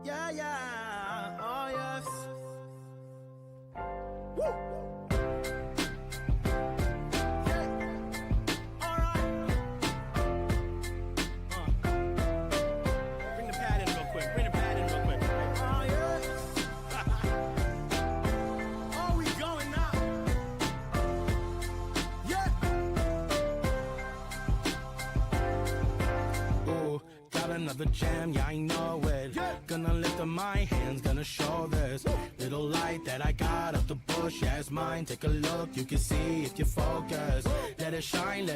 Yeah, yeah, oh yes. Woo! Yeah. All right. Bring the pad in real quick. Bring the pad in real quick. Oh yes. Oh, we going now. Yeah. Ooh, got another jam, yeah, I know it. Yeah. Gonna lift up my hands, gonna show this little light that I got up the bush. Yeah, it's mine. Take a look, you can see if you focus. Let it shine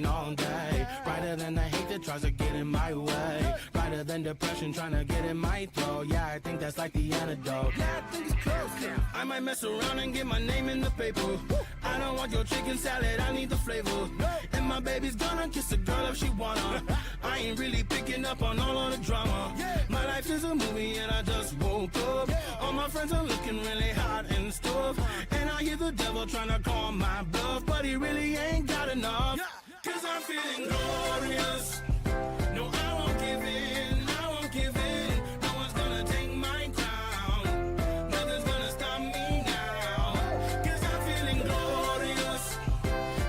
all day. Brighter than the hate that tries to get in my way. Brighter than depression trying to get in my throat. Yeah, I think that's like the antidote. Yeah, I think it's close. I might mess around and get my name in the paper. I don't want your chicken salad, I need the flavor. And my baby's gonna kiss a girl if she wanna. I ain't really picking up on all of the drama. My life is a movie and I just woke up. All my friends are looking really hot and stuff. And I hear the devil trying to call my bluff, but he really ain't got enough. Cause I'm feeling glorious. No, I won't give in, I won't give in. No one's gonna take my crown. Nothing's gonna stop me now. Cause I'm feeling glorious.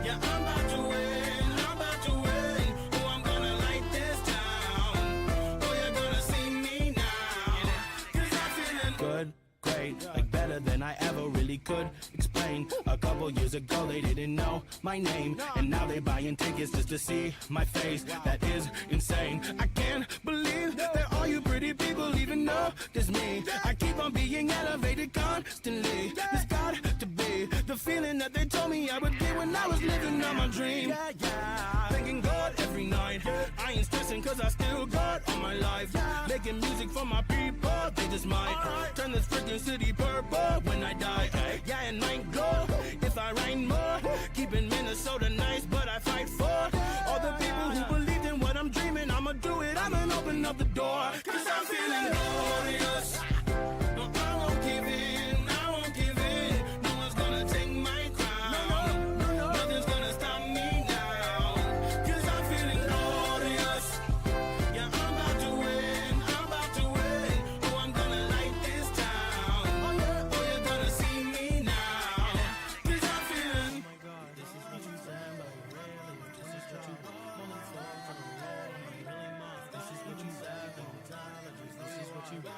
Yeah, I'm about to win, I'm about to win. Oh, I'm gonna light this town. Oh, you're gonna see me now. Cause I'm feeling good, great, like better than I ever really could explain. A couple years ago they didn't know my name, and now they buying tickets just to see my face. That is insane. I can't believe that all you pretty people even know this me. I keep on being elevated constantly. There's got to be the feeling that they told me I would get when I was living on my dream. Thanking God every night. I ain't stressing cause I still got all my life. Making music for my people, they just might turn this freaking city purple when I die. Yeah, and might go if I write more. Keeping Minnesota nice, but I fight for all the people who believed in what I'm dreaming. I'ma do it, I'ma open up the door. Cause I'm feeling glorious. No, I won't give in, I won't give in. No one's gonna take my crown. Nothing's gonna stop me now. Cause I'm feeling glorious. Yeah, I'm about to win, I'm about to win. Oh, I'm gonna light this town. Oh, you're gonna see me now. Cause I'm feeling. Oh my God, this is what you said, but really, this is what you want. This is what you said, this is what you want.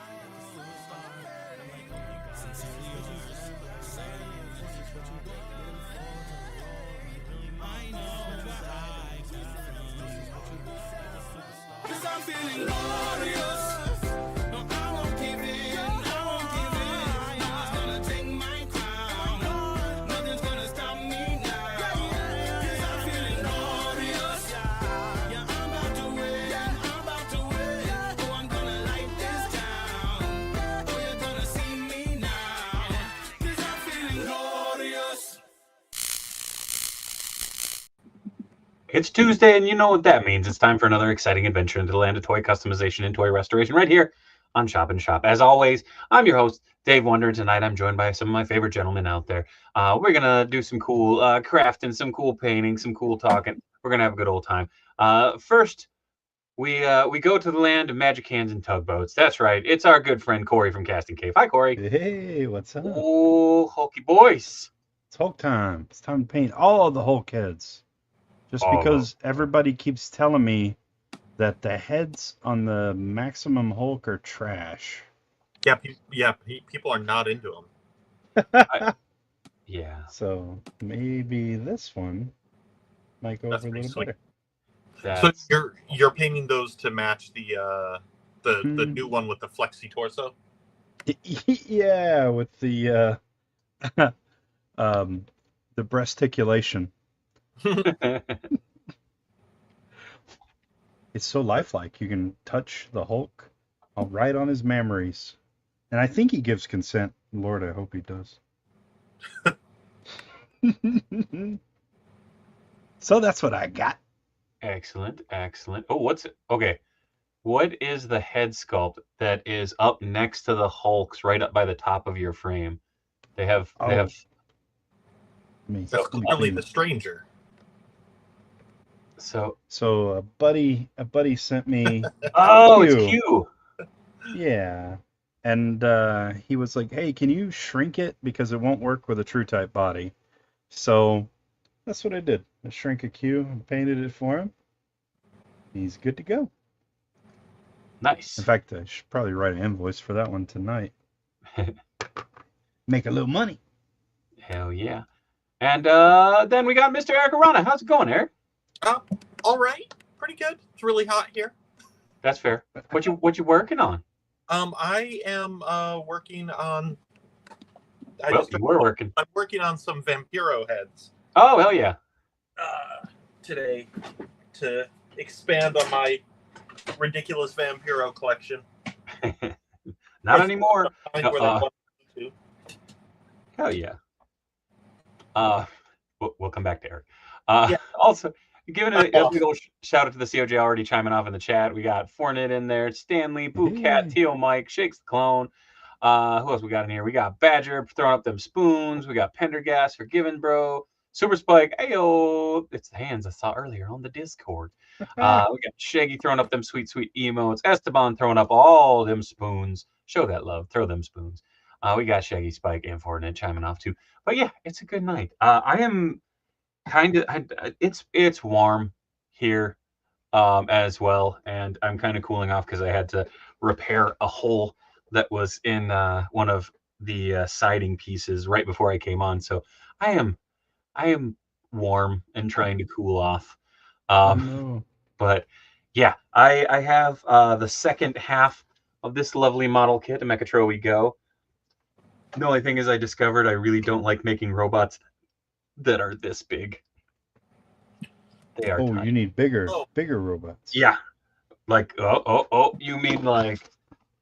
Cause I'm feeling glorious. No, I won't give in, I won't give in. No one's gonna take my crown. Nothing's gonna stop me now. Cause I'm feeling glorious. Yeah, I'm about to win, I'm about to win. Oh, I'm gonna light this town. Oh, you're gonna see me now. Cause I'm feeling glorious. It's Tuesday, and you know what that means. It's time for another exciting adventure into the land of toy customization and toy restoration right here on Choppin Shop. As always, I'm your host, Dave Wonder, and tonight I'm joined by some of my favorite gentlemen out there. We're going to do some cool crafting, some cool painting, some cool talking. We're going to have a good old time. First, we go to the land of magic hands and tugboats. That's right. It's our good friend Corey from Casting Cave. Hi, Corey. Hey, what's up? Oh, Hulky boys. It's Hulk time. It's time to paint all of the Hulk heads. Just because everybody keeps telling me that the heads on the Maximum Hulk are trash. Yeah, people are not into them. Yeah. So maybe this one might go over a little better. So you're painting those to match the new one with the flexi torso? Yeah, with the breasticulation. It's so lifelike. You can touch the Hulk right on his mammaries. And I think he gives consent. Lord, I hope he does. So that's what I got. Excellent, excellent. Oh, what's it? Okay. What is the head sculpt that is up next to the Hulks, right up by the top of your frame? They have. That's clearly the Stranger. So a buddy sent me. Oh, it's Q. Yeah. And he was like, hey, can you shrink it? Because it won't work with a true type body. So that's what I did. I shrank a Q and painted it for him. He's good to go. Nice. In fact, I should probably write an invoice for that one tonight. Make a little money. Hell yeah. And then we got Mr. Eric Arana. How's it going, Eric? All right. Pretty good. It's really hot here. That's fair. What you working on? I am working on. You were working. I'm working on some Vampiro heads Oh, hell yeah. today to expand on my ridiculous Vampiro collection. Not anymore. Where they want to. Hell yeah. We'll come back to Eric. Yeah. Also, giving a big old shout out to the COJ already chiming off in the chat. We got Fournette in there, Stanley, Boo Cat, Teo Mike, Shakes the Clone. Who else we got in here? We got Badger throwing up them spoons. We got Pendergast, Forgiven Bro, Super Spike. Ayo, it's the hands I saw earlier on the Discord. We got Shaggy throwing up them sweet emotes. Esteban throwing up all them spoons. Show that love. Throw them spoons. We got Shaggy, Spike, and Fortnite chiming off too. But yeah, it's a good night. I am kind of. It's warm here as well, and I'm kind of cooling off because I had to repair a hole that was in one of the siding pieces right before I came on. So I am warm and trying to cool off. No. But yeah, I have the second half of this lovely model kit, a Mechatro We Go. The only thing is I discovered I really don't like making robots that are this big. They are tiny. You need bigger robots. Yeah. Like, you mean like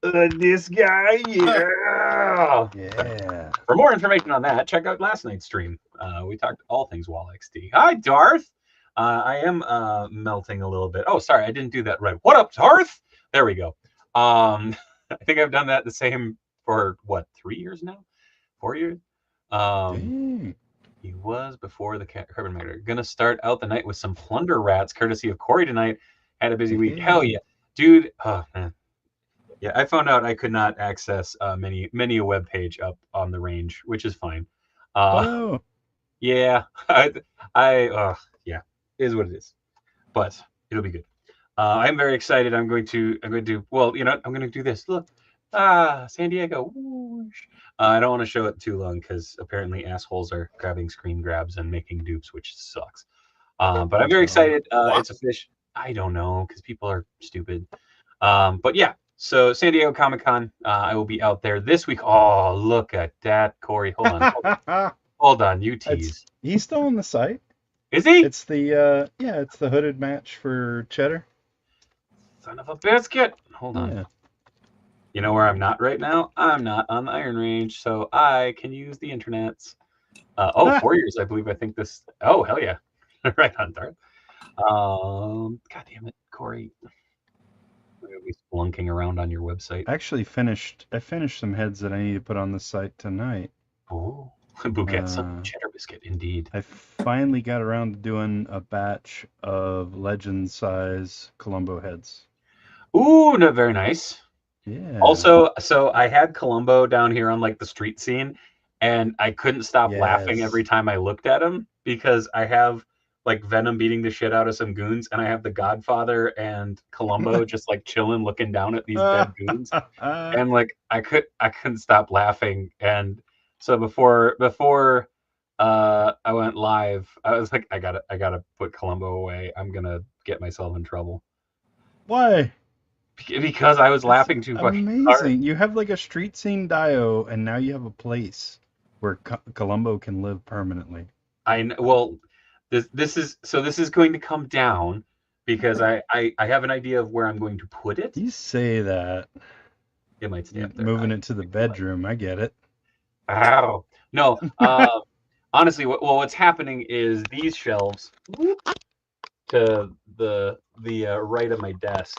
this guy? Yeah. Yeah. For more information on that, check out last night's stream. We talked all things Wall XD. Hi, Darth. I am melting a little bit. Oh, sorry, I didn't do that right. What up, Darth? There we go. I think I've done that the same for what, 3 years now? 4 years? He was before the carbon matter. Gonna start out the night with some plunder rats, courtesy of Corey tonight. Had a busy week. Hell yeah, dude. Oh man. Yeah, I found out I could not access many a web page up on the range, which is fine. Yeah, yeah, it is what it is. But it'll be good. I'm very excited. I'm going to. Well, you know, I'm going to do this. Look, San Diego. Whoosh. I don't want to show it too long because apparently assholes are grabbing screen grabs and making dupes, which sucks. But I'm very excited. It's a fish. I don't know because people are stupid. But yeah, so San Diego Comic-Con, I will be out there this week. Oh, look at that, Corey. Hold on. Hold on. You tease. He's still on the site. Is he? It's the it's the hooded match for Cheddar. Son of a biscuit. Hold on. Yeah. You know where I'm not right now? I'm not on the Iron Range, so I can use the internets. 4 years, I believe. I think this. Oh, hell yeah. Right on, Darth. God damn it, Corey. I'm going to be splunking around on your website. I finished some heads that I need to put on the site tonight. Oh, bouquet some cheddar biscuit, indeed. I finally got around to doing a batch of legend size Columbo heads. Ooh, no, very nice. Yeah. Also, so I had Columbo down here on like the street scene, and I couldn't stop laughing every time I looked at him because I have like Venom beating the shit out of some goons, and I have the Godfather and Columbo just like chilling, looking down at these dead goons, and like I couldn't stop laughing. And so before I went live, I was like, I gotta put Columbo away. I'm gonna get myself in trouble. Why? Because I was laughing too fucking amazing. hard. You have like a street scene dio, and now you have a place where Columbo can live permanently. I know. Well, this is going to come down because I have an idea of where I'm going to put it. You say that. It might stay up there. Moving it to the bedroom. I get it. Ow. No. Honestly, what's happening is these shelves to the right of my desk,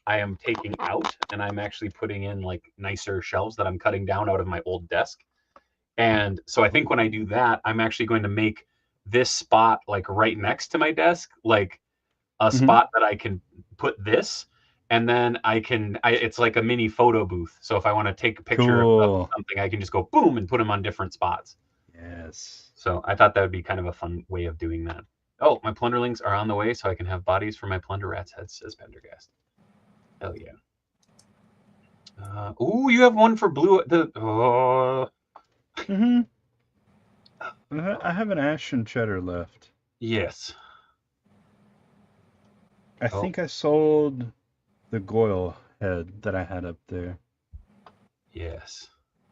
I am taking out, and I'm actually putting in like nicer shelves that I'm cutting down out of my old desk. And so I think when I do that, I'm actually going to make this spot like right next to my desk, like a spot that I can put this. and then it's like a mini photo booth. So if I want to take a picture of Cool. something, I can just go boom and put them on different spots. Yes. So I thought that would be kind of a fun way of doing that. Oh, my plunderlings are on the way, so I can have bodies for my plunder rats heads, says Pendergast. Hell yeah. Ooh, you have one for blue. Mm-hmm. I have an ashen cheddar left. Yes. I think I sold the Goyle head that I had up there. Yes.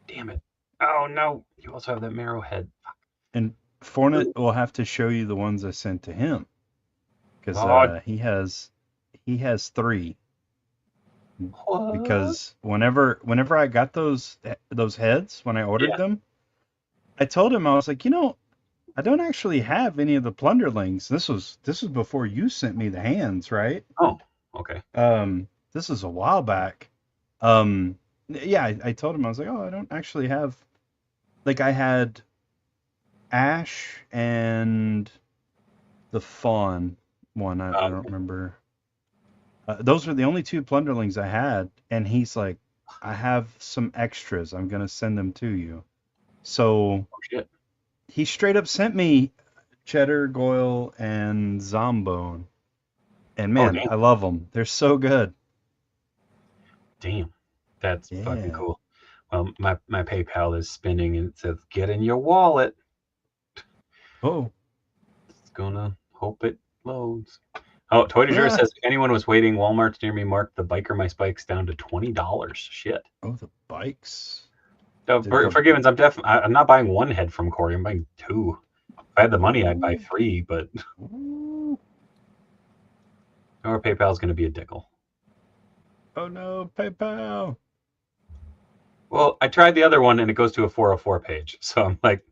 Damn it. Oh no. You also have that marrow head. And Fornet will have to show you the ones I sent to him. Because he has 3. What? Because whenever I got those heads, when I ordered them, I told him, I was like, I don't actually have any of the plunderlings. This was before you sent me the hands, right? Oh, okay. This is a while back. Yeah, I told him, I was like, oh, I don't actually have, like, I had Ash and the Fawn one. I don't remember. Those were the only 2 plunderlings I had, and he's like, I have some extras. I'm gonna send them to you. So he straight up sent me Cheddar, Goyle, and Zombone. And man, I love them. They're so good. Damn, that's fucking cool. Well, my PayPal is spinning and it says, "Get in your wallet." Oh, it's gonna hope it loads. Oh, Toy de Jour says, if anyone was waiting, Walmart's near me marked the biker my spikes down to $20. Shit. Oh, the bikes. Forgivens, I'm not buying 1 head from Corey. I'm buying 2. If I had the money, I'd buy 3, but our PayPal's going to be a dickle. Oh no, PayPal. Well, I tried the other one and it goes to a 404 page. So I'm like,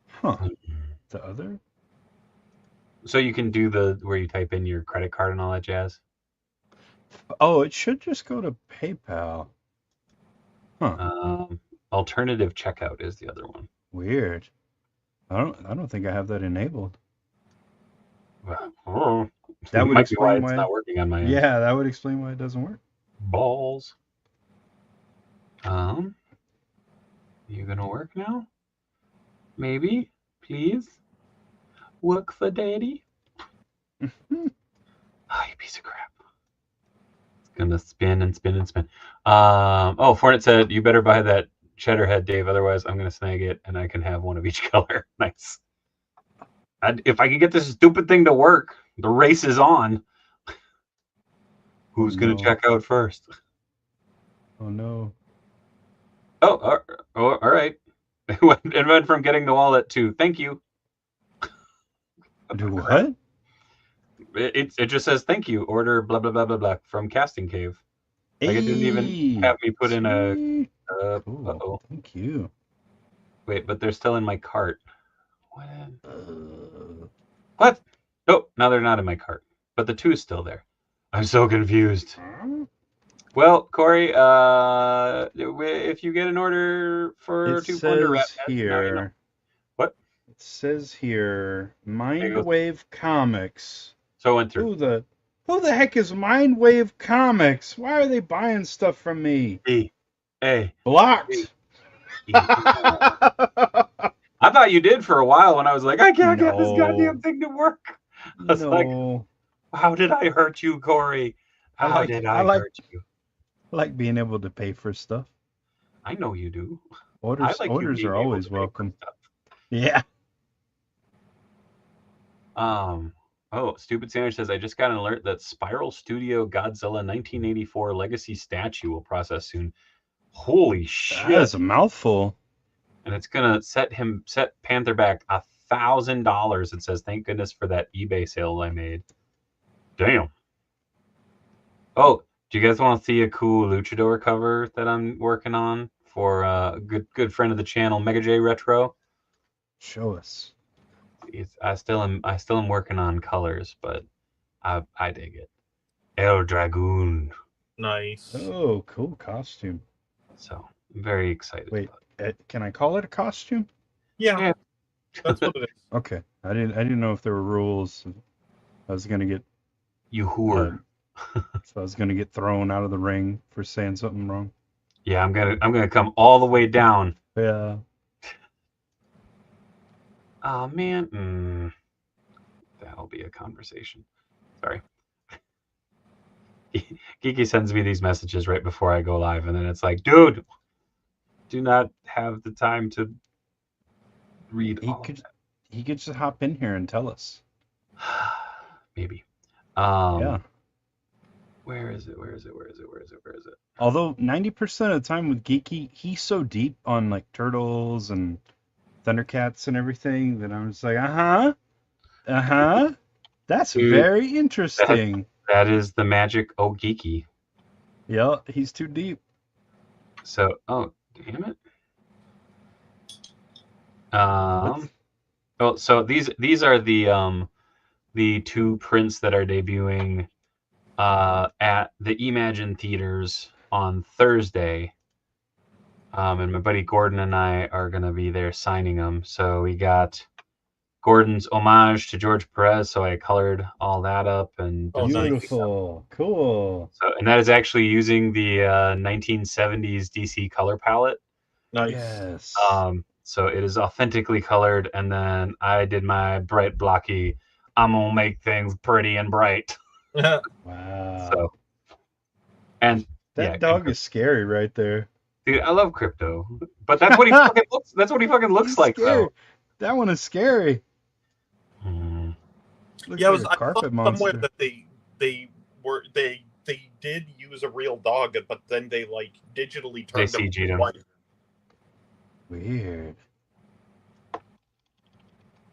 huh? The other? So you can do where you type in your credit card and all that jazz? Oh, it should just go to PayPal. Huh. Alternative checkout is the other one. Weird. I don't think I have that enabled. That would explain why it's not working on my end. Yeah, that would explain why it doesn't work. Balls. You gonna work now? Maybe? Please? Work for daddy? Oh, you piece of crap. It's gonna spin and spin and spin. Fornet said, you better buy that cheddar head, Dave, otherwise I'm gonna snag it and I can have one of each color. Nice. If I can get this stupid thing to work, the race is on. Who's gonna check out first? Oh no. Oh, all right. It went from getting the wallet to thank you. Do what? It just says thank you. Order blah blah blah blah blah from Casting Cave. Like it didn't even have me put in a. Cool. Thank you. Wait, but they're still in my cart. What? Oh, now they're not in my cart, but the 2 is still there. I'm so confused. Well, Corey, if you get an order for 2 plunder rats, here. Now you know. What? It says here, Mindwave Comics. So I went through. Who the heck is Mindwave Comics? Why are they buying stuff from me? Blocked. I thought you did for a while when I was like, I can't get this goddamn thing to work. I was like, how did I hurt you, Corey? How did I hurt you? I like being able to pay for stuff. I know you do. Orders are always welcome. Yeah. Oh, Stupid Sandwich says, I just got an alert that Spiral Studio Godzilla 1984 Legacy statue will process soon. Holy shit. That is a mouthful. And it's going to set Panther back $1,000. It says, thank goodness for that eBay sale I made. Damn. Oh, do you guys want to see a cool Luchador cover that I'm working on for a good friend of the channel, Mega J Retro? Show us. I still am working on colors, but I dig it. El Dragoon. Nice. Oh, cool costume. So I'm very excited. Wait, can I call it a costume? Yeah. That's what it is. Okay. I didn't know if there were rules. I was gonna get you whore. So I was gonna get thrown out of the ring for saying something wrong. Yeah, I'm gonna come all the way down. Yeah. Oh man, that'll be a conversation. Sorry. Geeky sends me these messages right before I go live, and then it's like, dude, do not have the time to read all of that. He could just hop in here and tell us. Maybe. Yeah. Where is it? Although 90% of the time with Geeky, he's so deep on like turtles and Thundercats and everything that I'm just like, that's Dude, very interesting. That is the magic oh Geeky. Yeah, he's too deep. So, oh, damn it. Well, so these are the two prints that are debuting at the Imagine Theaters on Thursday. And my buddy Gordon and I are gonna be there signing them. So we got Gordon's homage to George Perez, so I colored all that up and Beautiful, cool. So, and that is actually using the 1970s DC color palette. Nice. Yes. So it is authentically colored, and then I did my bright blocky. I'm gonna make things pretty and bright. Wow. So, and that dog is scary right there. Dude, I love Crypto, but that's what he fucking looks. That's what he fucking looks like, though. That one is scary. Yeah, like I thought somewhere that they did use a real dog, but then they like digitally turned him white. Weird.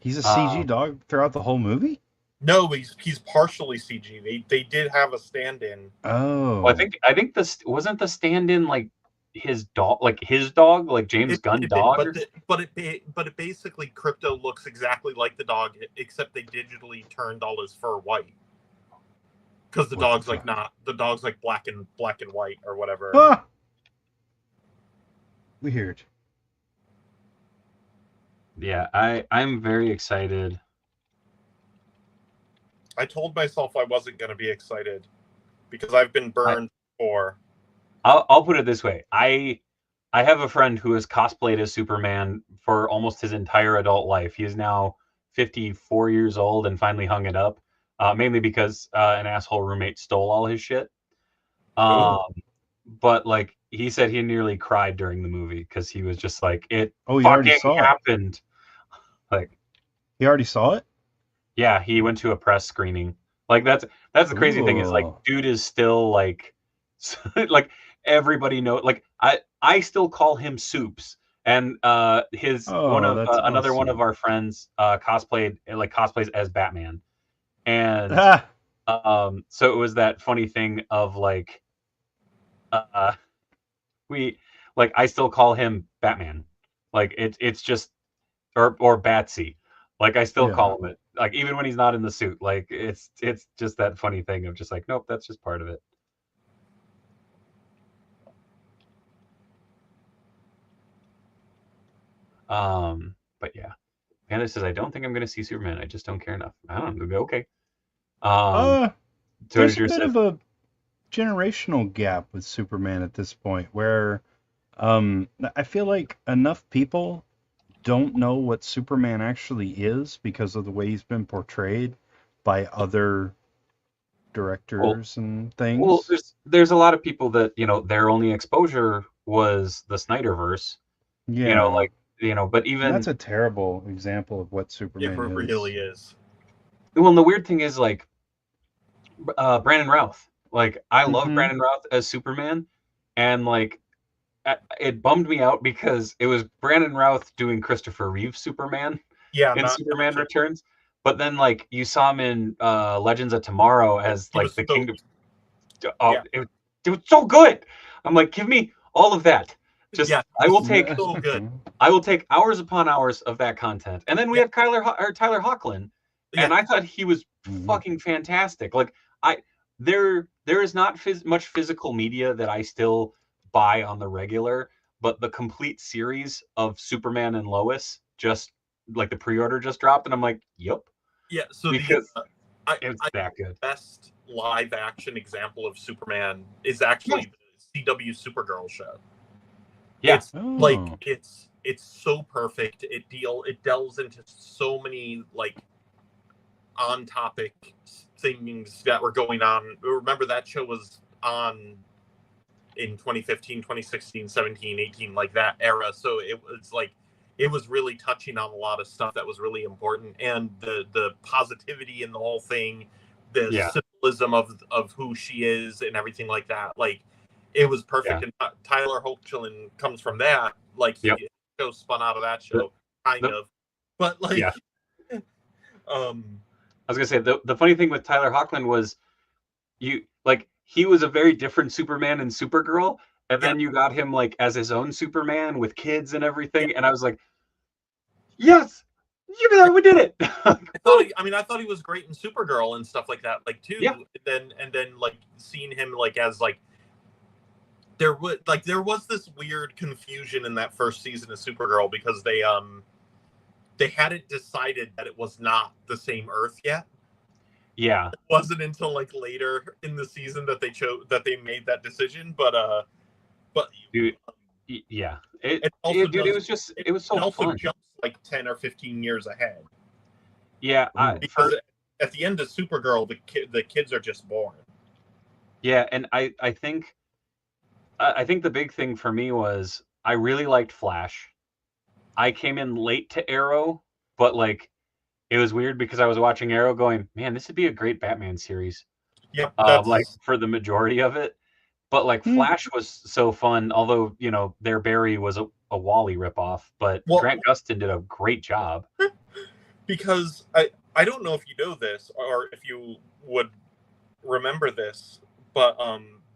He's a CG dog throughout the whole movie? No, he's partially CG. They did have a stand-in. Oh, well, I think this wasn't the stand-in like his dog, like James Gunn dog. But it basically Crypto looks exactly like the dog, except they digitally turned all his fur white. Because the dog's like black and white or whatever. Ah! Weird. Yeah, I'm very excited. I told myself I wasn't going to be excited because I've been burned before. I'll put it this way. I have a friend who has cosplayed as Superman for almost his entire adult life. He is now 54 years old and finally hung it up, mainly because an asshole roommate stole all his shit. But like he said, he nearly cried during the movie because he was just like, it fucking happened. Like, he already saw it? Yeah, he went to a press screening. Like that's the crazy thing is like, dude is still like, like everybody knows. Like I still call him Soups, and another one of our friends cosplays as Batman, and so it was that funny thing of like, I still call him Batman, like it's just or Batsy. Like I still call him it, like even when he's not in the suit. Like it's just that funny thing of just like, nope, that's just part of it. But yeah, Panda says I don't think I'm gonna see Superman. I just don't care enough. I don't know. Okay. There's a bit of a generational gap with Superman at this point, where I feel like enough people don't know what Superman actually is because of the way he's been portrayed by other directors and things. Well, there's a lot of people that, their only exposure was the Snyderverse. Yeah. But even that's a terrible example of what Superman is. It really is. Well, and the weird thing is like Brandon Routh. Like I love Brandon Routh as Superman, and like it bummed me out because it was Brandon Routh doing Christopher Reeve Superman in Superman Returns. But then like you saw him in Legends of Tomorrow as like the Kingdom. It was so good. I'm like, give me all of that. I will take hours upon hours of that content. And then we have Tyler Hoechlin, and I thought he was fucking fantastic. Like there is not much physical media that I still buy on the regular, but the complete series of Superman and Lois, just like the pre-order just dropped, and I'm like, yep. Yeah, so because it's that good. Best live action example of Superman is actually the CW Supergirl show. Yeah. It's like it's so perfect. It delves into so many like on topic things that were going on. Remember that show was on in 2015, 2016, 17, 18, like that era. So it was really touching on a lot of stuff that was really important, and the positivity in the whole thing, the symbolism of who she is and everything like that. Like it was perfect. And Tyler Hoechlin comes from that. Like he show spun out of that show, kind of. But like I was gonna say the funny thing with Tyler Hoechlin was he was a very different Superman and Supergirl, and then you got him like as his own Superman with kids and everything, and I was like, yes, we did it. I thought he was great in Supergirl and stuff like that, like too. And then like seeing him like as like there was this weird confusion in that first season of Supergirl because they hadn't decided that it was not the same Earth yet. Yeah, it wasn't until like later in the season that they made that decision. But dude, it was so fun. Jumps like 10 or 15 years ahead. Yeah, because at the end of Supergirl, the kids are just born. Yeah, and I think the big thing for me was I really liked Flash. I came in late to Arrow, but like it was weird because I was watching Arrow going, man, this would be a great Batman series. Yep. Like for the majority of it. But like Flash was so fun, although, their Barry was a Wally ripoff, but Grant Gustin did a great job. Because I don't know if you know this or if you would remember this, but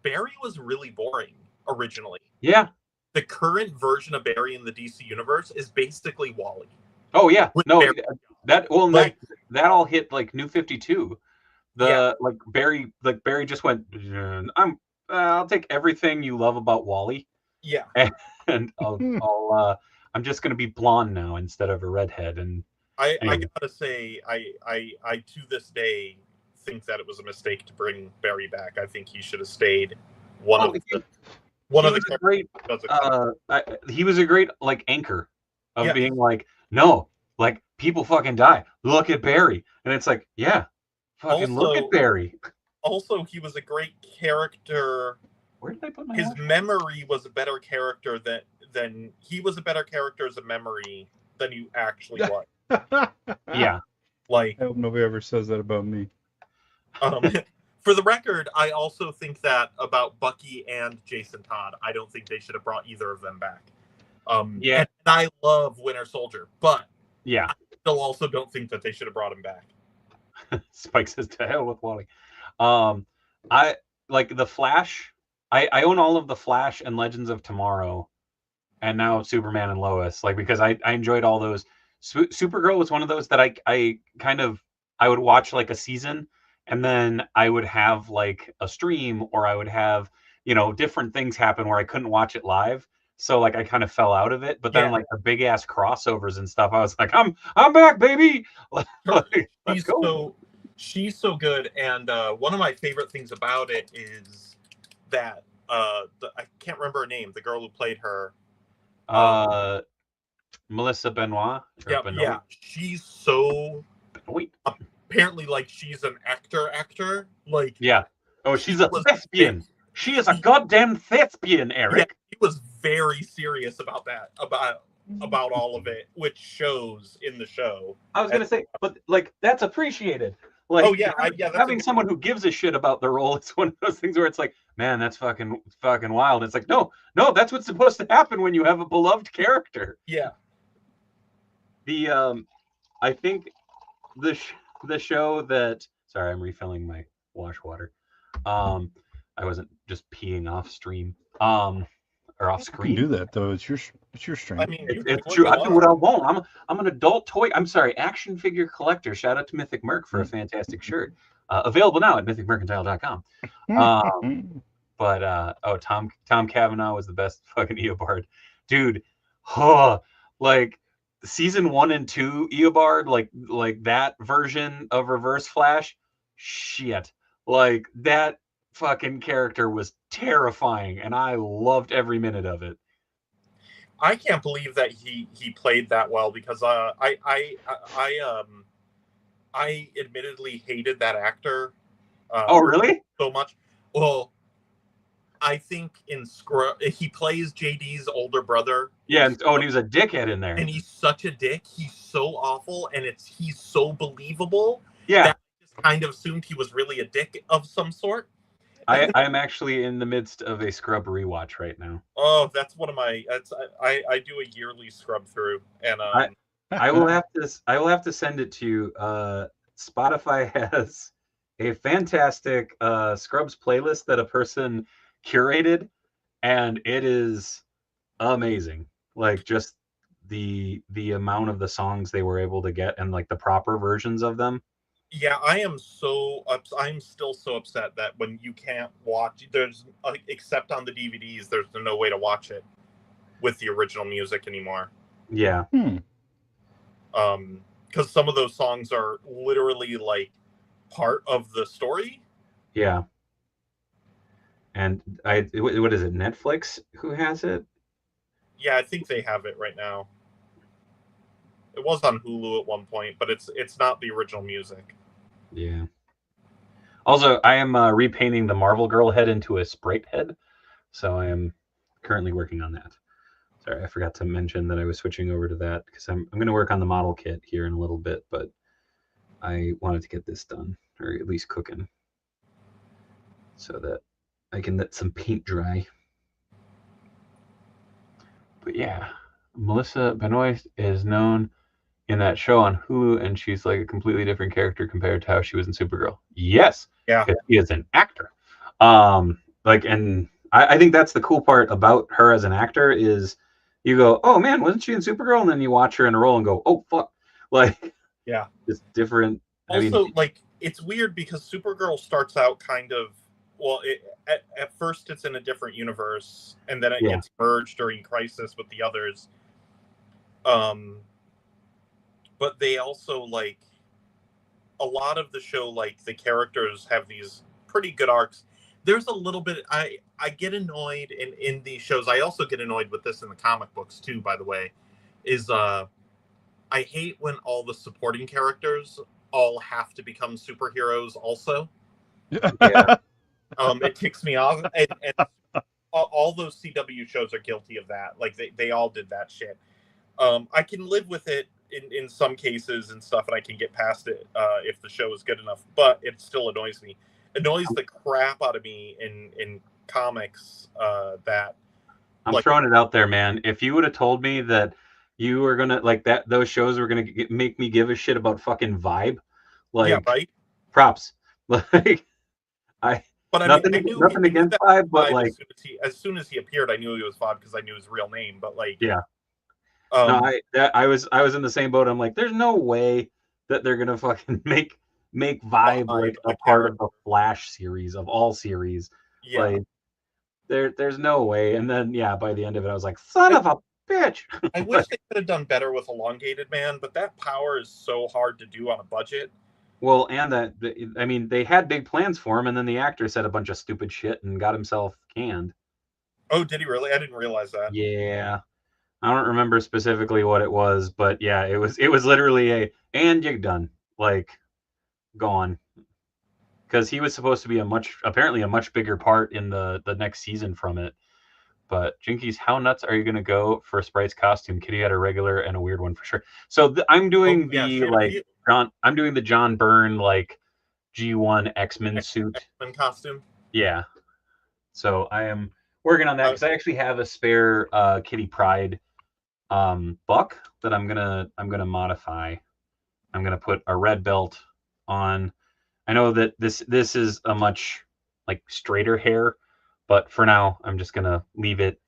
Barry was really boring originally. Yeah. The current version of Barry in the DC universe is basically Wally. Oh yeah. No, Barry. that all hit like New 52. Barry just went, I'll take everything you love about Wally. Yeah. And I'm just gonna be blonde now instead of a redhead. And I gotta say, I to this day think that it was a mistake to bring Barry back. I think he should have stayed he was a great like anchor of being like, no, like people fucking die. Look at Barry. And it's like, yeah, fucking look at Barry. Also, he was a great character. Where did I put my His memory was a better character than he was a better character as a memory than you actually was. Yeah. Like, I hope nobody ever says that about me. For the record, I also think that about Bucky and Jason Todd. I don't think they should have brought either of them back. And I love Winter Soldier, but I still also don't think that they should have brought him back. Spike says to hell with Wally. I like the Flash. I own all of the Flash and Legends of Tomorrow, and now Superman and Lois. Like because I enjoyed all those. Supergirl was one of those that I would watch like a season, and then I would have like a stream, or I would have different things happen where I couldn't watch it live. So like I kind of fell out of it. But then like the big ass crossovers and stuff, I was like, I'm back, baby. She's so good, and one of my favorite things about it is that I can't remember her name, the girl who played her. Melissa Benoit. Yeah. She's so. Apparently, like she's an actor. Like Oh, she's a thespian. She is a goddamn thespian, Eric. Yeah, he was very serious about that, about all of it, which shows in the show. I was gonna say, but like that's appreciated. Like, having someone who gives a shit about the role is one of those things where it's like, man, that's fucking wild. It's like, no, that's what's supposed to happen when you have a beloved character. Yeah. I think the show that. Sorry, I'm refilling my wash water. I wasn't just peeing off stream. Or off screen. You can do that though. It's your stream. I mean, it's true. I do what I want. I'm an adult toy. I'm sorry, action figure collector. Shout out to Mythic Merc for a fantastic shirt. Available now at mythicmercantile.com. But Tom Cavanaugh was the best fucking Eobard, dude. Like season 1 and 2 Eobard, like that version of Reverse Flash. Shit, Like, that fucking character was terrifying, and I loved every minute of it. I can't believe that he played that well, because I admittedly hated that actor. Oh, really? So much. Well, I think in he plays JD's older brother. Yeah, and he was a dickhead in there. And he's such a dick. He's so awful, and he's so believable. Yeah. That I just kind of assumed he was really a dick of some sort. I am actually in the midst of a Scrub rewatch right now. Oh, that's one of my. I do a yearly scrub through, and I will have to send it to you. Spotify has a fantastic Scrubs playlist that a person curated, and it is amazing. Like, just the amount of the songs they were able to get, and like the proper versions of them. Yeah, I'm still so upset that when you can't watch, there's except on the DVDs, there's no way to watch it with the original music anymore. Yeah. Because some of those songs are literally like part of the story. Yeah. And what is it? Netflix who has it? Yeah, I think they have it right now. It was on Hulu at one point, but it's not the original music. Yeah. Also, I am repainting the Marvel Girl head into a Sprite head, so I am currently working on that. Sorry, I forgot to mention that I was switching over to that, because I'm going to work on the model kit here in a little bit, but I wanted to get this done, or at least cooking, so that I can let some paint dry. But yeah, Melissa Benoist is known in that show on Hulu, and she's like a completely different character compared to how she was in Supergirl. Yes, yeah, she is an actor. And I think that's the cool part about her as an actor is you go, oh man, wasn't she in Supergirl? And then you watch her in a role and go, oh fuck, like, yeah, it's different. Also, like, it's weird because Supergirl starts out kind of, well, at first it's in a different universe, and then it gets merged during Crisis with the others. But they also, like, a lot of the show, like, the characters have these pretty good arcs. There's a little bit, I get annoyed in these shows. I also get annoyed with this in the comic books too, by the way, is I hate when all the supporting characters all have to become superheroes also. Yeah. It ticks me off. And all those CW shows are guilty of that. Like, they all did that shit. I can live with it in some cases and stuff, and I can get past it if the show is good enough, but it still annoys me. Annoys the crap out of me in comics that I'm throwing it out there, man. If you would have told me that you were gonna like that, those shows were gonna make me give a shit about fucking Vibe, like, yeah, right? Props. Like, But I nothing against Vibe, but Vibe, like, as soon as he appeared, I knew he was Vibe because I knew his real name. But like, yeah, no, I was in the same boat. I'm like, there's no way that they're gonna fucking make Vibe like a part of the Flash series of all series. Yeah. Like, there's no way. And then by the end of it, I was like, son of a bitch. I wish they could have done better with Elongated Man, but that power is so hard to do on a budget. Well, and I mean, they had big plans for him, and then the actor said a bunch of stupid shit and got himself canned. Oh, did he really? I didn't realize that. Yeah. I don't remember specifically what it was, but yeah, it was literally and you're done. Like, gone. Because he was supposed to be apparently a much bigger part in the next season from it. But Jinkies, how nuts are you going to go for Sprite's costume? Kitty had a regular and a weird one for sure. So I'm doing I'm doing the John Byrne, like, G1 X-Men suit. X-Men costume. Yeah. So I am working on that because I actually have a spare Kitty Pryde buck that I'm gonna modify. I'm gonna put a red belt on. I know that this is a much like straighter hair, but for now I'm just gonna leave it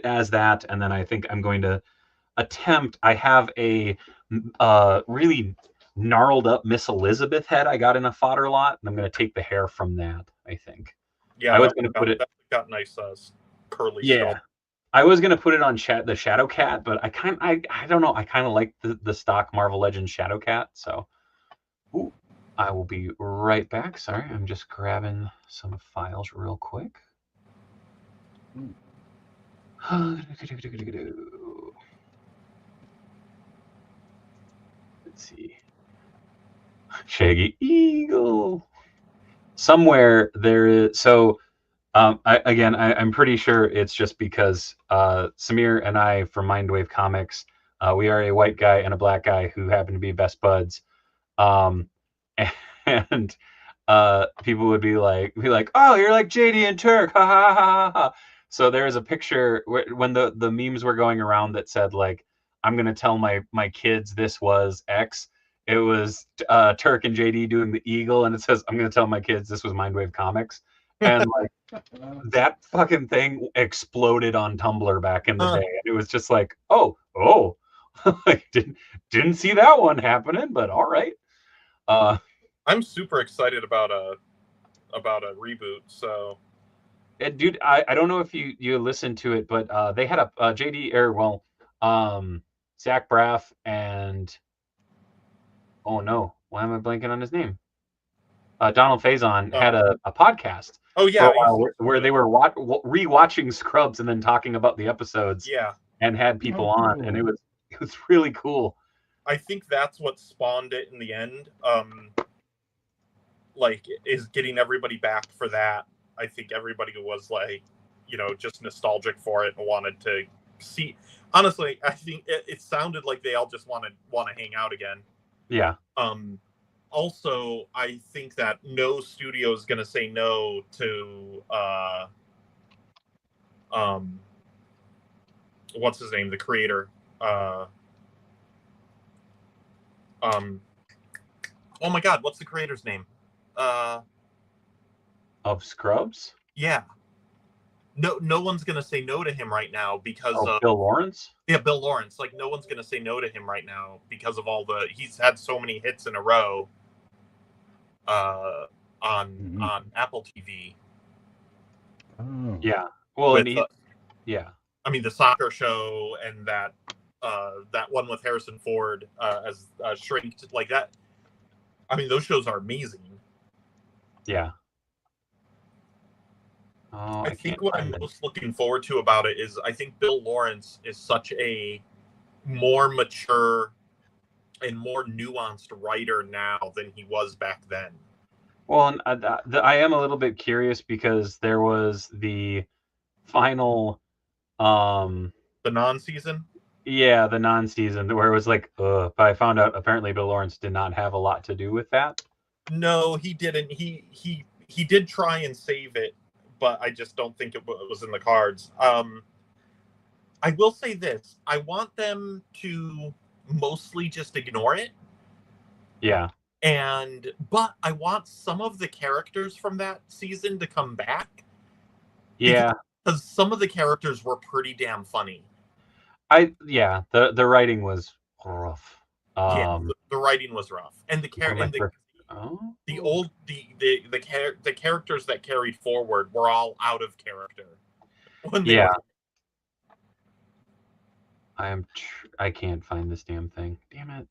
as that, and then I think I'm going to attempt. I have a really gnarled up Miss Elizabeth head I got in a fodder lot, and I'm gonna take the hair from that. I think. Yeah, I was gonna put it. That got nice curly. Yeah. Scalp. I was gonna put it on the Shadow Cat, but I don't know. I kind of like the stock Marvel Legends Shadow Cat. So, ooh. I will be right back. Sorry, I'm just grabbing some files real quick. Let's see. Shaggy Eagle. Somewhere there is. So, I'm pretty sure it's just because Samir and I from Mindwave Comics, we are a white guy and a black guy who happen to be best buds. Um, and people would be like, oh, you're like JD and Turk. Ha ha ha ha ha. So there is a picture when the memes were going around that said like, I'm gonna tell my kids this was X. It was Turk and JD doing the eagle, and it says, I'm gonna tell my kids this was Mindwave Comics. And like that fucking thing exploded on Tumblr back in the day. And it was just like, oh, like didn't see that one happening, but all right. I'm super excited about a reboot. So, dude, I don't know if you listened to it, but they had a JD Zach Braff and oh no, why am I blanking on his name? Donald Faison had a podcast. Oh yeah, for a while where they were rewatching Scrubs and then talking about the episodes. Yeah, and had people on, and it was really cool. I think that's what spawned it in the end. Like, is getting everybody back for that. I think everybody was like, just nostalgic for it and wanted to see. Honestly, I think it sounded like they all just want to hang out again. Yeah. Also, I think that no studio is going to say no to what's his name, the creator. Oh my God, what's the creator's name? Of Scrubs? Yeah. No one's gonna say no to him right now because of Bill Lawrence. Yeah, Bill Lawrence. Like, no one's gonna say no to him right now because of he's had so many hits in a row. On Apple TV. Oh. Yeah. Well, with, yeah. I mean, the soccer show and that one with Harrison Ford as Shrink, like that. I mean, those shows are amazing. Yeah. Oh, I think what I'm most looking forward to about it is I think Bill Lawrence is such a more mature and more nuanced writer now than he was back then. Well, and I am a little bit curious because there was the final the non-season. Yeah, the non-season where it was like, but I found out apparently Bill Lawrence did not have a lot to do with that. No, he didn't. He did try and save it, but I just don't think it was in the cards. I will say this: I want them to mostly just ignore it. Yeah. But I want some of the characters from that season to come back. Yeah. Because some of the characters were pretty damn funny. The writing was rough. The writing was rough, and the characters that carried forward were all out of character. I can't find this damn thing. Damn it.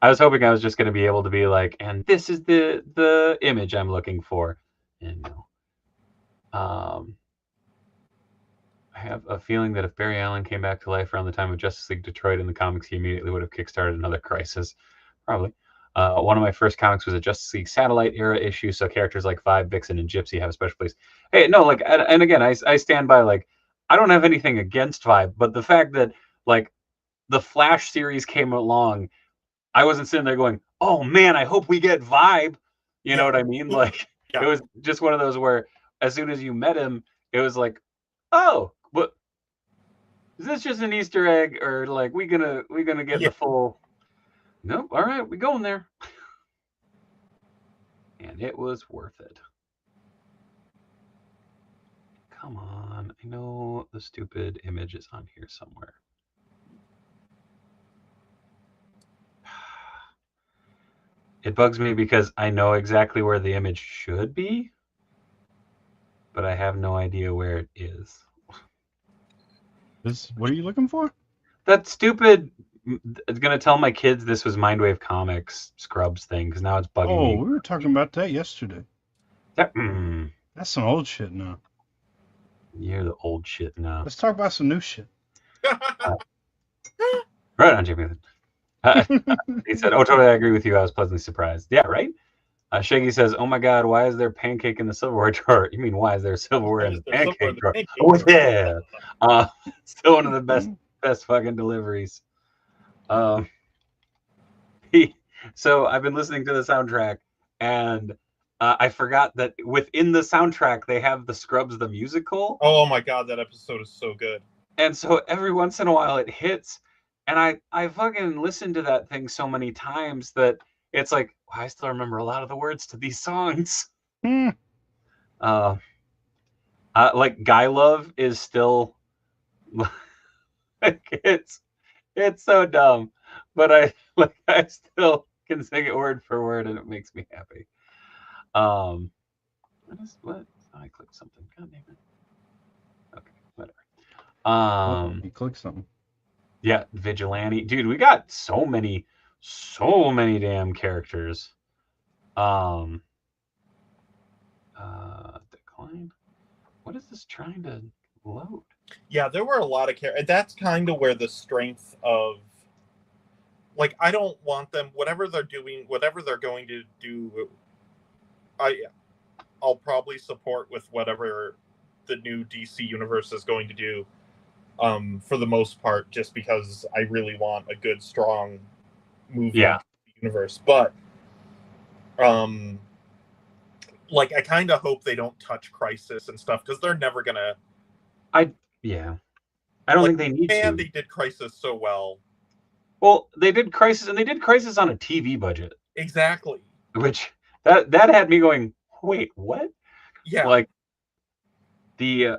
I was hoping I was just going to be able to be like, and this is the image I'm looking for. And no. I have a feeling that if Barry Allen came back to life around the time of Justice League Detroit in the comics, he immediately would have kickstarted another crisis. Probably. One of my first comics was a Justice League Satellite era issue, so characters like Vibe, Vixen, and Gypsy have a special place. Hey, no, like, and again, I stand by, like, I don't have anything against Vibe, but the fact that, like, the Flash series came along, I wasn't sitting there going, oh, man, I hope we get Vibe. You know what I mean? Like, It was just one of those where as soon as you met him, it was like, oh, what? Is this just an Easter egg, or like we gonna get the full? Nope. All right, we going there, and it was worth it. Come on, I know the stupid image is on here somewhere. It bugs me because I know exactly where the image should be, but I have no idea where it is. What are you looking for? That stupid gonna tell my kids this was Mindwave Comics Scrubs thing because now it's bugging Oh, me. we were talking about that yesterday. That, That's some old shit now. you're the old shit now. Let's talk about some new shit. Right on, Jimmy. He said, "Oh, totally, I agree with you. I was pleasantly surprised." Yeah, right. Shaggy says, "Oh my God, why is there pancake in the silverware drawer?" You mean why is there silverware in the pancake drawer? Oh yeah. Still one of the best fucking deliveries. So I've been listening to the soundtrack, and I forgot that within the soundtrack they have the Scrubs the musical. Oh my God, that episode is so good. And so every once in a while it hits, and I fucking listened to that thing so many times that it's like, I still remember a lot of the words to these songs. Like Guy Love is still like it's so dumb, but I still can sing it word for word, and it makes me happy. What? Oh, I clicked something. God damn it. Okay, whatever. You clicked something. Yeah, Vigilante. Dude, we got so many damn characters. Decline. What is this trying to load? Yeah, there were a lot of characters. That's kind of where the strength of, like, I don't want them, whatever they're doing, whatever they're going to do, I'll probably support with whatever the new DC universe is going to do, for the most part, just because I really want a good, strong movie universe. But, like, I kind of hope they don't touch Crisis and stuff, because they're never gonna. I don't think they need to. And they did Crisis so well. Well, they did Crisis, and they did Crisis on a TV budget. Exactly. Which that had me going, wait, what? Yeah. Like the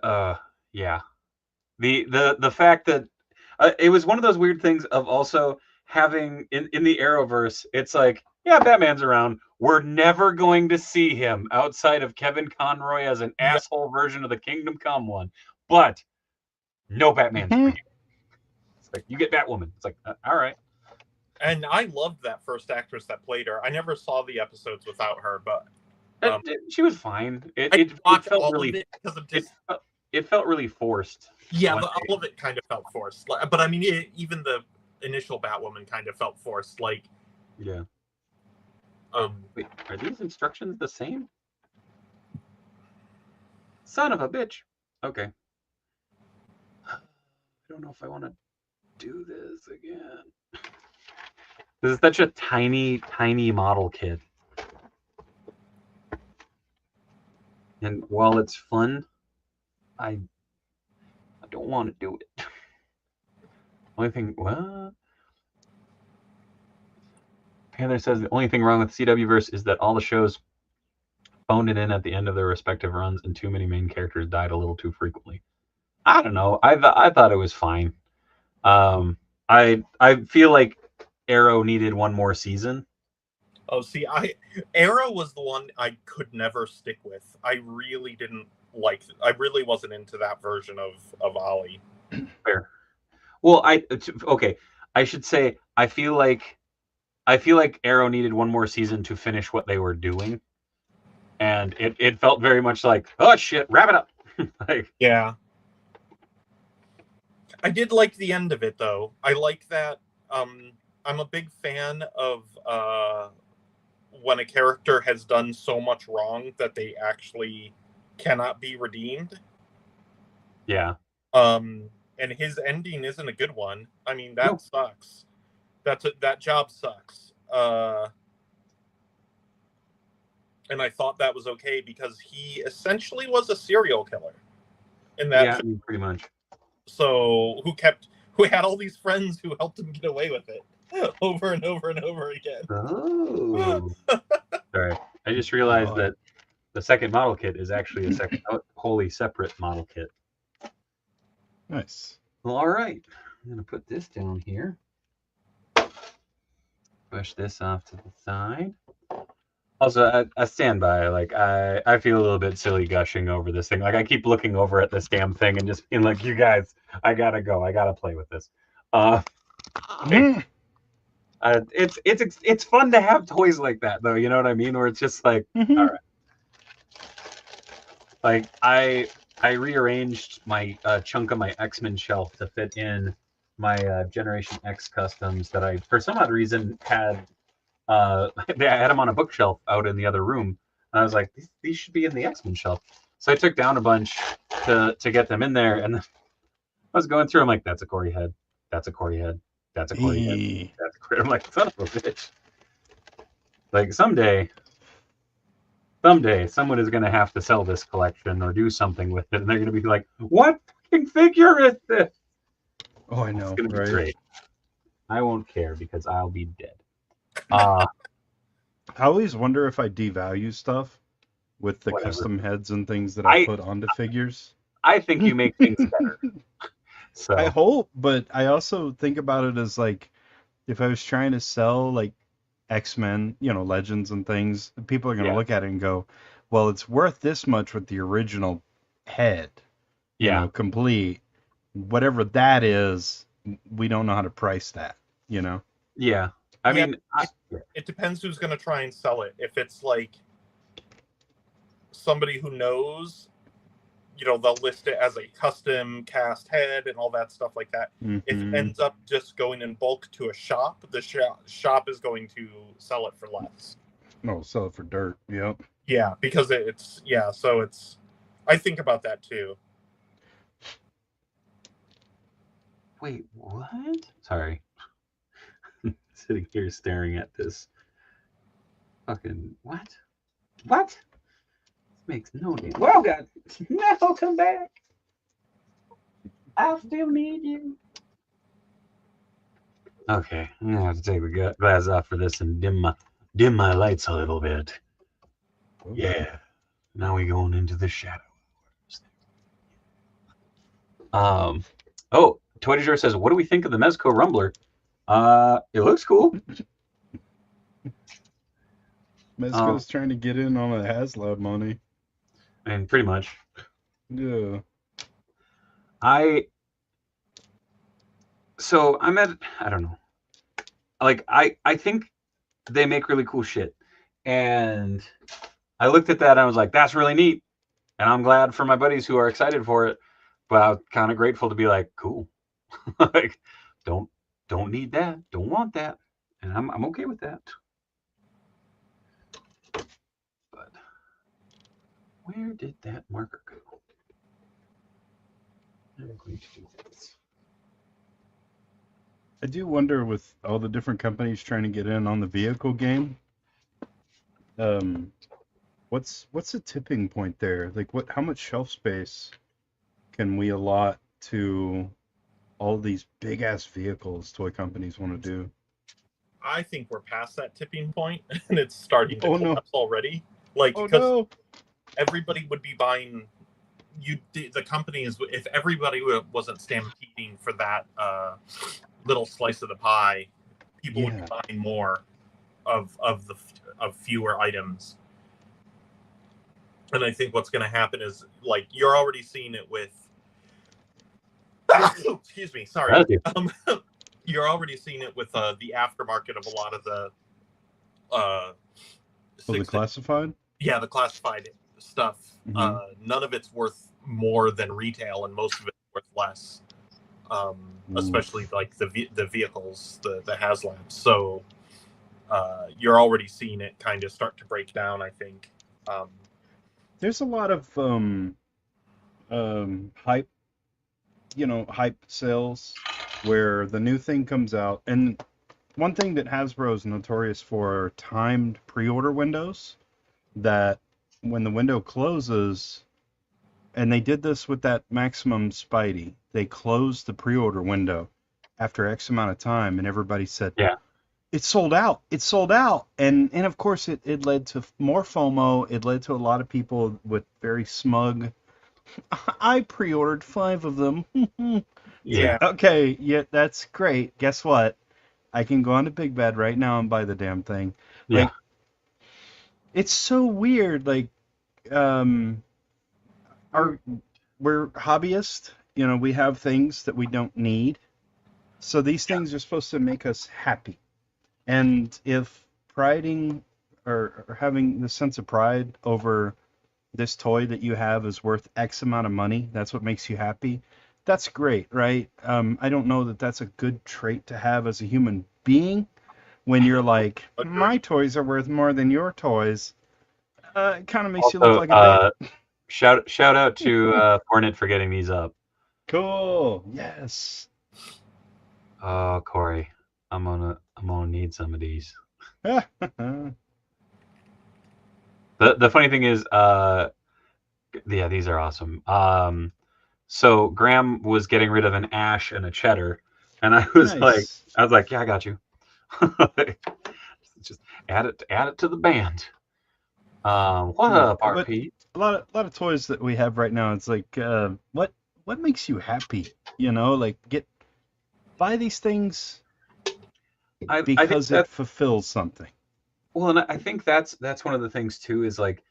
fact that it was one of those weird things of also having in the Arrowverse, it's like, yeah, Batman's around. We're never going to see him outside of Kevin Conroy as an asshole version of the Kingdom Come one. But no Batman's for you. It's like, you get Batwoman. It's like, all right. And I loved that first actress that played her. I never saw the episodes without her, but she was fine. It felt really, because of just, it felt really forced. Yeah, all of it kind of felt forced. But I mean, even the initial Batwoman kind of felt forced. Like, yeah. Wait, are these instructions the same? Son of a bitch. Okay. I don't know if I want to do this again. This is such a tiny model kit. And while it's fun, I don't want to do it. Only thing, what? Panther says the only thing wrong with CWverse is that all the shows phoned it in at the end of their respective runs, and too many main characters died a little too frequently. I don't know. I thought it was fine. I feel like Arrow needed one more season. Oh, see, Arrow was the one I could never stick with. I really didn't like. I really wasn't into that version of Ollie. Fair. Well, okay. I should say I feel like Arrow needed one more season to finish what they were doing, and it felt very much like, oh shit, wrap it up. Like, yeah. I did like the end of it though. I like that. I'm a big fan of when a character has done so much wrong that they actually cannot be redeemed. Yeah. And his ending isn't a good one. I mean, that sucks. That job sucks. And I thought that was okay because he essentially was a serial killer. In that, pretty much. So who had all these friends who helped him get away with it over and over and over again. Oh. Sorry. I just realized that the second model kit is actually a wholly separate model kit. Nice. Well, all right. I'm gonna put this down here. Push this off to the side. Also, I stand by. Like, I feel a little bit silly gushing over this thing. Like, I keep looking over at this damn thing and just being like, you guys, I gotta go. I gotta play with this. Mm. It's fun to have toys like that, though. You know what I mean? Where it's just like, Mhm. all right. Like I rearranged my chunk of my X-Men shelf to fit in my Generation X customs that I, for some odd reason, had. I had them on a bookshelf out in the other room, and I was like, these should be in the X-Men shelf. So I took down a bunch to get them in there, and I was going through. I'm like, that's a Corey head. That's a Corey head. That's a Corey head. Eee. That's a Corey. I'm like, son of a bitch. Like someday someone is going to have to sell this collection or do something with it, and they're going to be like, what fucking figure is this? Oh, I know, It's going to be right? great. I won't care because I'll be dead. I always wonder if I devalue stuff with the Whatever. custom heads and things that I I- put onto figures. I think you make things better. So I hope, but I also think about it as like if I was trying to sell like X-Men, Legends and things, people are going to Yeah. look at it and go, well, it's worth this much with the original head, yeah, complete. Whatever that is, we don't know how to price that, yeah. I Yeah, mean, It depends who's going to try and sell it. If it's like somebody who knows, they'll list it as a custom cast head and all that stuff like that. If it Mhm. ends up just going in bulk to a shop, the shop is going to sell it for less. No, sell it for dirt. Yep. Yeah, because so it's. I think about that too. wait, what? Sorry. Sitting here staring at this. Fucking what? What? This makes no damn. Well, God, no, come back. I still need you. Okay, I'm gonna have to take the glass off for this and dim my lights a little bit. Yeah. Now we going into the shadow. Oh, Toy du Jour says, what do we think of the Mezco Rumbler? It looks cool. Mezco's trying to get in on the HasLab money. And pretty much. Yeah. I'm at, I don't know. Like, I think they make really cool shit. And I looked at that and I was like, that's really neat. And I'm glad for my buddies who are excited for it. But I'm kind of grateful to be like, cool. Like, don't need that. Don't want that. And I'm okay with that. But where did that marker go? I'm going to do this. I do wonder with all the different companies trying to get in on the vehicle game, what's the tipping point there? Like how much shelf space can we allot to all these big ass vehicles toy companies want to do? I think we're past that tipping point, and it's starting to Oh, no. collapse already. Like, Oh because no. everybody would be buying the companies, if everybody wasn't stampeding for that little slice of the pie, people would be buying more of fewer items. And I think what's going to happen is, like, you're already seeing it with excuse me, sorry. You're already seeing it with the aftermarket of a lot of the The classified? Yeah, the classified stuff. Mhm. None of it's worth more than retail, and most of it's worth less. Especially like the vehicles, the HasLabs. So you're already seeing it kind of start to break down, I think. There's a lot of hype, hype sales where the new thing comes out, and one thing that Hasbro is notorious for are timed pre-order windows, that when the window closes, and they did this with that Maximum Spidey, they closed the pre-order window after X amount of time, and everybody said, yeah, it's sold out. It's sold out. And of course, it led to more FOMO. It led to a lot of people with very smug, I pre-ordered 5 of them. yeah. Okay, yeah, that's great. Guess what? I can go on to Big Bad right now and buy the damn thing. Yeah. Like, it's so weird. Like, we're hobbyists. We have things that we don't need. So these things are supposed to make us happy. And if priding or having the sense of pride over this toy that you have is worth X amount of money, that's what makes you happy, that's great, right? I don't know that that's a good trait to have as a human being when you're like, my toys are worth more than your toys. It kind of makes you look Also, like a dick. shout out to Hornet for getting these up. Cool. Yes. Oh, Corey, I'm gonna need some of these. The funny thing is, yeah, these are awesome. So Graham was getting rid of an Ash and a Cheddar, and I was Nice. like, yeah, I got you. Just add it to the band. What up, But RP? a lot of toys that we have right now, it's like, what makes you happy? You know, like buy these things I think because it fulfills something. well, and I think that's one of the things too, is like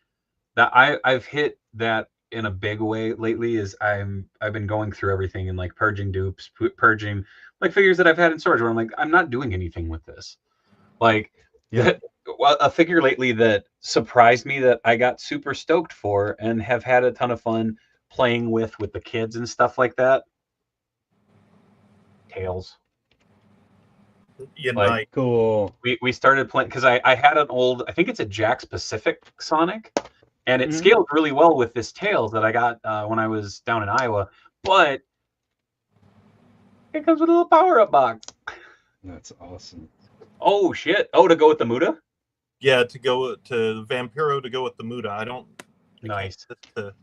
that I've hit that in a big way lately. Is I've been going through everything and like purging dupes, purging like figures that I've had in storage where I'm like, I'm not doing anything with this. Like Yeah. a figure lately that surprised me that I got super stoked for and have had a ton of fun playing with the kids and stuff like that. Tails. Yeah, Like, nice. Cool. we started playing because I had an old, I think it's a Jack's Pacific Sonic, and it Mhm. scaled really well with this Tails that I got when I was down in Iowa, but it comes with a little power-up box. That's awesome. Oh shit. Oh, to go with the Muda? Yeah, to go to Vampiro to go with the Muda. I can't Nice. get this to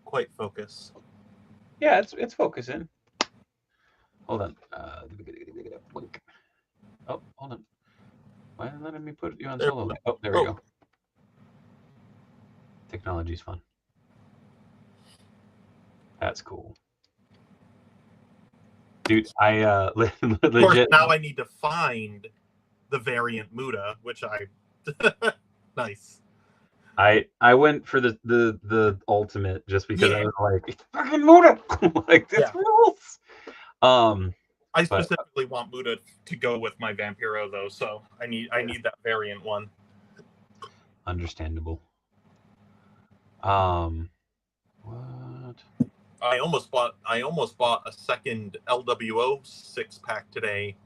quite focus. Yeah, it's focusing. Hold on. Oh, hold on. Why isn't it letting me put you on solo? Oh, there we go. Technology's fun. That's cool. Dude, I legit. Of course, now I need to find the variant Muda, which I nice. I went for the ultimate just because I was like, it's fucking Muda. Like this rules. I specifically want Muda to go with my Vampiro though, so I need that variant one. Understandable. What? I almost bought a second LWO 6-pack today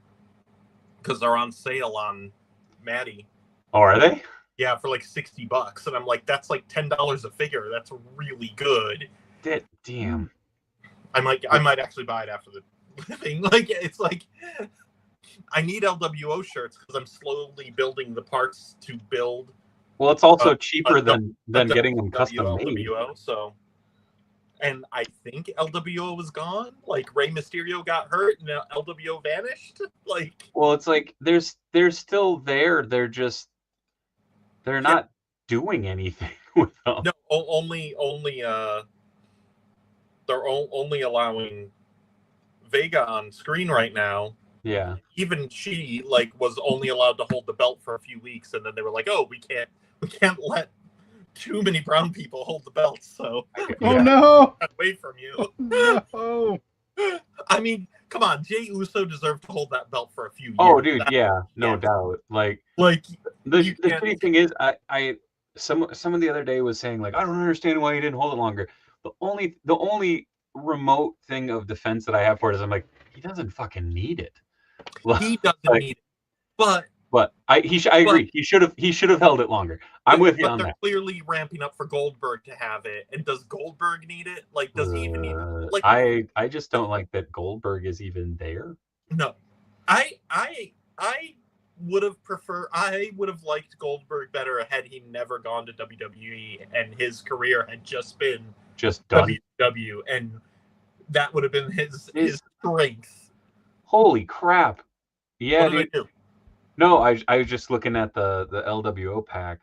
because they're on sale on Maddie. Oh, are they? Yeah, for like $60, and I'm like, that's like $10 a figure. That's really good. Damn. I might actually buy it after the thing. Like, it's like I need LWO shirts because I'm slowly building the parts to build. Well, it's also cheaper than getting them custom made. LWO, so. And I think LWO was gone. Like Rey Mysterio got hurt and LWO vanished. Like, well, it's like they're still there. They're not doing anything with them. No, only they're only allowing Vega on screen right now. Yeah. Even she like was only allowed to hold the belt for a few weeks, and then they were like, "Oh, we can't let too many brown people hold the belt." So, oh no, away from you. No. I mean, come on, Jey Uso deserved to hold that belt for a few years. Oh, dude, yeah, no doubt. Like the shitty thing is, I someone the other day was saying like, I don't understand why he didn't hold it longer. The only remote thing of defense that I have for it is I'm like, he doesn't fucking need it. He doesn't need it, but I agree. He should have held it longer. I'm with you on they're that. clearly ramping up for Goldberg to have it. And does Goldberg need it? Like, does he even need it? Like, I just don't like that Goldberg is even there. No, I would have preferred. I would have liked Goldberg better had he never gone to WWE and his career had just been done. WWE, and that would have been his strength. Holy crap! Yeah, what did I do? No, I was just looking at the LWO pack.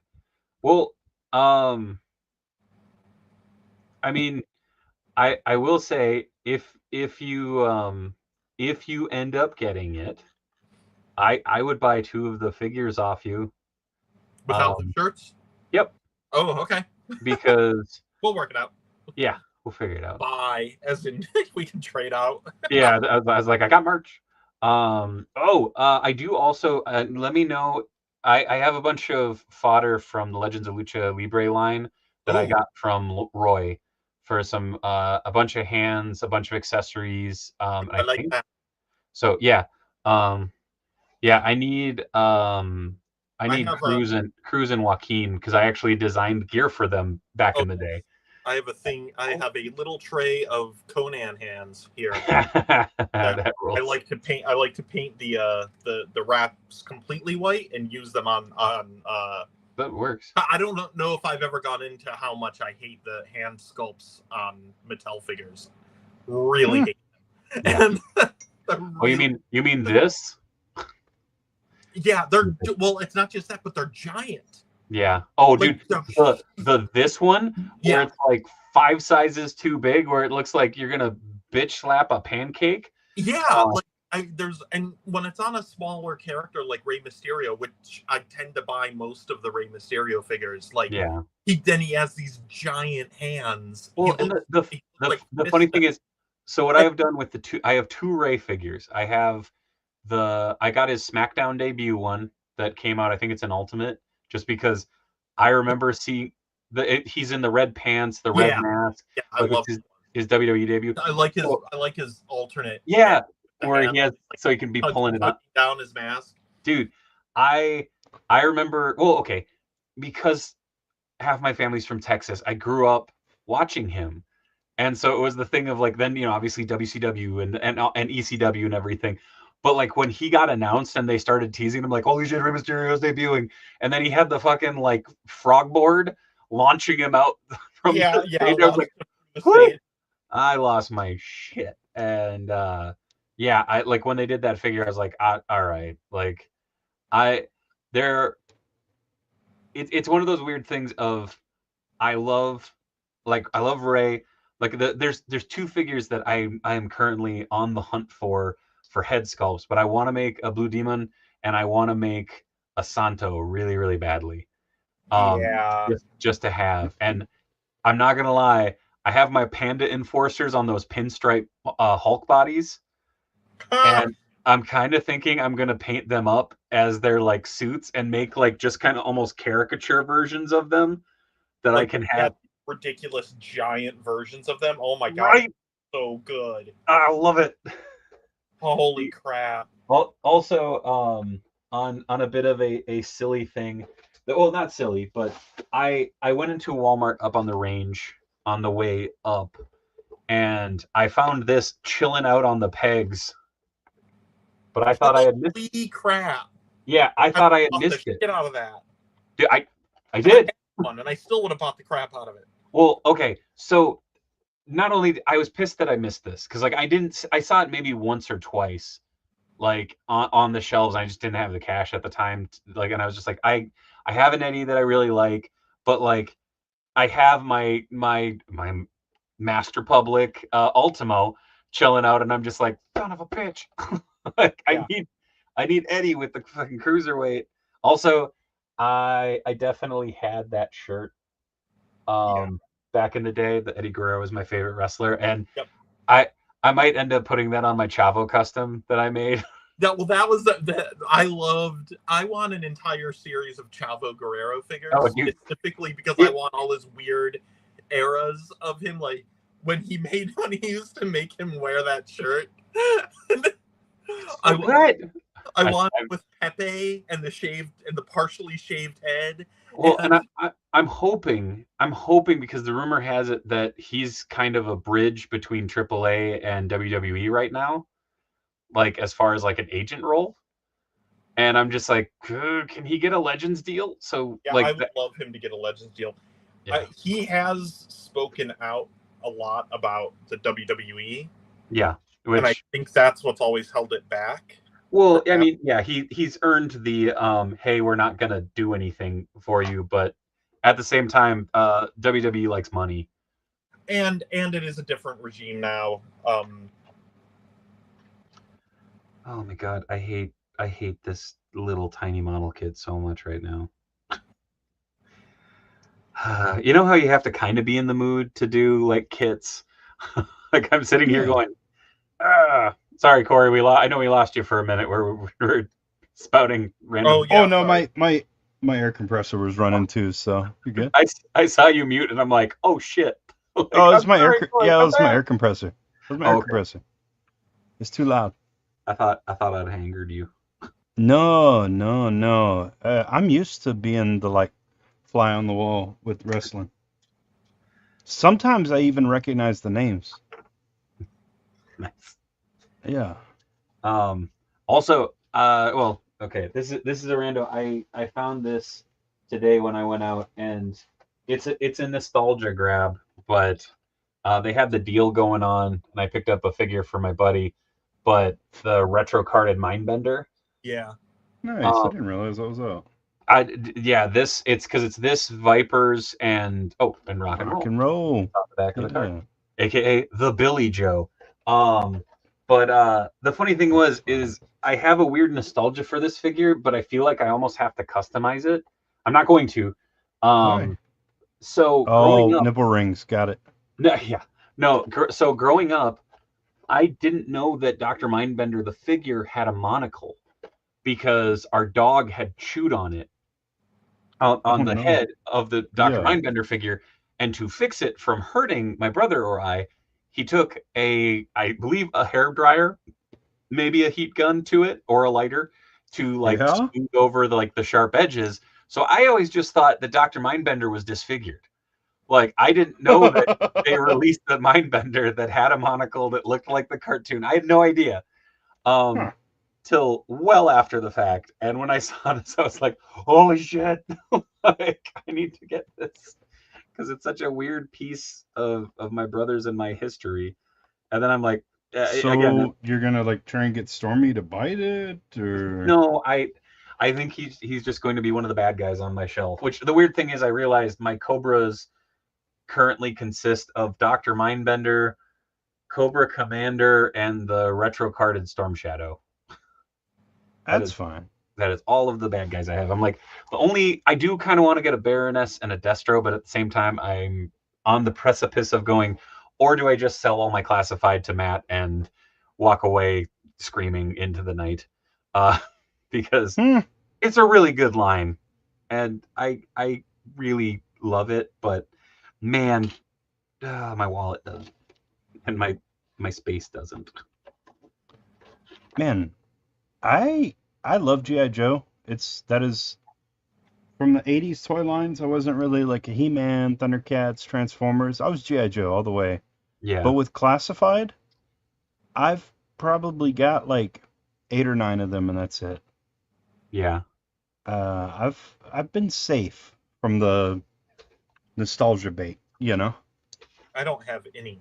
Well, I mean, I will say if you end up getting it, I would buy 2 of the figures off you. Without the shirts? Yep. Oh, okay. Because we'll work it out. Yeah. We'll figure it out. Buy, as in we can trade out. Yeah, I was like, I got merch. I do also. Let me know. I have a bunch of fodder from the Legends of Lucha Libre line that I Ooh. got from Roy for some a bunch of hands, a bunch of accessories. And I like that. So yeah, I need have Cruz and Joaquin because I actually designed gear for them back in the day. I have a thing. I have a little tray of Conan hands here. That I like to paint. I like to paint the wraps completely white and use them on. That works. I don't know if I've ever gone into how much I hate the hand sculpts on Mattel figures. Really hate them. Yeah. And Oh, you mean this? Yeah, they're well. It's not just that, but they're giant. Yeah. Oh, Like, dude, the this one where it's like 5 sizes too big, where it looks like you're gonna bitch slap a pancake. Yeah, and when it's on a smaller character like Rey Mysterio, which I tend to buy most of the Rey Mysterio figures, like he has these giant hands. Well, and the funny thing is, so what I have done with I have 2 Rey figures. I got his SmackDown debut one that came out. I think it's an Ultimate, just because I remember seeing he's in the red pants, the red mask. Yeah, I love his WWE debut. I like his alternate. Yeah, where he has so he can be pulling it up down his mask. Dude, I remember. Well, okay, because half my family's from Texas. I grew up watching him, and so it was the thing of like then obviously WCW and ECW and everything. But like when he got announced and they started teasing him like, holy shit, Rey Mysterio's debuting, and then he had the fucking like frog board launching him out from the stage. I was like, what? I lost my shit. And I like when they did that figure, I was like, all right, like it's one of those weird things of I love Rey. Like there's 2 figures that I am currently on the hunt for head sculpts, but I want to make a Blue Demon and I want to make a Santo really, really badly. Just to have. And I'm not gonna lie, I have my Panda Enforcers on those pinstripe Hulk bodies, and I'm kind of thinking I'm gonna paint them up as their like suits and make like just kind of almost caricature versions of them that I can have. Ridiculous giant versions of them. Oh my god, right? So good. I love it. Holy crap. Well, also on a bit of a silly thing. Well, not silly, but I went into Walmart up on the range on the way up, and I found this chilling out on the pegs. But I thought I had missed it. Crap. Yeah, I thought I had missed it. Get out of that. Dude, I did. And I still would have bought the crap out of it. Well, okay, so not only I was pissed that I missed this because like I saw it maybe once or twice, like on the shelves. And I just didn't have the cash at the time, like, and I was just like, I have an Eddie that I really like, but like I have my Master Public Ultimo chilling out, and I'm just like, son of a bitch. Like I need Eddie with the fucking cruiserweight. Also, I definitely had that shirt back in the day. The Eddie Guerrero was my favorite wrestler, and I might end up putting that on my Chavo custom that I made. That was I want an entire series of Chavo Guerrero figures, specifically because I want all his weird eras of him, like when he used to make him wear that shirt. I want it with Pepe and the partially shaved head. Well, and I'm hoping because the rumor has it that he's kind of a bridge between AAA and WWE right now, like as far as like an agent role. And I'm just like, can he get a Legends deal? So like, I would love him to get a Legends deal. Yeah. He has spoken out a lot about the WWE. Yeah. And I think that's what's always held it back. Well, I mean, yeah, he's earned the hey, we're not gonna do anything for you, but at the same time, WWE likes money. And it is a different regime now. Oh my god, I hate this little tiny model kit so much right now. You know how you have to kind of be in the mood to do like kits? Like I'm sitting here Yeah. going, sorry, Corey, I know we lost you for a minute where we were spouting random. Oh, yeah, Oh no, sorry. my air compressor was running too, so you're good. I saw you mute and I'm like, oh shit. Like, Oh, I'm it's my sorry, Corey, yeah, it come was my back. air compressor. It was my Oh, air okay. compressor. It's too loud. I thought I'd angered you. No, no, no. I'm used to being the like fly on the wall with wrestling. Sometimes I even recognize the names. Nice. Yeah. Also, well, okay, this is a rando. I found this today when I went out, and it's a nostalgia grab, but they had the deal going on, and I picked up a figure for my buddy, but the retro carded Mindbender. Yeah. Nice. I Um, didn't realize that was out. yeah, it's because it's this Vipers and rock and Rock roll and roll. off the back of the card, Yeah. aka the Billy Joe. But the funny thing That's is fine. I have a weird nostalgia for this figure, but I feel like I almost have to customize it. I'm not going to. Why? So growing Oh, up, nipple rings. Got it. no, yeah, no. So growing up, I didn't know that Dr. Mindbender the figure had a monocle because our dog had chewed on it Oh on the no. head of the Dr. Yeah. Mindbender figure, and to fix it from hurting my brother or I, he took I believe, a hair dryer, maybe a heat gun to it or a lighter to like Yeah. smooth over the sharp edges. So I always just thought that Dr. Mindbender was disfigured. Like I didn't know that they released the Mindbender that had a monocle that looked like the cartoon. I had no idea. Um, Huh. till well after the fact. And when I saw this, I was like, holy shit. Like I need to get this because it's such a weird piece of my brother's and my history. And then I'm like, again, So you're gonna like try and get Stormy to bite it, or no, I think he's just going to be one of the bad guys on my shelf. Which the weird thing is, I realized my Cobras currently consist of Dr. Mindbender, Cobra Commander, and the retro carded Storm Shadow. That that's is fine. that is all of the bad guys I have. I'm like, I do kind of want to get a Baroness and a Destro, but at the same time, I'm on the precipice of going, or do I just sell all my classified to Matt and walk away screaming into the night? Because Hmm. it's a really good line, and I really love it. But man, my wallet does, and my space doesn't. Man, I love GI Joe. That is from the '80s toy lines. I wasn't really like a He-Man, Thundercats, Transformers. I was GI Joe all the way. But Yeah, with classified, I've probably got like 8 or 9 of them, and that's it. yeah. I've been safe from the nostalgia bait, you know. I don't have any.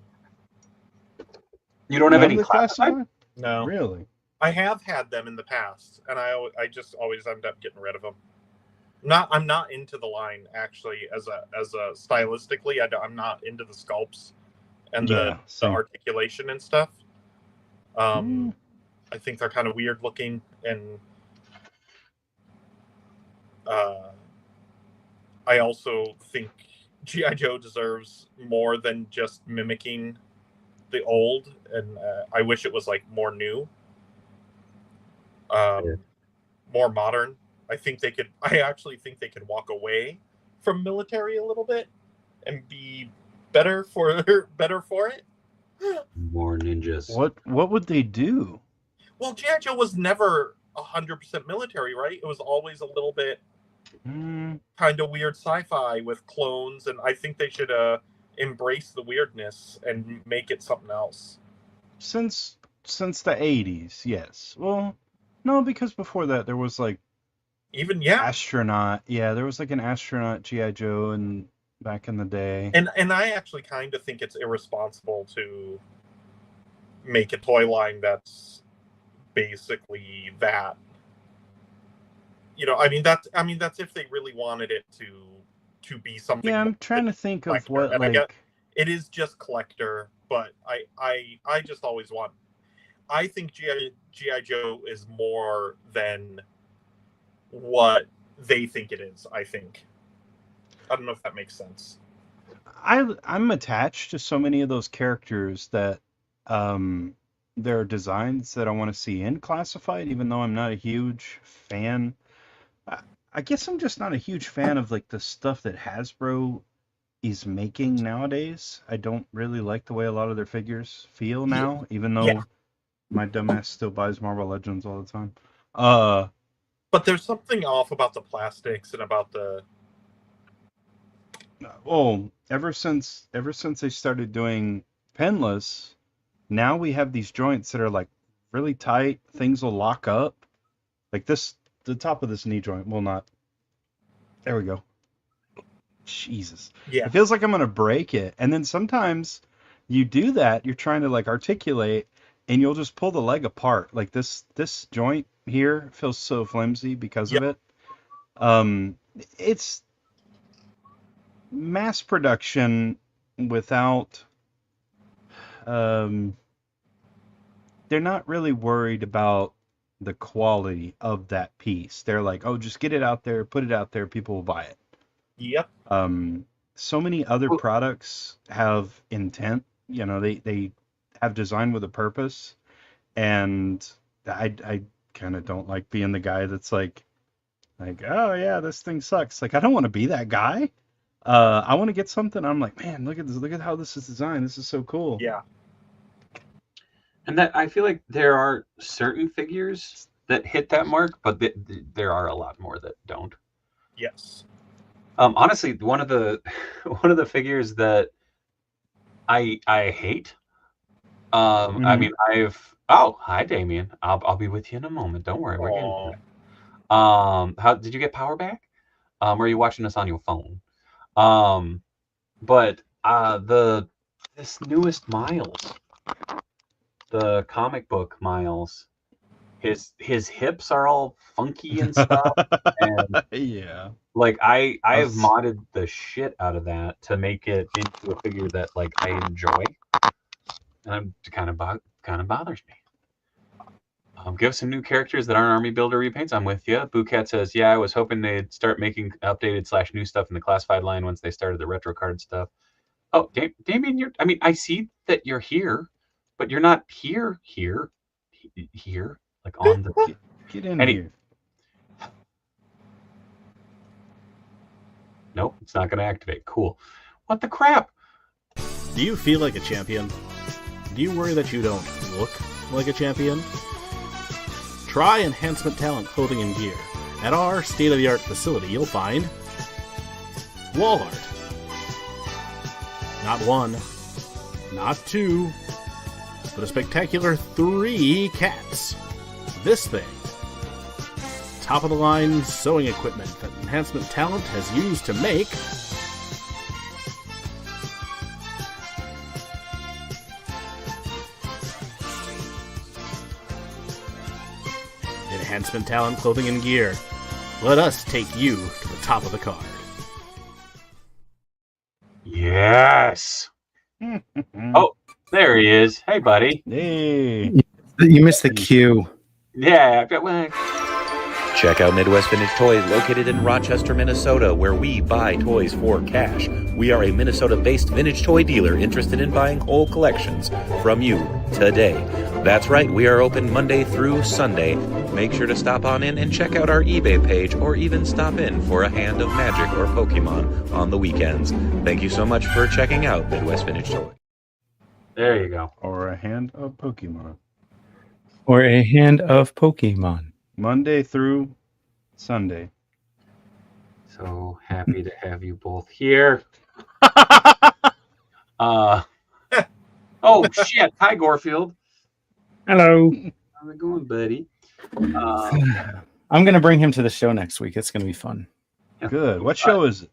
You don't have None any of the classified? classified? No. Really? I have had them in the past, and I just always end up getting rid of them. I'm not into the line actually as a stylistically. I'm not into the sculpts and the Yeah, same. articulation and stuff. Mm. I think they're kind of weird looking, and I also think GI Joe deserves more than just mimicking the old, and I wish it was like more new, more modern. I think they could. I actually think they could walk away from military a little bit and be better for it. More ninjas. What would they do? Well, GI Joe was never 100% military, right? It was always a little bit Mm, kind of weird sci-fi with clones, and I think they should embrace the weirdness and make it something else. since the '80s, yes. Well, no, because before that there was like Even astronaut. Yeah, there was like an astronaut GI Joe and back in the day. and I actually kind of think it's irresponsible to make a toy line that's basically that. I mean that's if they really wanted it to be something Yeah, more I'm trying to think of collector. what And I get like it is just collector, but I just always want. I think GI Joe is more than what they think it is. I think I don't know if that makes sense. I'm attached to so many of those characters that there are designs that I want to see in classified, even though I'm not a huge fan. I guess I'm just not a huge fan of like the stuff that Hasbro is making nowadays. I don't really like the way a lot of their figures feel now, even though my dumbass still buys Marvel Legends all the time. But there's something off about the plastics and about the. Oh, ever since they started doing penless, now we have these joints that are like really tight. Things will lock up. Like this, the top of this knee joint will not. There we go. Jesus. Yeah. It feels like I'm gonna break it. And then sometimes you do that, you're trying to like articulate, and you'll just pull the leg apart. Like this joint here feels so flimsy because of it. It's mass production without they're not really worried about the quality of that piece. They're like, oh, just get it out there, put it out there, people will buy it. Yep. So many other products have intent, you know, they have design with a purpose, and I kind of don't like being the guy that's like, oh yeah, this thing sucks. Like, I don't want to be that guy. I want to get something. I'm like, man, look at this. Look at how this is designed. This is so cool. Yeah. And that I feel like there are certain figures that hit that mark, but there are a lot more that don't. Yes. Honestly, one of the figures that I hate. I mean, hi Damien. I'll be with you in a moment. Don't worry, we're getting to that. How did you get power back? Or are you watching us on your phone? But this newest Miles, the comic book Miles, his hips are all funky and stuff, and yeah, like I have modded the shit out of that to make it into a figure that like I enjoy, and it kind of bothers me. Give some new characters that aren't army builder repaints. I'm with you. Boocat says, yeah, I was hoping they'd start making updated / new stuff in the classified line once they started the retro card stuff. Oh, Damien, I see that you're here, but you're not here, like on the. Get in here. Nope, it's not going to activate. Cool. What the crap? Do you feel like a champion? Do you worry that you don't look like a champion? Try Enhancement Talent Clothing and Gear. At our state-of-the-art facility, you'll find wall art. Not one, not two, but a spectacular 3 cats. This thing. Top-of-the-line sewing equipment that Enhancement Talent has used to make Enhancement Talent Clothing and Gear. Let us take you to the top of the card. Yes. Oh, there he is. Hey, buddy. Hey. You missed the cue. Yeah. Well, Check out Midwest Vintage Toys, located in Rochester, Minnesota, where we buy toys for cash. We are a Minnesota-based vintage toy dealer interested in buying whole collections from you today. That's right, we are open Monday through Sunday. Make sure to stop on in and check out our eBay page, or even stop in for a hand of Magic or Pokemon on the weekends. Thank you so much for checking out Midwest Vintage Toys. there you go. Or a hand of Pokemon. Or a hand of Pokemon. Monday through Sunday. So happy to have you both here. Oh shit! Hi, Gorfield. Hello. How's it going, buddy? I'm going to bring him to the show next week. It's going to be fun. Good. What show is it?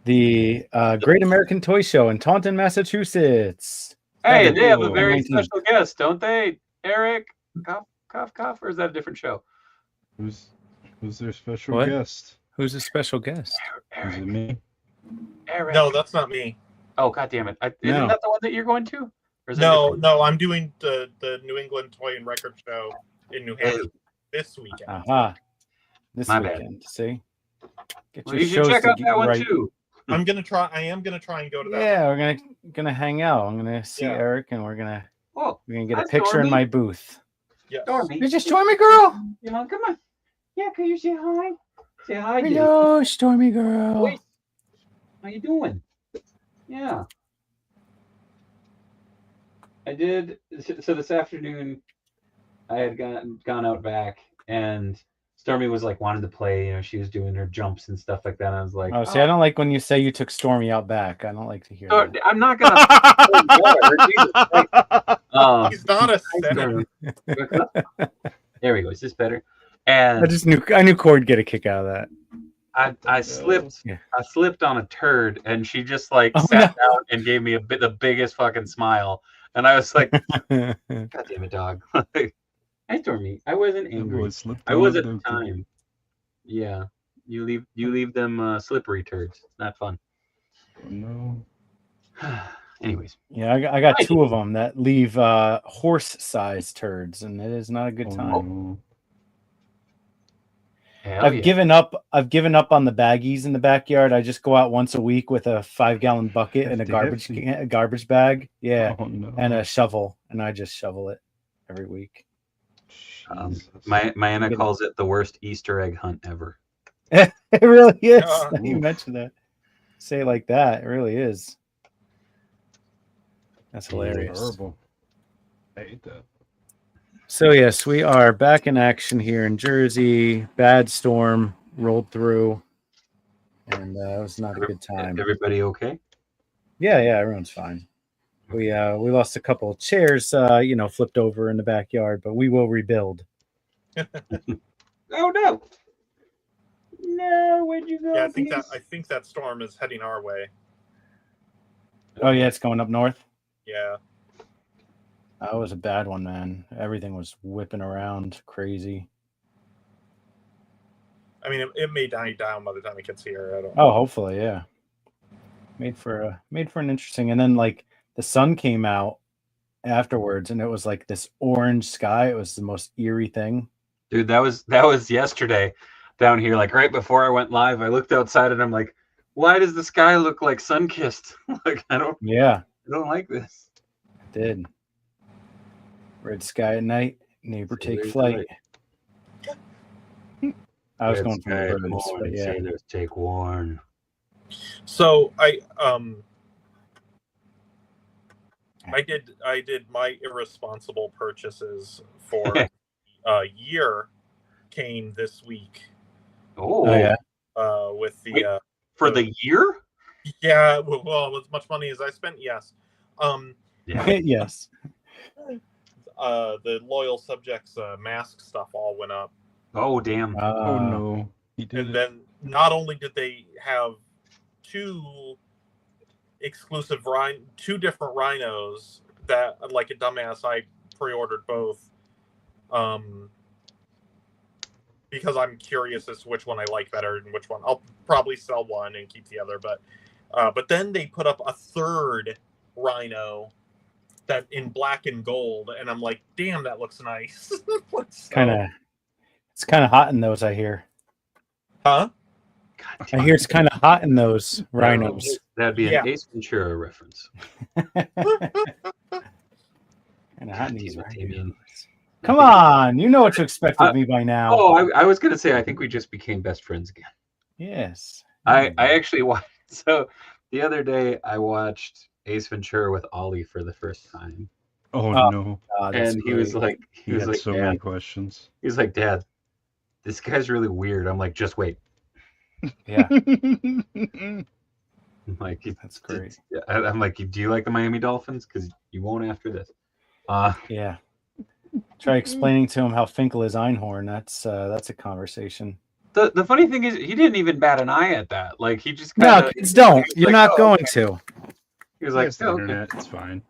The Great American Toy Show in Taunton, Massachusetts. Hey, they have a cool. very 19th. special guest, don't they, Eric? Cough, or is that a different show? Who's their special What? guest? Who's a special guest? Is Eric. it me? Eric. No, that's not me. Oh, god damn it! Isn't No. that the one that you're going to? Or is it No, different? no, I'm doing the New England Toy and Record Show in New Hampshire this weekend. Aha. This My bad. weekend. See? Get Well, your you should shows check out to that one right. too. I'm gonna try. I am gonna try and go to that. Yeah, we're gonna hang out. I'm gonna see Eric, and we're gonna get a picture in my booth. Yes. Stormy. You just Stormy girl. You know, come on. Yeah, can you say hi? Say hi. Hello, Stormy girl. Wait. How you doing? Yeah. I did. So this afternoon, I had gone out back, and Stormy was like wanted to play. You know, she was doing her jumps and stuff like that. And I was like, Oh, see, I don't like when you say you took Stormy out back. I don't like to hear that. I'm not gonna. He's not a center. There we go. Is this better? And I knew Cord get a kick out of that. I slipped. Yeah. I slipped on a turd, and she just like sat down and gave me the biggest fucking smile. And I was like, God damn it, dog. I Stormy. I wasn't angry. I was at the time. Yeah. You leave them slippery turds. It's not fun. No. Anyways. Yeah, I got two of them that leave horse-sized turds, and it is not a good time. I've given up on the baggies in the backyard. I just go out once a week with a 5-gallon bucket and a garbage bag. Yeah. Oh, no. And a shovel, and I just shovel it every week. My Anna calls it the worst Easter egg hunt ever. It really is. You mentioned that. Say it like that. It really is. That's hilarious. Horrible. I hate that. So yes, we are back in action here in Jersey. Bad storm rolled through, and it was not a good time. Everybody okay? Yeah, everyone's fine. We lost a couple of chairs, flipped over in the backyard, but we will rebuild. Oh no! No, where'd you go? Yeah, I think that storm is heading our way. Oh yeah, it's going up north. Yeah. That was a bad one, man. Everything was whipping around crazy. I mean, it may die down by the time it gets here. I don't know. Oh, hopefully, yeah. Made for an interesting. And then like the sun came out afterwards, and it was like this orange sky. It was the most eerie thing. Dude, that was yesterday down here. Like right before I went live, I looked outside and I'm like, why does the sky look like sun-kissed? Like I don't like this. It did. Red sky at night, neighbor take flight. I was going for the birds, but yeah. Sailors take warn. So I did my irresponsible purchases for year came this week. Oh yeah. With the for the year? Yeah, well, as much money as I spent, yes. Yes. The loyal subjects mask stuff all went up. Oh damn! Oh no! He did. And then not only did they have two different rhinos that, like a dumbass, I pre-ordered both, because I'm curious as to which one I like better and which one I'll probably sell one and keep the other. But then they put up a third rhino that in black and gold, and I'm like, damn, that looks nice. It's kind of hot in those, I hear. Huh? I hear it's kind of hot in those rhinos. That'd be an Ace Ventura reference. Kind of hot in these rhinos. Come on, you know what to expect of me by now. Oh, I was gonna say I think we just became best friends again. Yes. I actually watched. So the other day I watched Ace Ventura with Ollie for the first time. Oh no! And he was like, so many questions. He was like, Dad, this guy's really weird. I'm like, just wait. Yeah. I'm like, that's great. I'm like, do you like the Miami Dolphins? Because you won't after this. Yeah. Try explaining to him how Finkel is Einhorn. That's a conversation. The funny thing is, he didn't even bat an eye at that. Like he just no, kids don't. You're like, not going to. He was like, internet, it's fine.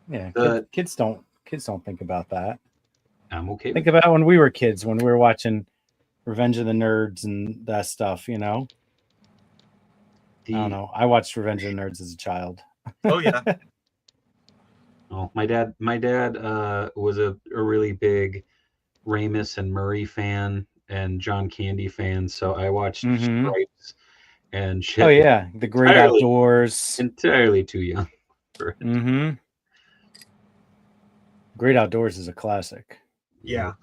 Yeah, kids don't think about that. I'm okay. Think about when we were kids, when we were watching Revenge of the Nerds and that stuff. You know. I don't know. I watched Revenge of the Nerds as a child. Oh yeah. Oh, my dad was a really big Ramis and Murray fan and John Candy fan, so I watched Stripes and shit. Oh yeah, the Great Entirely- Outdoors. Entirely too young for it. Mm-hmm. Great Outdoors is a classic. Yeah.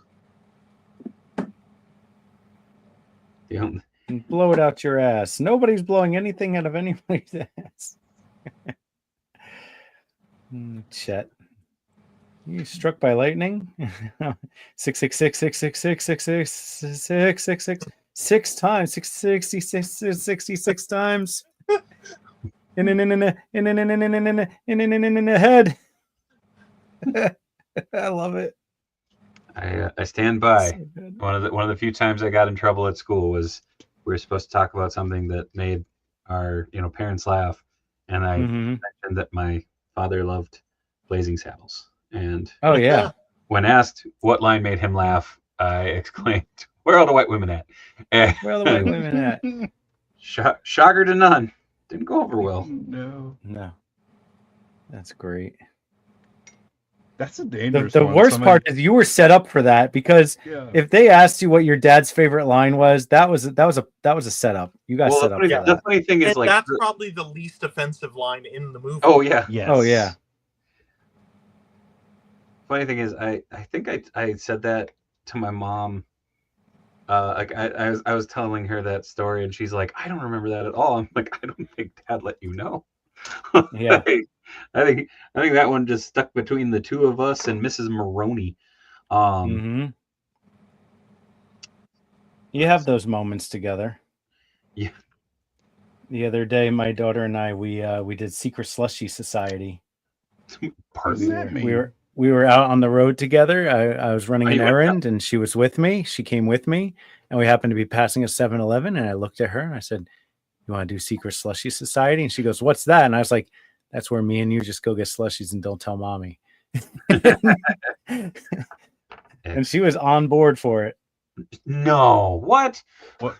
Yeah. And blow it out your ass. Nobody's blowing anything out of anybody's ass. Chet. You struck by lightning? 666 6 times. 66 times. In the head. I love it. I stand by. So good. One of the few times I got in trouble at school was we were supposed to talk about something that made our parents laugh, and I Mhm. mentioned that my father loved Blazing Saddles. And Oh yeah. when asked what line made him laugh, I exclaimed, "Where are all the white women at?" And Where are the white women at? shocker to none, didn't go over well. No, No. That's great. that's a The dangerous one. worst Somebody- part is you were set up for that, because Yeah. if they asked you what your dad's favorite line was, that was a setup. You got Well, set up the for funny, that. the funny thing is, And like, that's probably the least offensive line in the movie. oh yeah, Yes. Oh yeah. funny thing is, I think I said that to my mom. Like I was telling her that story, and she's like, "I don't remember that at all." I'm like, "I don't think Dad let you know." Yeah. I think that one just stuck between the two of us and Mrs. Maroney. Mm-hmm. You have those moments together. Yeah. The other day, my daughter and I, we did Secret Slushy Society. What does that mean? We were out on the road together. I was running Oh, an you went errand, and she was with me. She came with me, and we happened to be passing a 7-Eleven, and I looked at her and I said, "You want to do Secret Slushy Society?" And she goes, "What's that?" And I was like, "That's where me and you just go get slushies and don't tell mommy." And she was on board for it. No, what?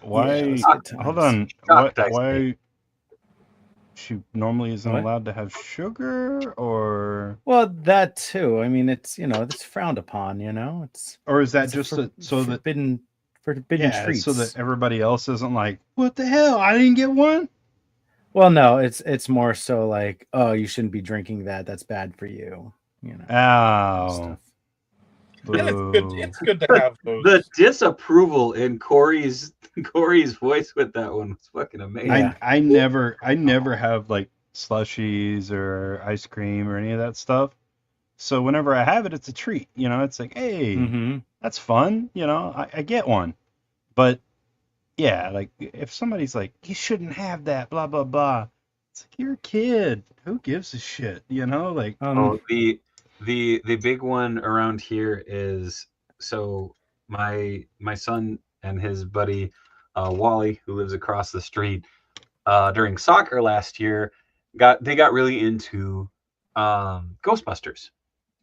Why? Yeah, it was good times. Hold on. Shocked, I Why? She normally isn't What? allowed to have sugar, or Well, that too. I mean, it's it's frowned upon. It's is that it's just for- so that forbidden treats. so that everybody else isn't like, what the hell? I didn't get one. Well, no, it's more so like, oh, you shouldn't be drinking that. That's bad for you. Ow. Stuff. And Boo. it's good to have those. The disapproval in Corey's voice with that one was fucking amazing. Yeah. I never have like slushies or ice cream or any of that stuff. So whenever I have it, it's a treat. It's like, hey, Mm-hmm. that's fun. I get one. But yeah, like if somebody's like, you shouldn't have that, blah blah blah. It's like, you're a kid. Who gives a shit? Like Oh, the big one around here is, so my son and his buddy Wally, who lives across the street, during soccer last year, got really into Ghostbusters,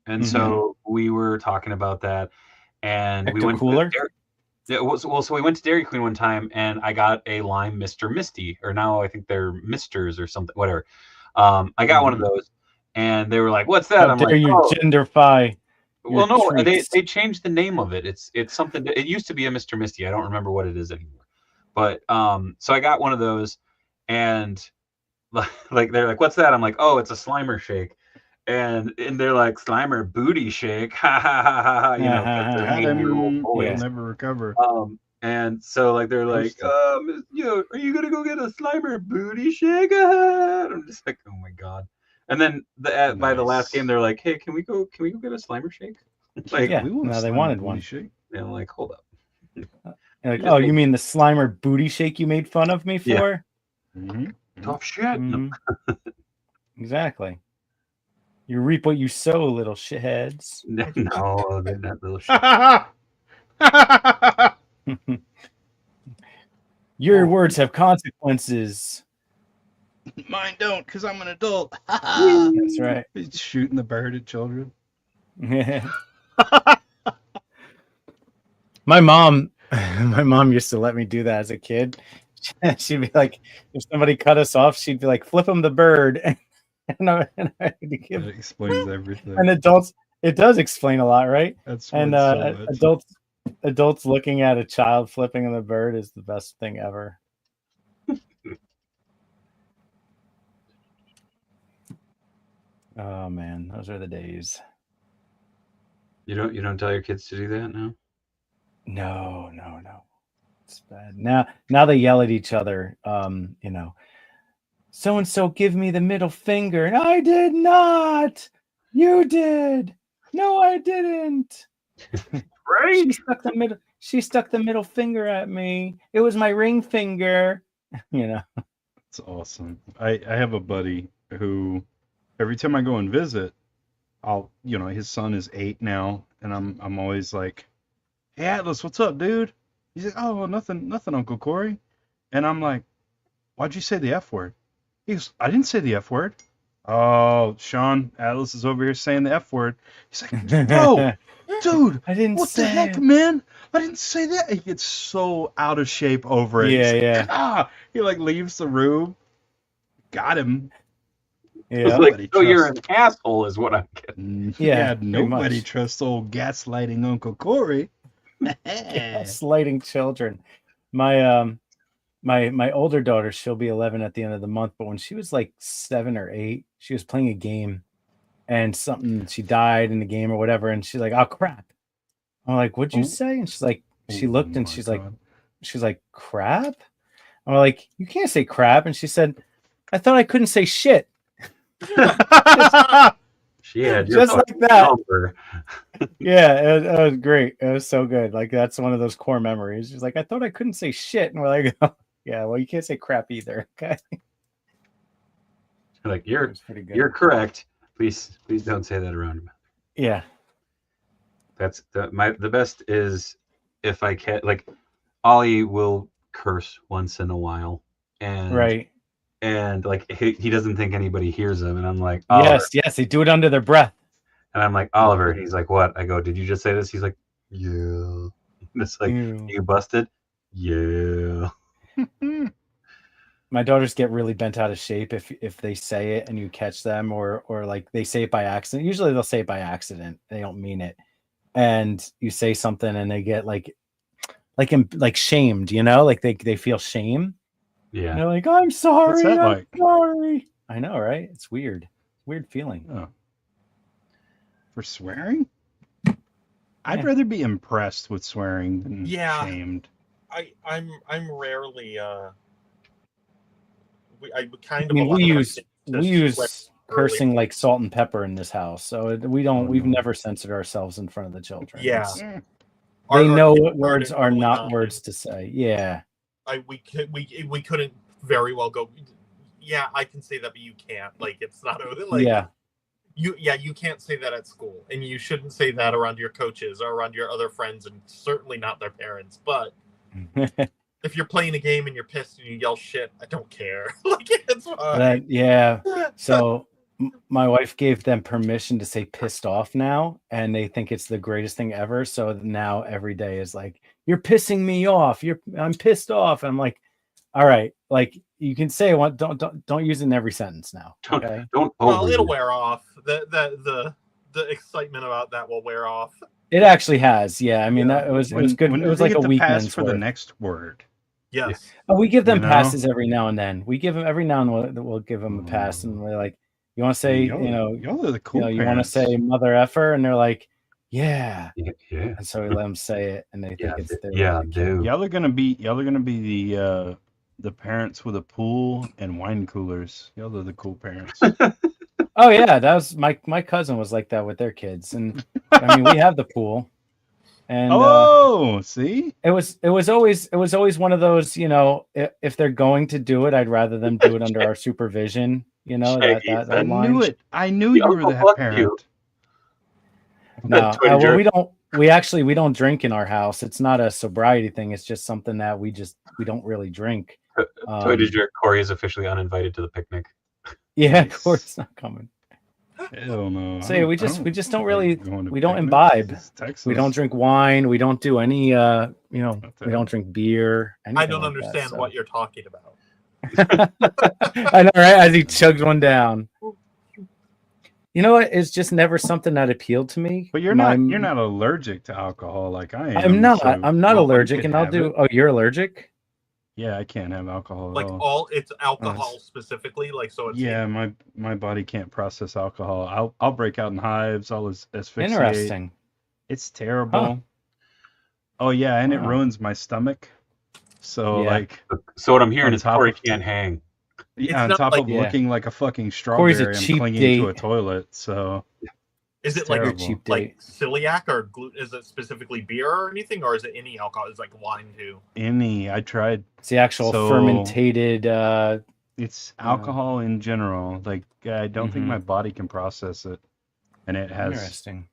and so we were talking about that, and we Ecto went Cooler? so we went to Dairy Queen one time, and I got a lime Mr. Misty, or now I think they're Misters or something, whatever. I got one of those, and they were like, "What's that?" How I'm dare like, you "Oh." genderfy? Well, your no, treats. they changed the name of it. It's something. It used to be a Mr. Misty. I don't remember what it is anymore. But so I got one of those, and like they're like, "What's that?" I'm like, "Oh, it's a Slimer shake," and they're like, "Slimer booty shake," ha ha ha ha ha. 'Cause they're got 8-year-old him. boys. He'll never recover. And so like they're like, Roasted. are you gonna go get a Slimer booty shake? And I'm just like, oh my god. And then by the last Nice. game, they're like, hey, can we go get a Slimer shake? Like, Yeah. We want no, a they Slimer wanted booty one. shake. and I'm like, hold up. Like, just oh, make- you mean the Slimer booty shake you made fun of me Yeah. for? Mm-hmm. Tough shit. No. Mhm. Exactly. You reap what you sow, little shitheads. No, they're not little shit. Your words have consequences. Mine don't, because I'm an adult. That's right. He's shooting the bird at children. My mom used to let me do that as a kid. She'd be like, if somebody cut us off, she'd be like, flip them the bird. And I had to give That explains everything. and adults, it does explain a lot, right? That's And so much. adults looking at a child flipping the bird is the best thing ever. Oh man, those are the days. You don't tell your kids to do that now? No. It's bad. Now they yell at each other. So and so give me the middle finger. And I did not. You did. No, I didn't. Right. She stuck the middle finger at me. It was my ring finger. It's awesome. I have a buddy who every time I go and visit, his son is 8 now, and I'm always like, "Hey Atlas, what's up, dude?" He's like, "Oh, nothing, Uncle Corey." And I'm like, "Why'd you say the F word?" He goes, "I didn't say the F word." "Oh, Sean, Atlas is over here saying the F word." He's like, "Bro, dude, I didn't what say the heck, it. man? I didn't say that." He gets so out of shape over it. Yeah. He like leaves the room. Got him. Yeah. Like, so you're an asshole, is what I'm getting. Yeah, nobody much. trusts old gaslighting Uncle Corey. Slighting children. My my older daughter, she'll be 11 at the end of the month, but when she was like 7 or 8, she was playing a game and she died in the game or whatever, and she's like, "Oh crap." I'm like, "What'd you say?" And she's like, she looked and she's like, "Crap?" I'm like, "You can't say crap." And she said, "I thought I couldn't say shit." She had your Just like that. number. Yeah, it was great. It was so good. Like, that's one of those core memories. She's like, "I thought I couldn't say shit." And we're like, "Oh, yeah, well, you can't say crap either." Okay. Like, It was pretty good. you're correct. Please don't say that around him. Yeah. That's the best is if I can, like, Ollie will curse once in a while, and Right. and like he doesn't think anybody hears him, and I'm like, Oliver. Yes, they do it under their breath. And I'm like, Oliver, and he's like, "What?" I go, "Did you just say this?" He's like, "Yeah." And it's like, Ew. "You busted?" "Yeah." My daughters get really bent out of shape if they say it and you catch them, or like they say it by accident. Usually they'll say it by accident. They don't mean it. And you say something and they get like shamed, like they feel shame. Yeah. And they're like, "I'm sorry. What's that I'm like? sorry." I know, right? It's weird. Weird feeling. Oh. For swearing? Yeah. I'd rather be impressed with swearing than shamed. I'm rarely I kind of. I mean, we use swear cursing early. like salt and pepper in this house, so we've never censored ourselves in front of the children. Yeah. They know Our what words are really not words to say. Yeah. We couldn't very well go. Yeah, I can say that, but you can't. Like, it's not like. Yeah. You can't say that at school, and you shouldn't say that around your coaches or around your other friends, and certainly not their parents. But if you're playing a game and you're pissed and you yell shit, I don't care. Like, it's fine. Yeah. So my wife gave them permission to say "pissed off" now, and they think it's the greatest thing ever. So now every day is like, "You're pissing me off. I'm pissed off." And I'm like, "All right, like you can say what, don't use it in every sentence now." Okay. Don't. Well, it'll wear off. The excitement about that will wear off. It actually has. Yeah. I mean, it was good. When It was they like a get the weekend pass for the next word. Yes. Oh, we give them You know? passes every now and then. We give them every now and then. We'll give them a pass, and we're like, "You want to say, y'all are the cool you want to parents. say mother effer?" And they're like, "Yeah." Yeah. And so we let them say it, and they think it's their dude. Y'all are gonna be the parents with a pool and wine coolers. Y'all are the cool parents. Oh yeah, that was my cousin was like that with their kids, and I mean we have the pool, and see, it was always one of those, if they're going to do it, I'd rather them do it under our supervision. That knew it. I knew you were that parent. No, well, we don't drink in our house. It's not a sobriety thing. It's just something that we don't really drink. Toy Jerk Corey is officially uninvited to the picnic. Yeah, Corey's not coming. Hell no. So yeah, we just don't really, we don't imbibe. We don't drink wine. We don't do any, we don't drink beer. I don't understand what you're talking about. I know, right? As he chugs one down. You know what? It's just never something that appealed to me. But you're not allergic to alcohol like I am. I'm not allergic, and I'll do. Oh, you're allergic? Yeah, I can't have alcohol at Like all. it's alcohol Nice. specifically, like so it's Yeah, my body can't process alcohol. I'll break out in hives. I'll asphyxiate. Interesting. It's terrible. Oh yeah, and it Wow. ruins my stomach. So Yeah. like, So what I'm hearing On is top Corey of- can't hang. yeah, on not top like- of Yeah. looking like a fucking Corey's a strawberry, I'm cheap clinging to a date. toilet. So is it's it like You're a terrible. cheap like date. celiac or is it specifically beer or anything, or is it any alcohol? Is it like wine too? I tried. It's the actual So- fermented. It's Yeah. alcohol in general. Like I don't think Mhm. my body can process it, and it has Interesting.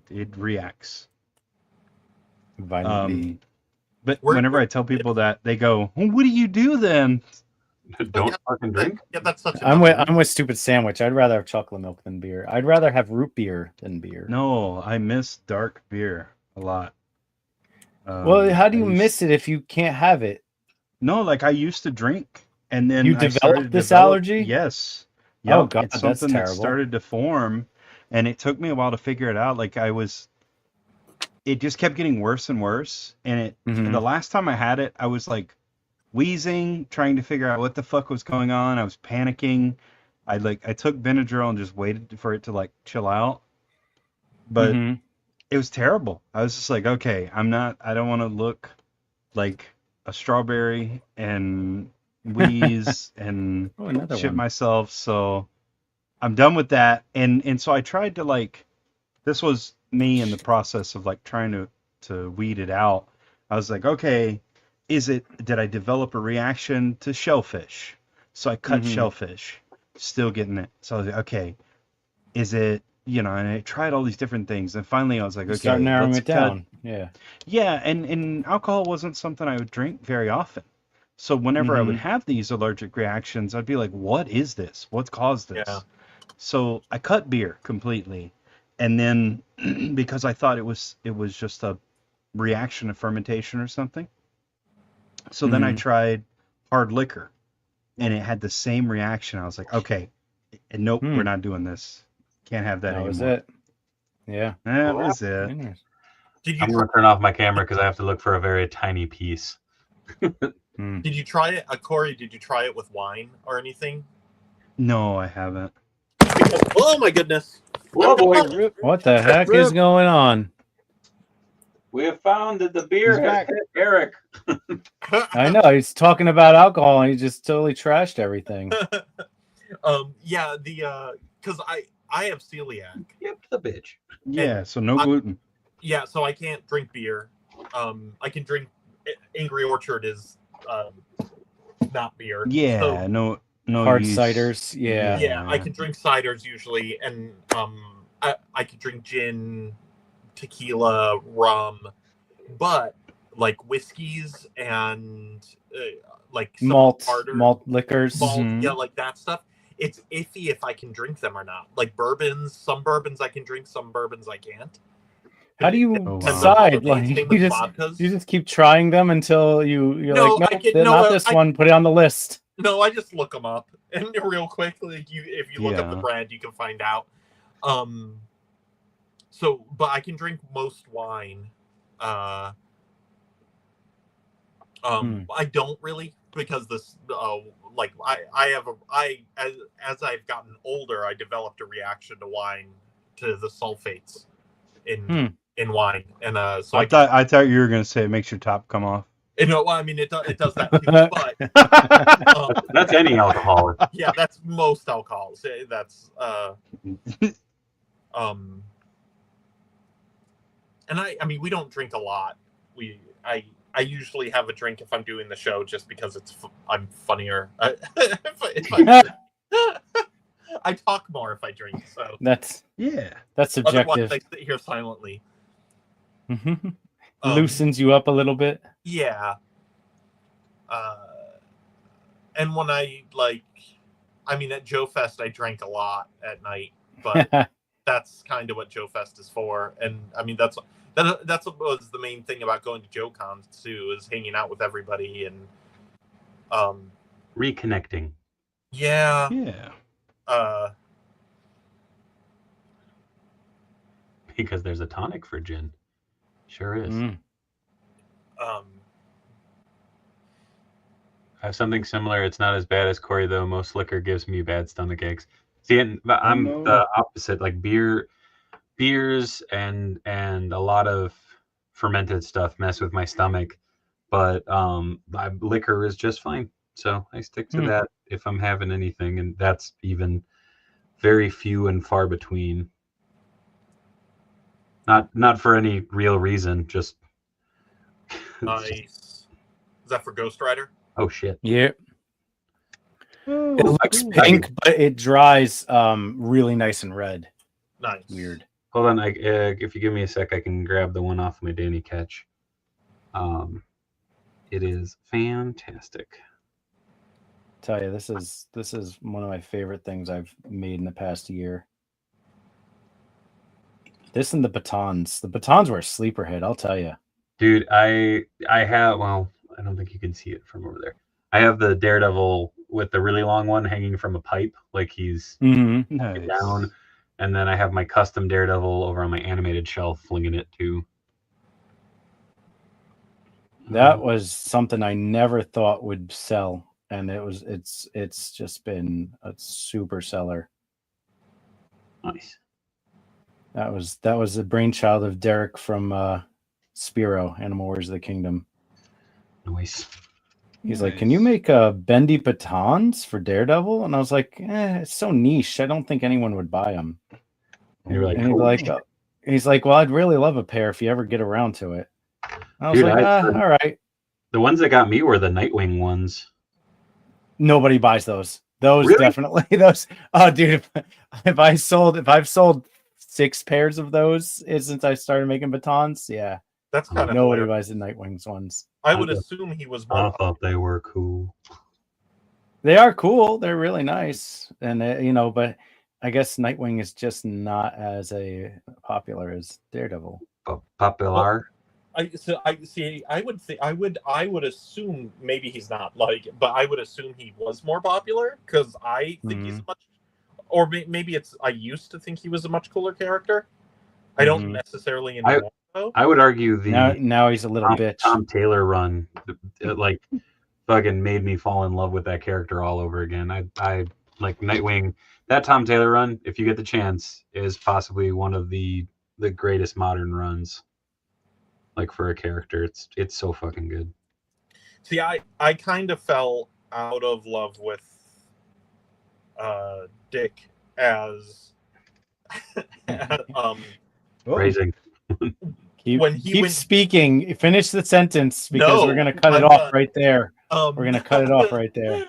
it reacts. Vitamin B. But We're- whenever I tell people that, they go, well, "What do you do then?" Don't fucking drink. Yeah, that's such. I'm with stupid sandwich. I'd rather have chocolate milk than beer. I'd rather have root beer than beer. No, I miss dark beer a lot. Well, how do you I used- miss it if you can't have it? No, like I used to drink, and then You I developed started to this develop- allergy? Yes. Oh, Yep, God, it's that's something that terrible. started to form, and it took me a while to figure it out. Like it just kept getting worse and worse. And Mhm. the last time I had it, I was like wheezing, trying to figure out what the fuck was going on. I was panicking. I took Benadryl and just waited for it to like chill out. But Mhm. it was terrible. I was just like, okay, I don't want to look like a strawberry and wheeze and Oh, another shit one. myself. So I'm done with that. And so I tried to like, this was me in the process of like trying to weed it out. I was like, okay, did I develop a reaction to shellfish? So I cut Mhm. shellfish, still getting it. So I was like, okay, is it, and I tried all these different things. And finally I was like, You okay, start narrowing let's it down. Yeah. Yeah, and alcohol wasn't something I would drink very often. So whenever I would Mhm. have these allergic reactions, I'd be like, what is this? What's caused this? Yeah. So I cut beer completely. And then because I thought it was just a reaction of fermentation or something. So then I Mhm. tried hard liquor and it had the same reaction. I was like, okay, and nope, we're not doing this. Can't have that That anymore. was it. Yeah. That was it. Interesting. Did you I'm going to turn off my camera because I have to look for a very tiny piece. Hmm. did you try it, Corey? Did you try it with wine or anything? No, I haven't. Oh my goodness! Whoa, boy. What the heck is going on? We have found that the beer He's has back. hit Eric. I know he's talking about alcohol and he just totally trashed everything. Yeah, because I have celiac. Yep, the bitch. Yeah, so no I- gluten. Yeah, so I can't drink beer. I can drink. Angry Orchard is not beer. Yeah, So, no Hard yeast. ciders. Yeah. yeah, I can drink ciders usually, and I can drink gin, tequila, rum, but like whiskeys and like some Malt harder liquors. malt, Mhm. yeah, like that stuff. It's iffy if I can drink them or not. Like bourbons, some bourbons I can drink, some bourbons I can't. How do you Oh, wow. decide? Like Same you with just vodkas. you just keep trying them until you're No, like, I nope, get- not no, this I- one. Put it on the list. No, I just look them up, and real quick, like if you look up the Yeah. brand, you can find out. So, but I can drink most wine. I don't really because this, like as I've gotten older, I developed a reaction to wine, to the sulfates in wine, and so I thought you were gonna say it makes your top come off. I mean it does that too, but That's any alcoholic. yeah, that's most alcohols. That's and I mean we don't drink a lot. I usually have a drink if I'm doing the show just because I'm funnier. I talk more if I drink, so That's Yeah. subjective. otherwise I sit here silently. Loosens you up a little bit. Yeah. And when I at Joe Fest I drank a lot at night, but that's kind of what Joe Fest is for. And I mean that's what was the main thing about going to Joe Cons too, is hanging out with everybody and Reconnecting. yeah. Yeah. Because there's a tonic for gin. Sure is. I have something similar. It's not as bad as Corey though. Most liquor gives me bad stomach aches. See, I'm no. the opposite. Like beers and a lot of fermented stuff mess with my stomach, but liquor is just fine. So I stick to that if I'm having anything, and that's even very few and far between. Not for any real reason, just Nice. Is that for Ghost Rider? oh shit. Yeah. Oh, It looks cool. pink, but it dries really nice and red. Nice. Weird. Hold on, if you give me a sec, I can grab the one off my Danny Catch. It is fantastic. Tell you, this is one of my favorite things I've made in the past year. This and the batons. The batons were a sleeper hit, I'll tell you. Dude, I have, well, I don't think you can see it from over there. I have the Daredevil with the really long one hanging from a pipe, like he's Nice. down. And then I have my custom Daredevil over on my animated shelf, flinging it too. That was something I never thought would sell, and it's just been a super seller. Nice. That was the brainchild of Derek from Spiro, Animal Wars of the Kingdom. Nice. He's like, "Can you make bendy batons for Daredevil?" And I was like, "It's so niche. I don't think anyone would buy them." You're like, And he's like, "Well, I'd really love a pair if you ever get around to it." I was Dude, like, "All right." The ones that got me were the Nightwing ones. Nobody buys those. Those Really? definitely those. Oh, dude, if I've sold 6 pairs of those since I started making batons, yeah, That's kind of nobody weird. buys the Nightwings ones. I would assume he was I more. thought they were cool. They are cool. They're really nice, and but I guess Nightwing is just not as popular as Daredevil. Popular. I see. I would assume maybe he's not but I would assume he was more popular because I think he's much, or maybe it's I used to think he was a much cooler character. I don't necessarily anymore. I would argue now he's a little bitch. Tom Taylor run, like fucking made me fall in love with that character all over again. I like Nightwing. That Tom Taylor run, if you get the chance, is possibly one of the greatest modern runs. Like for a character, it's so fucking good. See, I kind of fell out of love with Dick as Raising. Keep speaking. Finish the sentence because No, we're gonna cut it I'm off not. right there. We're gonna cut it off right there.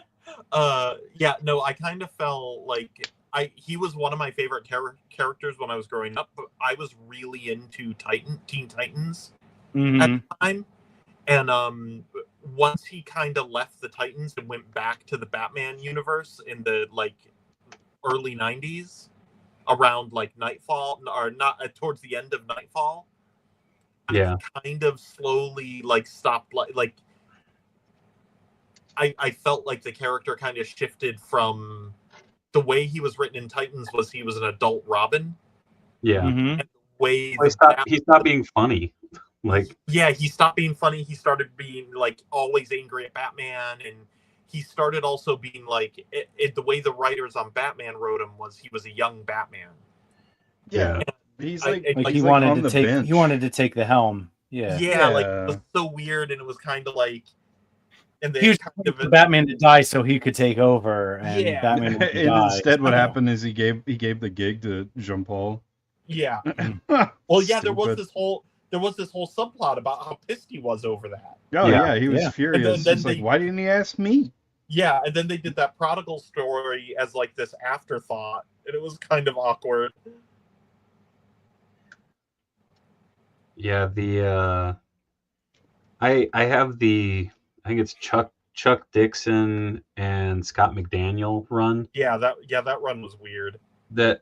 Yeah, no, I kind of felt like he was one of my favorite characters when I was growing up, but I was really into Teen Titans at the time. And once he kind of left the Titans and went back to the Batman universe in the early 90s, around Nightfall, or not towards the end of Nightfall, Yeah, I kind of slowly stopped I felt like the character kind of shifted from the way he was written in Titans was he was an adult Robin. yeah. And the way He stopped being funny. he stopped being funny. He started being always angry at Batman, and he started also being the way the writers on Batman wrote him was he was a young Batman. Yeah. He's he wanted to take the helm. Yeah. It was so weird, and it was kind of and he was for Batman to die so he could take over, and Batman would die. Instead, what happened is he gave the gig to Jean Paul. Yeah. Well, yeah, there was this whole subplot about how pissed he was over that. Oh yeah, he was furious. Then He's like, why didn't he ask me? Yeah, and then they did that prodigal story as this afterthought, and it was kind of awkward. Yeah, I have I think it's Chuck Dixon and Scott McDaniel run. Yeah, that run was weird. I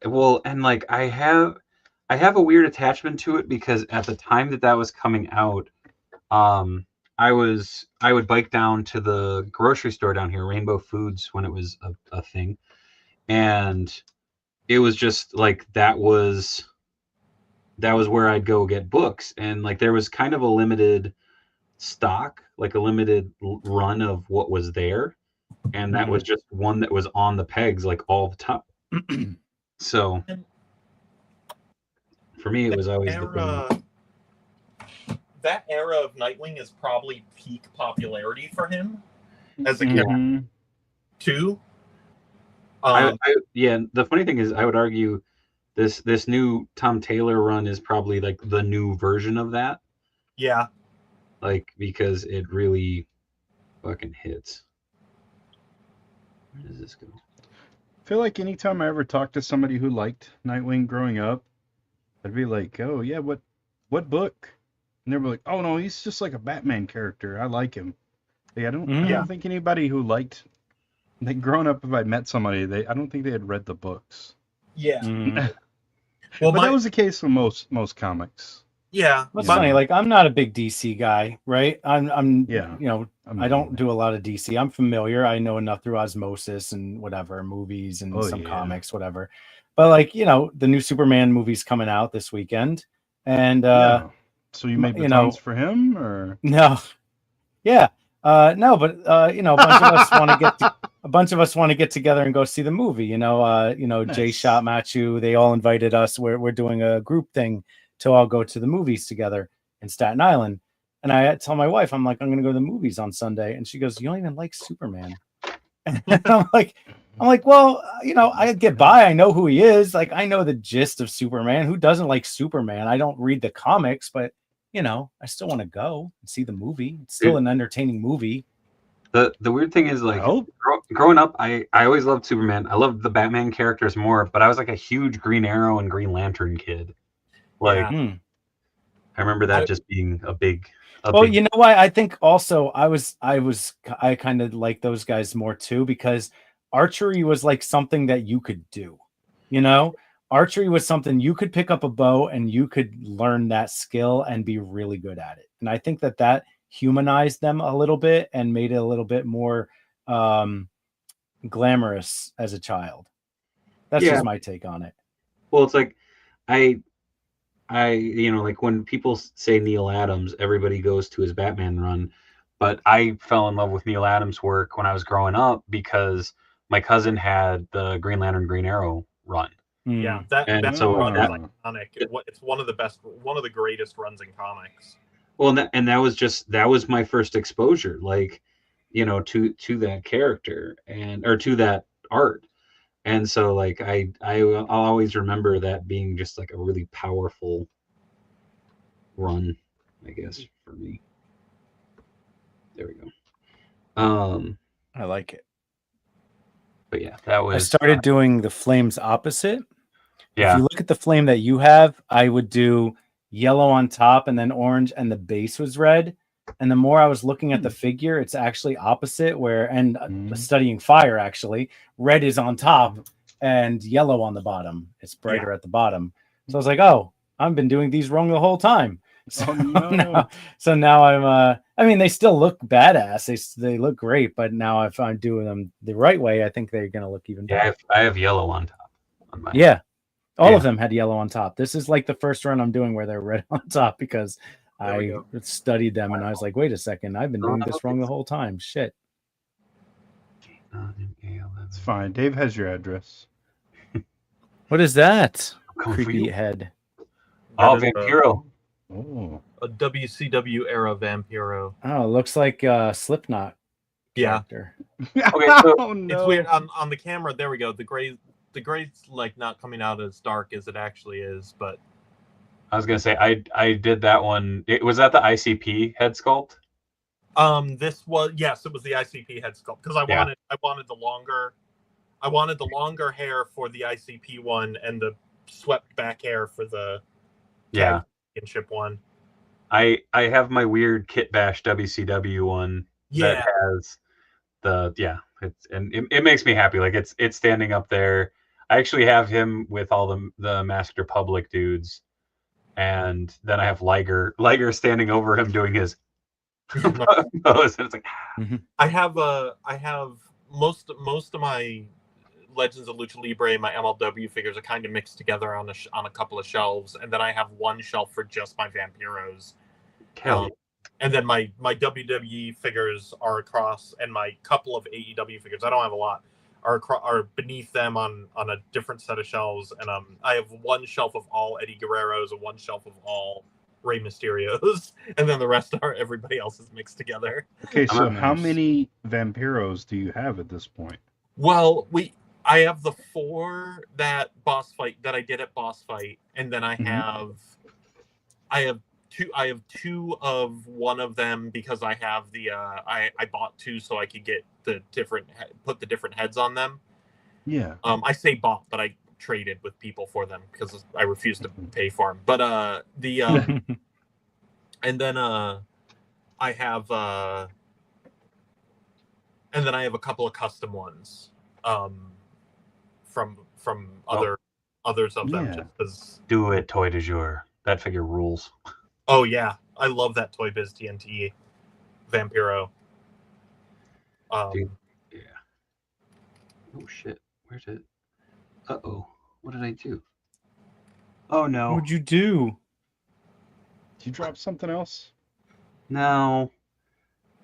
have a weird attachment to it because at the time that was coming out, I would bike down to the grocery store down here, Rainbow Foods, when it was a thing, and it was just that was where I'd go get books, and there was kind of a limited stock, like a limited run of what was there, and that was just one that was on the pegs like all the time. So for me, it was always the thing. That era of Nightwing is probably peak popularity for him as a Mhm. character too. Yeah, the funny thing is, I would argue this new Tom Taylor run is probably like the new version of that. Yeah. Like, because it really fucking hits. Where does this go? I feel like anytime I ever talked to somebody who liked Nightwing growing up, I'd be like, "Oh yeah, what book?" And they'd be like, "Oh no, he's just like a Batman character. I like him." Like, I don't think anybody who liked, like, growing up, if I met somebody, I don't think they had read the books. Yeah. Well, but that was the case with most comics. Yeah. What's funny, like, I'm not a big DC guy, right? I'm Yeah. you know, I don't do a lot of DC. I'm familiar. I know enough through osmosis and whatever, movies and some comics, whatever. But like, you know, the new Superman movie's coming out this weekend. And so you made batons for him, or no? Yeah. No, but you know, a bunch of us want to get together and go see the movie. Nice. Jay shot Matthew, they all invited us. We're doing a group thing to all go to the movies together in Staten Island. And I tell my wife, I'm like, I'm gonna go to the movies on Sunday. And she goes, "You don't even like Superman." And I'm like, well, you know, I get by. I know who he is. Like, I know the gist of Superman. Who doesn't like Superman? I don't read the comics, but you know, I still want to go and see the movie. It's still an entertaining movie. The weird thing is, like, growing up, I always loved Superman. I loved the Batman characters more, but I was like a huge Green Arrow and Green Lantern kid. Like, I remember that just being a big. You know why? I think also I kind of like those guys more too, because archery was like something that you could do. You know, archery was something you could pick up a bow and you could learn that skill and be really good at it. And I think that humanized them a little bit and made it a little bit more glamorous as a child. That's just my take on it. Well, it's like I like when people say Neil Adams, everybody goes to his Batman run, but I fell in love with Neil Adams' work when I was growing up because my cousin had the Green Lantern, Green Arrow run. Yeah, that run is iconic. It's one of the greatest runs in comics. Well, that was my first exposure, like, you know, to that character or to that art. And so, like, I'll always remember that being just like a really powerful run, I guess, for me. There we go. I like it. But yeah, that was. I started doing the flames opposite. Yeah. If you look at the flame that you have, I would do yellow on top and then orange, and the base was red. And the more I was looking at the figure, it's actually opposite, studying fire, actually, red is on top and yellow on the bottom. It's brighter at the bottom. So I was like, oh, I've been doing these wrong the whole time. So, now I'm, I mean, they still look badass. They look great, but now if I'm doing them the right way, I think they're going to look even better. Yeah, I have yellow on top. On mine. Yeah. All of them had yellow on top. This is like the first run I'm doing where they're red on top because I studied them and I was like, wait a second, I've been doing this wrong the whole time. Shit. It's fine. Dave has your address. What is that? Creepy head. Oh, Vampiro. A WCW era Vampiro. Oh, it looks like Slipknot character. Okay, so it's weird on the camera. There we go. The gray's like not coming out as dark as it actually is, but I was gonna say I did that one. Was that the ICP head sculpt? This was, yes, it was the ICP head sculpt because I wanted the longer hair for the ICP one and the swept back hair for the championship one. I have my weird Kit Bash WCW one that has it makes me happy. Like it's standing up there. I actually have him with all the Masked Republic dudes, and then I have Liger standing over him doing his pose. And it's like I have most of my Legends of Lucha Libre and my MLW figures are kind of mixed together on a couple of shelves, and then I have one shelf for just my Vampiros. And then my WWE figures are across, and my couple of AEW figures, I don't have a lot, are beneath them on a different set of shelves. And I have one shelf of all Eddie Guerreros and one shelf of all Rey Mysterios, and then the rest are everybody else's mixed together. Okay, so Nice. how many Vampiros do you have at this point? Well, I have the 4 that I did at Boss Fight, and then I have 2 of one of them because I have the I bought 2 so I could get put the different heads on them. Yeah. I say bought, but I traded with people for them because I refused to pay for them. But and then I have a couple of custom ones from others of them. Yeah. Just 'cause... Do it, Toy du jour. That figure rules. Oh yeah, I love that Toy Biz TNT Vampiro. Dude, yeah. Oh shit, where's it? Uh-oh, what did I do? Oh no. What'd you do? Did you drop something else? No.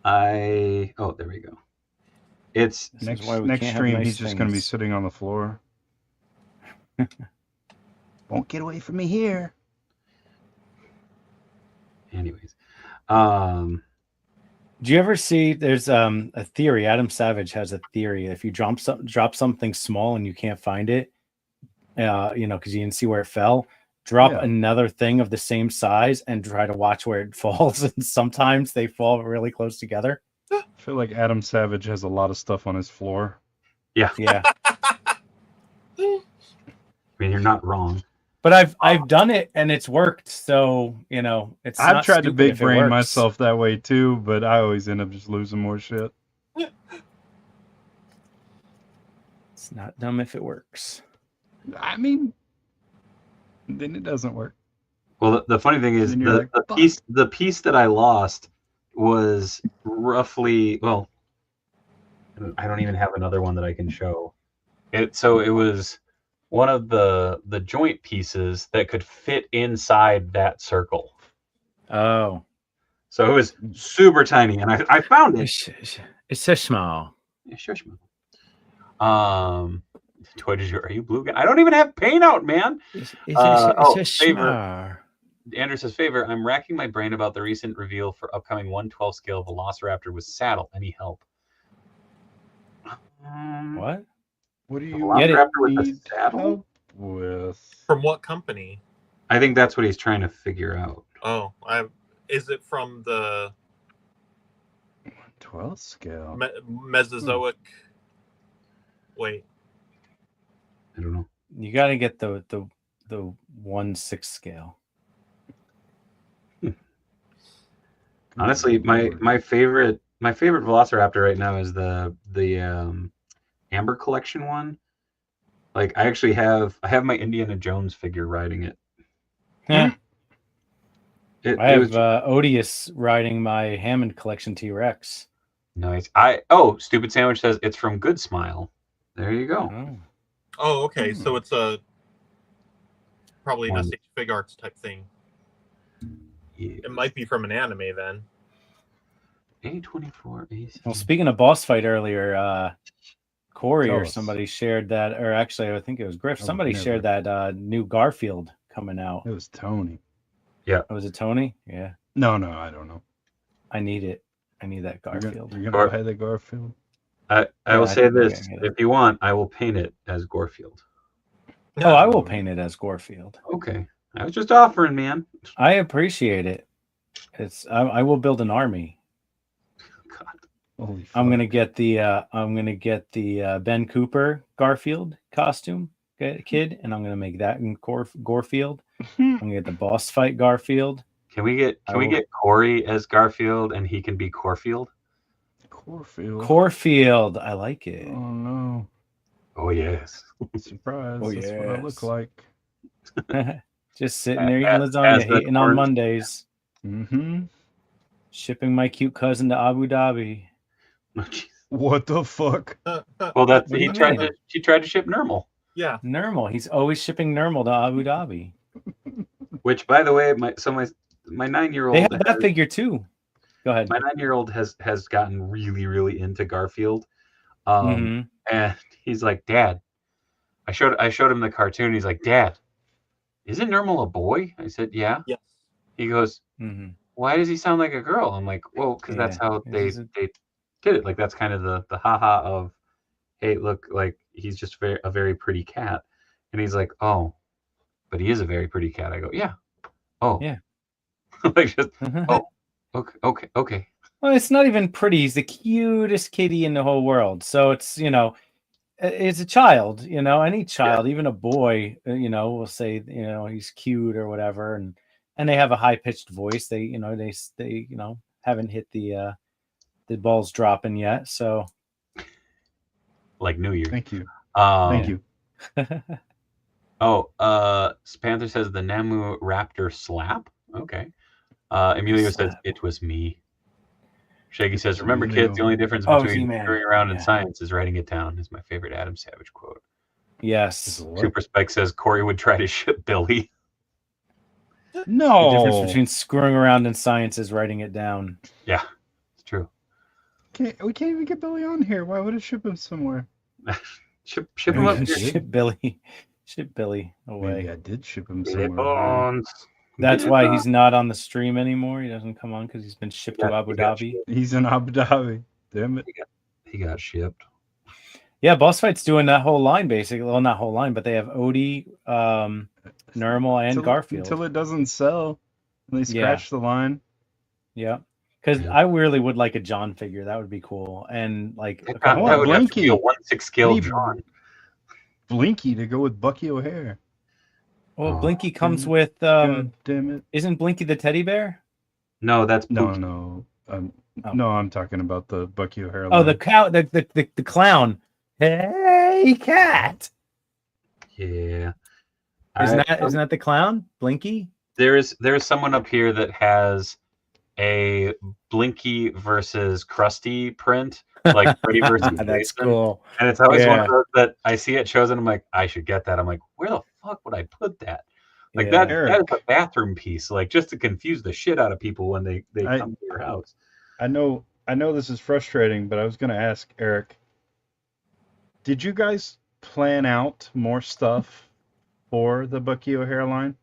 Oh, there we go. It's This is Next why we next can't have stream, nice he's just going to be things. sitting on the floor. Won't get away from me here. anyways. Do you ever see there's a theory? Adam Savage has a theory. If you drop something small and you can't find it, because you didn't see where it fell, drop another thing of the same size and try to watch where it falls. And sometimes they fall really close together. I feel like Adam Savage has a lot of stuff on his floor. Yeah. Yeah. I mean, you're not wrong. But I've done it and it's worked. So, it's I've not tried to stupid big if it brain works. myself that way too, but I always end up just losing more shit. It's not dumb if it works. I mean, then it doesn't work. Well, the funny thing is And you're like, the piece that I lost was roughly, well, I don't even have another one that I can show. So it was one of the joint pieces that could fit inside that circle. Oh. So it was super tiny, and I found it. It's so small. Yeah, shush, man. Toy du jour, are you blue guy? I don't even have paint out, man. It's favor. Andrew says, favor, I'm racking my brain about the recent reveal for upcoming 1/12 scale Velociraptor with saddle. Any help? What? What do you Velociraptor with a need saddle? help with? From what company? I think that's what he's trying to figure out. Oh, is it from the 12 scale. Mesozoic? Wait. I don't know. You got to get the 1/6 scale. Honestly, my favorite Velociraptor right now is the Amber Collection one. Like I have my Indiana Jones figure riding it. Yeah. I It have Odious riding my Hammond Collection T-Rex. nice. Stupid Sandwich says it's from Good Smile. There you go. Oh. Oh, okay. So it's probably an SH Fig Arts type thing. Yeah. It might be from an anime then. A24 AC. Well, speaking of boss fight earlier, Corey Tell or us. somebody shared that, or actually, I think it was Griff. Oh, Somebody never. shared that new Garfield coming out. It was Tony. Oh, was it Tony? Yeah. No, I don't know. I need it. I need that You're Garfield. gonna buy the Garfield? I Yeah, will I say think this: I get it. if you want, I will paint it as Gorefield. Oh, I will paint it as Gorfield. Okay, I was just offering, man. I appreciate it. I will build an army. God. Holy fuck. I'm gonna get the Ben Cooper Garfield costume kid, and I'm gonna make that in Gorefield. I'm gonna get the boss fight Garfield. Can we get Corey as Garfield and he can be Corfield? Corfield. Corfield, I like it. Oh no! Oh yes. Surprise! Oh, That's what I look yes. like. Just sitting there eating As lasagna, the hating on orange- Mondays, Mm-hmm. shipping my cute cousin to Abu Dhabi. Oh, jeez. What the fuck? Well, that's What do he you tried mean? to she tried to ship normal. Yeah. Nermal, he's always shipping Nermal to Abu Dhabi. Which, by the way, my 9-year-old They have that figure too. Go ahead. My 9-year-old has gotten really, really into Garfield. And he's like, Dad, I showed him the cartoon. He's like, Dad, isn't Normal a boy? I said, yeah. Yes. He goes, why does he sound like a girl? I'm like, well, because that's how they did it. Like, that's kind of the haha of, hey, look, like, he's just a very pretty cat. And he's like, oh, but he is a very pretty cat. I go, yeah. Oh. Yeah. Like, just, oh, okay. Well, it's not even pretty. He's the cutest kitty in the whole world. So it's, it's a child, any child, even a boy, will say, he's cute or whatever. And they have a high pitched voice. They haven't hit the balls dropping yet. So. Like New Year. Thank you. Thank you. Panther says the Namu Raptor slap. Okay. Emilio says it was me. Shaggy says, remember, kids, the only difference between figuring around in science is writing it down, is my favorite Adam Savage quote. Yes. Super Spike says Corey would try to ship Billy. No. The difference between screwing around in science is writing it down. Yeah, it's true. We can't even get Billy on here. Why would I ship him somewhere? ship him up here. Ship Billy away. Maybe I did ship him somewhere. That's why he's not on the stream anymore. He doesn't come on because he's been shipped to Abu Dhabi. He's in Abu Dhabi. Damn it. He got shipped. Yeah, Boss Fight's doing that whole line basically. Well, not whole line, but they have Odie, Normal, and Garfield. Until it doesn't sell. And they scratch the line. Yeah. Because I really would like a John figure. That would be cool. And like that would Blinky. Have to be a 1/6 scale John. Blinky to go with Bucky O'Hare. Well, Blinky comes with God damn it. Isn't Blinky the teddy bear? No, that's Blinky. No. No, I'm talking about the Bucky O'Hare line. Oh, the cow, the clown. Hey, cat. Yeah. Isn't that the clown? Blinky? There's someone up here that has a Blinky versus Krusty print, like Freddy versus That's Jason. cool. And it's always one of those that I see it chosen. I'm like, I should get that. I'm like, where the fuck would I put that? Like that is a bathroom piece, like just to confuse the shit out of people when they come to your house. I know this is frustrating, but I was going to ask Eric, did you guys plan out more stuff for the Bucky O'Hare line?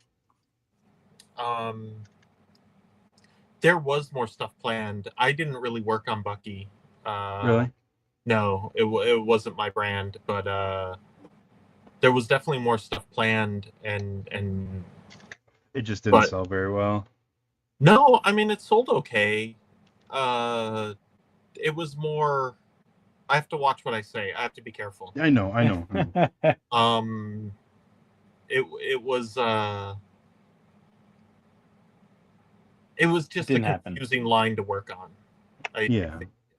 There was more stuff planned. I didn't really work on Bucky. Really? No, it wasn't my brand, but there was definitely more stuff planned, and it just didn't sell very well. No, I mean it sold okay. It was more. I have to watch what I say. I have to be careful. I know. It was just a confusing line to work on.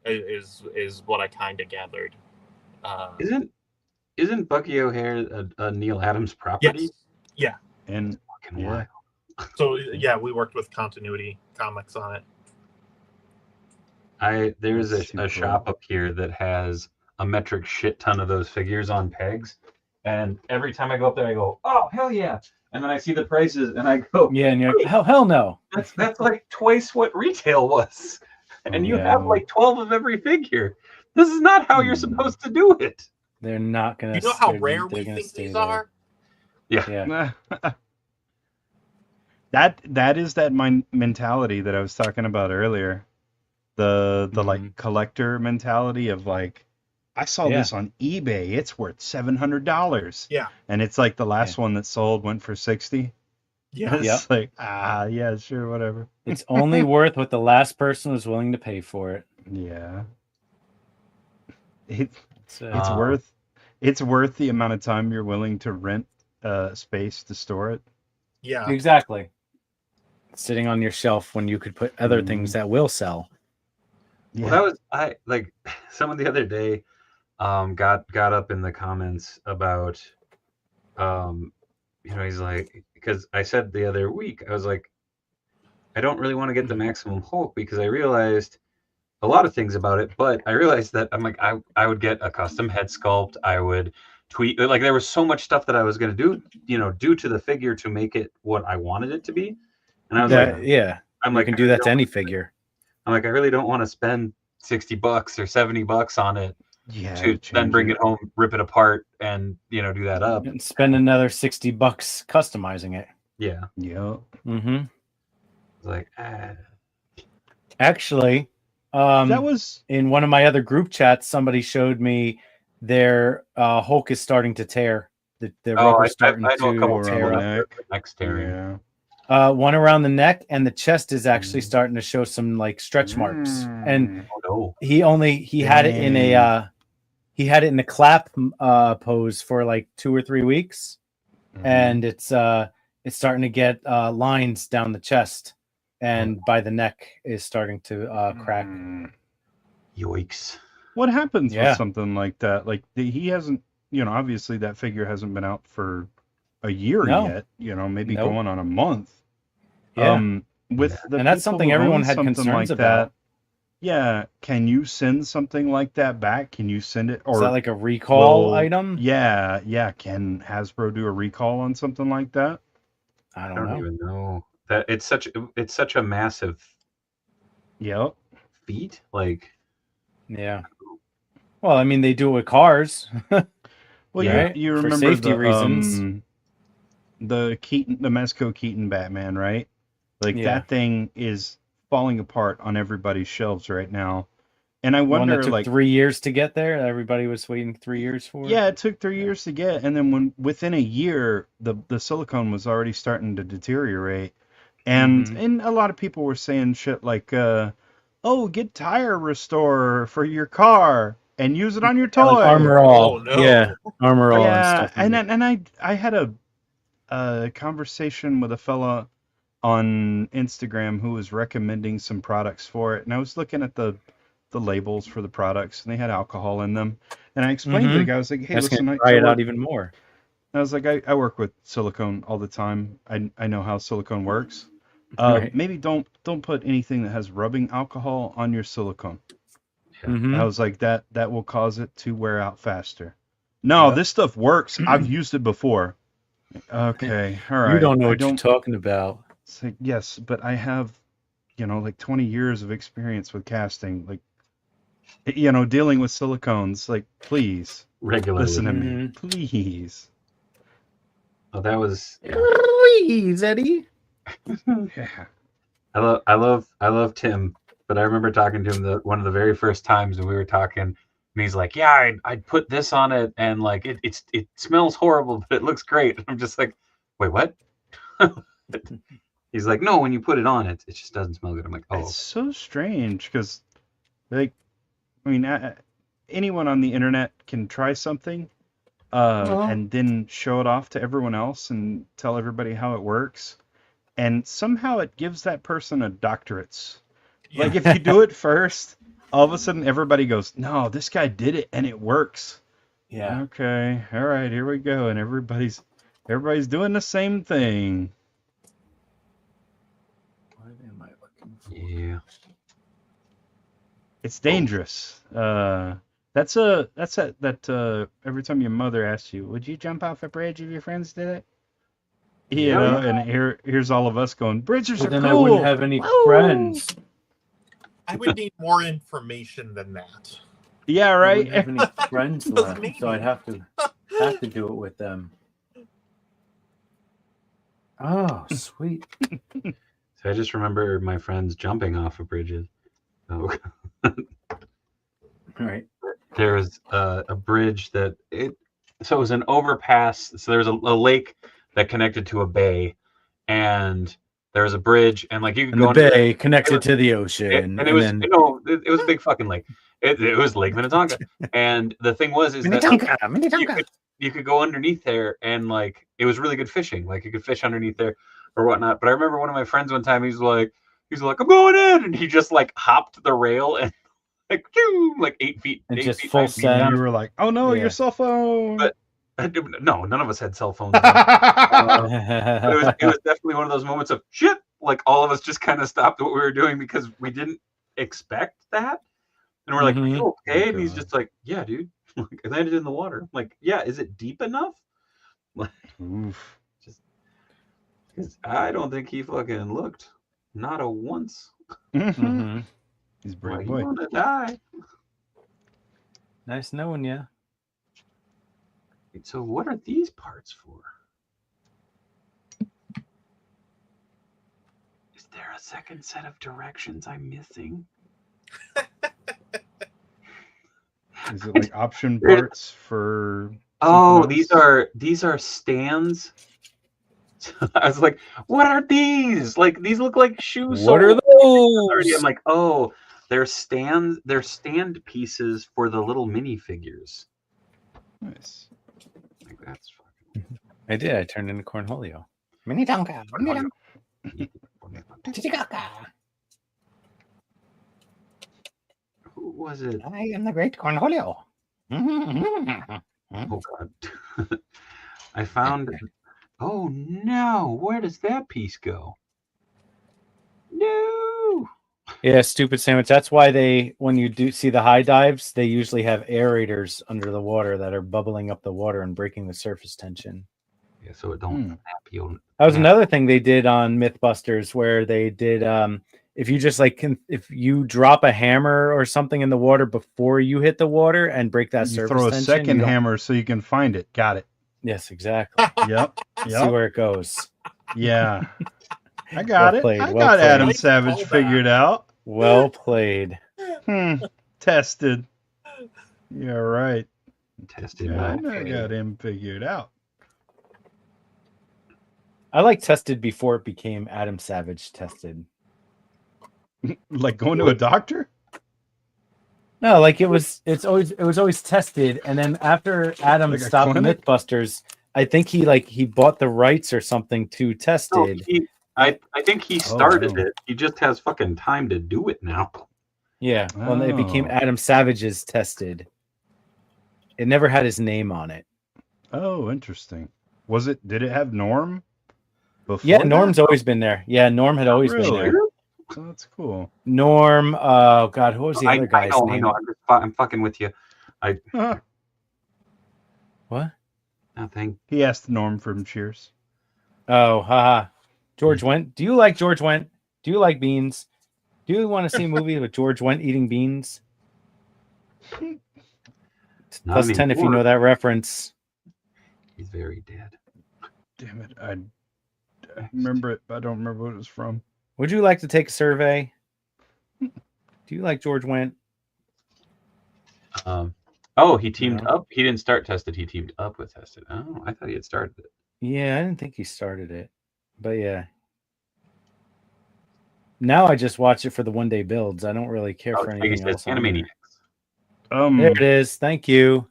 Is what I kind of gathered. Isn't Bucky O'Hare a Neil Adams property? Yes. Yeah. And fucking wild. So yeah, we worked with Continuity Comics on it. There's a shop up here that has a metric shit ton of those figures on pegs, and every time I go up there, I go, oh hell yeah! And then I see the prices, and I go, yeah, and you're like, hell no! That's like twice what retail was, and you have like 12 of every figure. This is not how you're supposed to do it. They're not gonna. You know how rare we think these are? Yeah. That is that mentality that I was talking about earlier. The like collector mentality of like, I saw this on eBay. It's worth $700. Yeah. And it's like the last one that sold went for $60. Yeah. It's like, yeah, sure, whatever. It's only worth what the last person was willing to pay for it. Yeah. It's worth the amount of time you're willing to rent space to store it. Yeah. Exactly. Sitting on your shelf when you could put other things that will sell. Yeah. Well, I like someone the other day got up in the comments about he's like, because I said the other week, I was like, I don't really want to get the Maximum Hulk because I realized a lot of things about it, but I realized that I'm like, I would get a custom head sculpt. I would tweet, like there was so much stuff that I was going to do to the figure to make it what I wanted it to be. And I was I'm like, you can do that to any figure. I'm like, I really don't want to spend $60 or $70 on it Yeah. to then bring it home, rip it apart, and do that up. And spend another $60 customizing it. Yeah. Yep. Mm-hmm. It's like, Actually, That was in one of my other group chats, somebody showed me their Hulk is starting to tear. The rubber's starting I know a couple to tear people up. that next tearing. Yeah. One around the neck, and the chest is actually starting to show some like stretch marks. And Oh no. he had it in a clap pose for like 2 or 3 weeks, and it's starting to get lines down the chest, and by the neck is starting to crack. Yikes. What happens with something like that? Like he hasn't, obviously that figure hasn't been out for a year yet. Maybe going on a month. Yeah. With the and that's people something who everyone own had something concerns like about. that, yeah, can you send something like that back? Can you send it, or is that like a recall item? Yeah. Can Hasbro do a recall on something like that? I I don't know. even know that it's such a massive feat. Like, Yeah. Well, I mean, they do it with cars. Well, right? you For remember safety reasons. The Mezco Keaton Batman, right? Like that thing is falling apart on everybody's shelves right now. And I wonder, one that took 3 years to get there. Everybody was waiting 3 years for. Yeah, it took 3 years to get, and then within a year, the silicone was already starting to deteriorate, and a lot of people were saying shit like, "Oh, get tire restorer for your car and use it on your toy." Like Armor All. Oh, no. Yeah, Armor All Yeah, and stuff. and I had a conversation with a fella on Instagram who was recommending some products for it, and I was looking at the labels for the products, and they had alcohol in them, and I explained to the guy, I was like, "Hey, That's listen, gonna dry it out even more." I was like, I work with silicone all the time. I know how silicone works. Right. Maybe don't put anything that has rubbing alcohol on your silicone." Mhm. I was like, that will cause it to wear out faster. No, this stuff works. I've used it before. Okay, all right. You don't know what you're talking about. It's like, yes, but I have, like 20 years of experience with casting, like, dealing with silicones. Like, please, regularly. listen to me, please. Oh, that was. Yeah. Please, Eddie. Yeah. I love Tim, but I remember talking to him one of the very first times, and we were talking, and he's like, "Yeah, I'd put this on it, and like it smells horrible, but it looks great." And I'm just like, "Wait, what?" He's like, "No, when you put it on, it just doesn't smell good." I'm like, "Oh, It's so strange because, like, I mean, anyone on the internet can try something, and then show it off to everyone else and tell everybody how it works, and somehow it gives that person a doctorate. Like, if you do it first, all of a sudden everybody goes, "No, this guy did it and it works." Yeah. Okay, all right, here we go, and everybody's doing the same thing. What am I looking for? yeah." It's dangerous. That's every time your mother asks you, "Would you jump off a bridge if your friends did it?" And here's all of us going, "Bridges are Then cool." I wouldn't have any friends. I would need more information than that. Yeah, I right. wouldn't have any friends left, so I'd have to do it with them. Oh, sweet. So I just remember my friends jumping off of bridges. Oh. Right. There was a bridge so it was an overpass. So there was a lake that connected to a bay, and there was a bridge, and like you could And go the under bay connected to the ocean, and it was it was a big fucking lake. It was Lake Minnetonka, and the thing was Minnetonka. You could go underneath there, and like it was really good fishing. Like you could fish underneath there or whatnot. But I remember one of my friends one time, he's like, "I'm going in," and he just like hopped the rail and like 8 feet, and 8 just feet, full 9 feet send. down. You were like, "Oh no, your cell phone!" But no, none of us had cell phones. But it was definitely one of those moments of shit. Like all of us just kind of stopped what we were doing because we didn't expect that, and we're like, "Are you okay?" And he's just like, "Yeah, dude." Like, I landed in the water. I'm like, "Yeah, is it deep enough?" Like, Oof. just because I don't think he fucking looked, not a once. Mhm. He's a Why brave you boy. wanna die? Nice knowing you. So what are these parts for? Is there a second set of directions I'm missing? Is it like option parts for? Oh, something these are stands. I was like, what are these? Like these look like shoe What are soles. Already, those? I'm like, oh, they're stand pieces for the little minifigures. Nice. Like that's fucking I did. I turned into Cornholio. Minnetonka. Who was it? I am the great Cornholio. Oh god. I found oh no, where does that piece go? No. Yeah, stupid sandwich. That's why when you do see the high dives, they usually have aerators under the water that are bubbling up the water and breaking the surface tension. Yeah, so it don't snap you. That was another thing they did on Mythbusters, where they did if you just if you drop a hammer or something in the water before you hit the water and break that You surface throw a tension, second hammer so you can find it. Got it. Yes, exactly. Yep. See Yep. where it goes. Yeah. I got Well it. played, I well got played. Adam Nice Savage callback. figured out. Well played. Tested. Yeah, right. Tested Yeah, I my know I faith. got him figured out. I like tested before it became Adam Savage tested. Like going to a doctor? No, like it was always tested, and then after Adam Like a stopped clinic? Mythbusters, I think he bought the rights or something to No, tested. I think he started wow. it. He just has fucking time to do it now. Yeah, well, it became Oh. Adam Savage's tested. It never had his name on it. Oh, interesting. Did it have Norm before? Yeah, that? Norm's always been there. Yeah, Norm had always been Really? there. Oh, that's cool. Norm, oh god, who was the other guy's I name? know. I'm fucking with you. Huh. What? Nothing. He asked Norm from Cheers. Oh, haha. George Wendt. Do you like George Wendt? Do you like beans? Do you want to see a movie with George Wendt eating beans? Not Plus 10 if you anymore. know that reference. He's very dead. Damn it. I remember it, but I don't remember what it was from. Would you like to take a survey? Do you like George Wendt? Oh, he teamed No. up. He didn't start Tested. He teamed up with Tested. Oh, I thought he had started it. Yeah, I didn't think he started it. But yeah. Now I just watch it for the one-day builds. I don't really care for He anything says else. On there. Animaniacs. There it is. Thank you.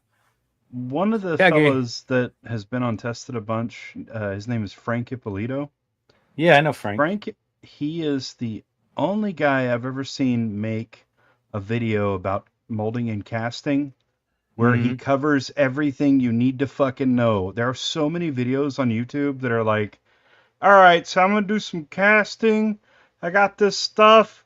One of the Gaggy. fellas that has been on Tested a bunch, his name is Frank Ippolito. Yeah, I know Frank. Frank, he is the only guy I've ever seen make a video about molding and casting where he covers everything you need to fucking know. There are so many videos on YouTube that are like, all right, so I'm going to do some casting. I got this stuff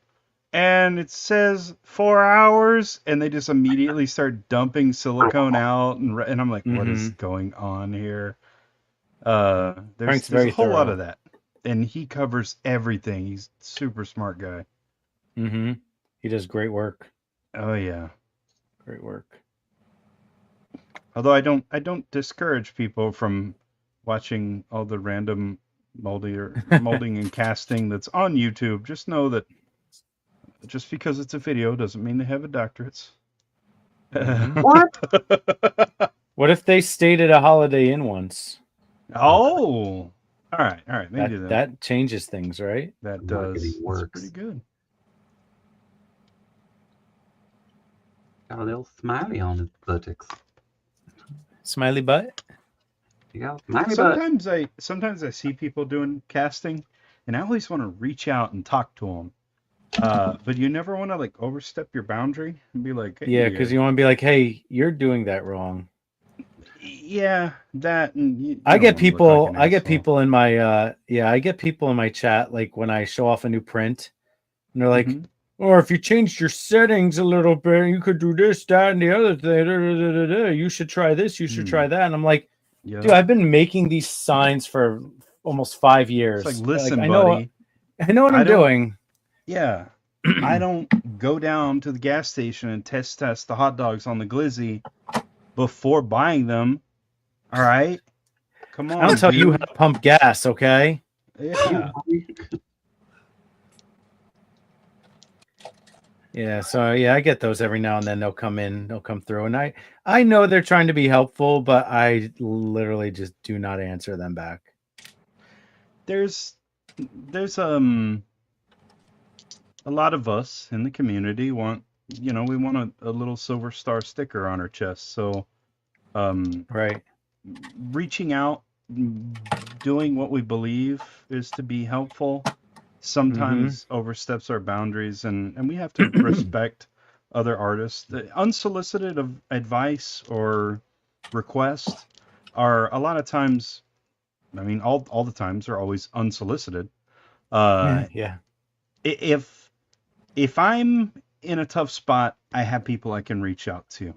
and it says 4 hours, and they just immediately start dumping silicone out, and I'm like, what is going on here? There's very a whole lot thorough. of that, and he covers everything. He's a super smart guy. He does great work. Oh yeah. Great work. Although I don't discourage people from watching all the random molding and casting that's on YouTube. Just know that just because it's a video doesn't mean they have a doctorate. What? What if they stayed at a Holiday Inn once? Oh, all right, maybe That changes things, right? that Marketing does. That's works. pretty good. Got a little smiley on his buttocks. Smiley butt. You got a smiley butt. Sometimes I see people doing casting, and I always want to reach out and talk to them. But you never want to like overstep your boundary and be like, hey, Yeah, because you want to be like, hey, you're doing that wrong. yeah, that. And you I don't get wanna look people. like an I get asshole. people in my. I get people in my chat like when I show off a new print, and they're like, "Or if you changed your settings a little bit, you could do this, that, and the other thing. Da, da, da, da, da. You should try this. You should try that." And I'm like, Yeah. "Dude, I've been making these signs for almost 5 years. It's like, listen, I buddy. know what I'm I don't- doing." Yeah, I don't go down to the gas station and test the hot dogs on the glizzy before buying them. All right, come on. I don't tell you how dude. to pump gas, okay? Yeah. Yeah, so yeah, I get those every now and then. They'll come through, and I know they're trying to be helpful, but I literally just do not answer them back. There's a lot of us in the community want, we want a little silver star sticker on our chest. So Right. reaching out, doing what we believe is to be helpful, sometimes oversteps our boundaries, and we have to respect other artists. The unsolicited advice or requests are a lot of times, I mean, all the times are always unsolicited. Yeah. If I'm in a tough spot, I have people I can reach out to,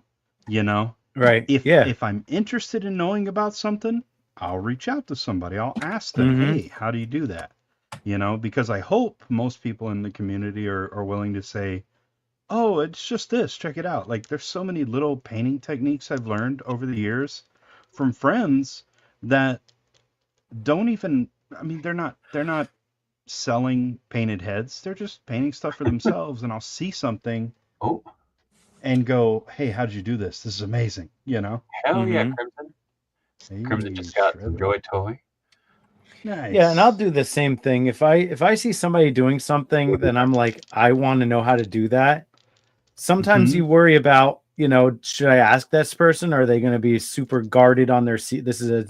Right. If I'm interested in knowing about something, I'll reach out to somebody. I'll ask them, hey, how do you do that? Because I hope most people in the community are willing to say, oh, it's just this, check it out. Like, there's so many little painting techniques I've learned over the years from friends that don't even, I mean, they're not selling painted heads. They're just painting stuff for themselves. And I'll see something and go, hey, how did you do this? This is amazing. Hell yeah, Crimson. Hey, Crimson just got some Joy Toy. Nice. Yeah, and I'll do the same thing. If I see somebody doing something, then I'm like, I want to know how to do that. Sometimes you worry about, should I ask this person? Or are they going to be super guarded on their this is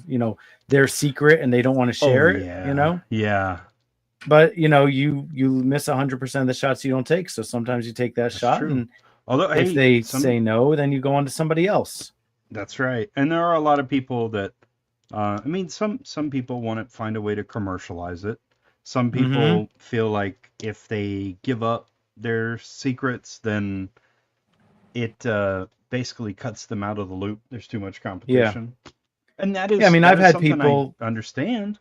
their secret and they don't want to share it, Yeah. But you miss 100% of the shots you don't take. So sometimes you take that shot, true. and Although, if they say no, then you go on to somebody else. That's right. And there are a lot of people that, I mean, some people want to find a way to commercialize it. Some people feel like if they give up their secrets, then it basically cuts them out of the loop. There's too much competition. Yeah. And that is, I mean, I've had people understand.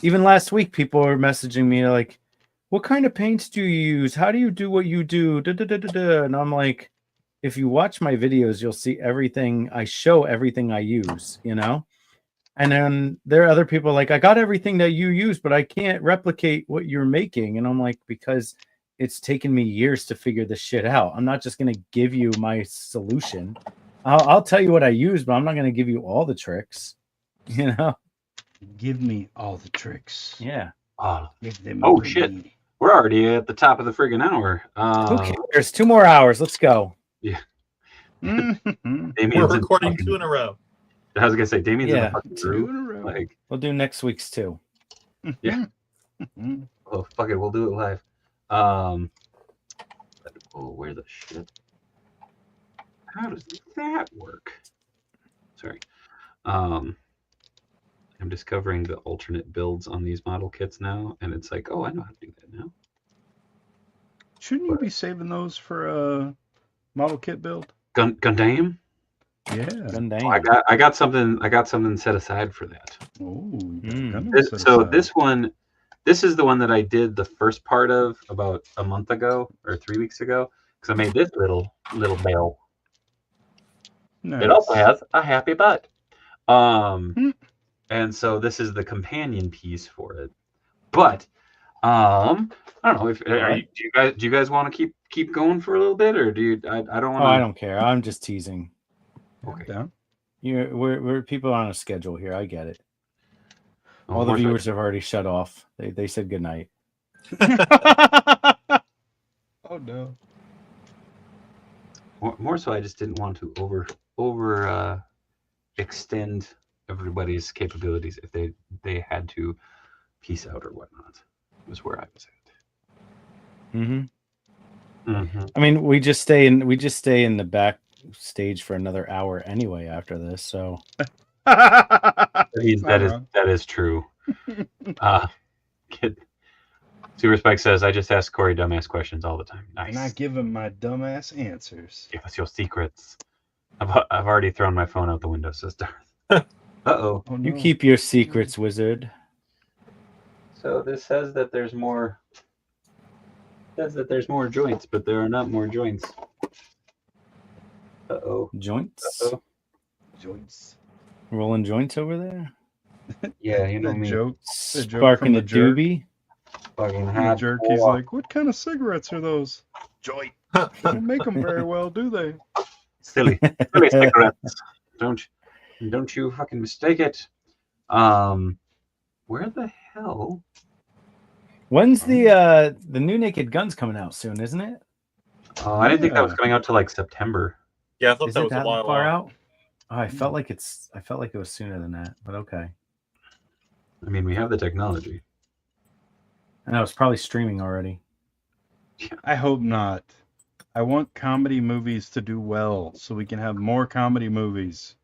Even last week, people were messaging me like, what kind of paints do you use? How do you do what you do? Da, da, da, da, da. And I'm like, if you watch my videos, you'll see everything. I show everything I use, And then there are other people like, I got everything that you use, but I can't replicate what you're making. And I'm like, because it's taken me years to figure this shit out. I'm not just going to give you my solution. I'll tell you what I use, but I'm not going to give you all the tricks, Give me all the tricks. Yeah. Give them shit. Me. We're already at the top of the friggin' hour. Who cares? 2 more hours. Let's go. Yeah. We're recording 2 in a row. I was gonna say, Damien's in the fucking 2 in a row. Like, we'll do next week's too. Yeah. Oh, fuck it. We'll do it live. Where the shit? How does that work? Sorry. I'm discovering the alternate builds on these model kits now, and it's like, oh, I know how to do that now. Shouldn't you be saving those for a model kit build? Gundam? Yeah. Gundam. Oh, I got something set aside for that. Oh. This is the one that I did the first part of about a month ago or 3 weeks ago, because I made this little bell. Nice. It also has a happy butt. And so this is the companion piece for it. But I don't know if do you guys want to keep going for a little bit, or do you? I don't want. I don't care. I'm just teasing. Okay. We're people on a schedule here. I get it. All the viewers have already shut off. They said good night. Oh no. More so, I just didn't want to over extend everybody's capabilities if they had to peace out or whatnot. Was where I was at. I mean, we just stay in the back stage for another hour anyway after this. So that is true. Super Spike says, I just ask Corey dumbass questions all the time. Nice. And I give him my dumbass answers. Give us your secrets. I've already thrown my phone out the window, says Darth. Uh-oh. Oh, no. You keep your secrets, wizard. So this says that there's more says that there's more joints, but there are not more joints. Uh-oh. Joints. Uh-oh. Joints. Rolling joints over there. Yeah, you know The me. joke. The joke Sparking from the the jerk. doobie. Fucking The hot. jerk, he's like, what kind of cigarettes are those? Joint. They don't make them very well, do they? silly cigarettes. Don't you fucking mistake it. Where the hell? When's the new Naked Guns coming out soon, isn't it? Oh, I didn't think that was Yeah. coming out till like September. Yeah, I thought Is that it was a that while far out. out? Oh, I felt like it was sooner than that, but okay. I mean, we have the technology. I know it's probably streaming already. I hope not. I want comedy movies to do well so we can have more comedy movies.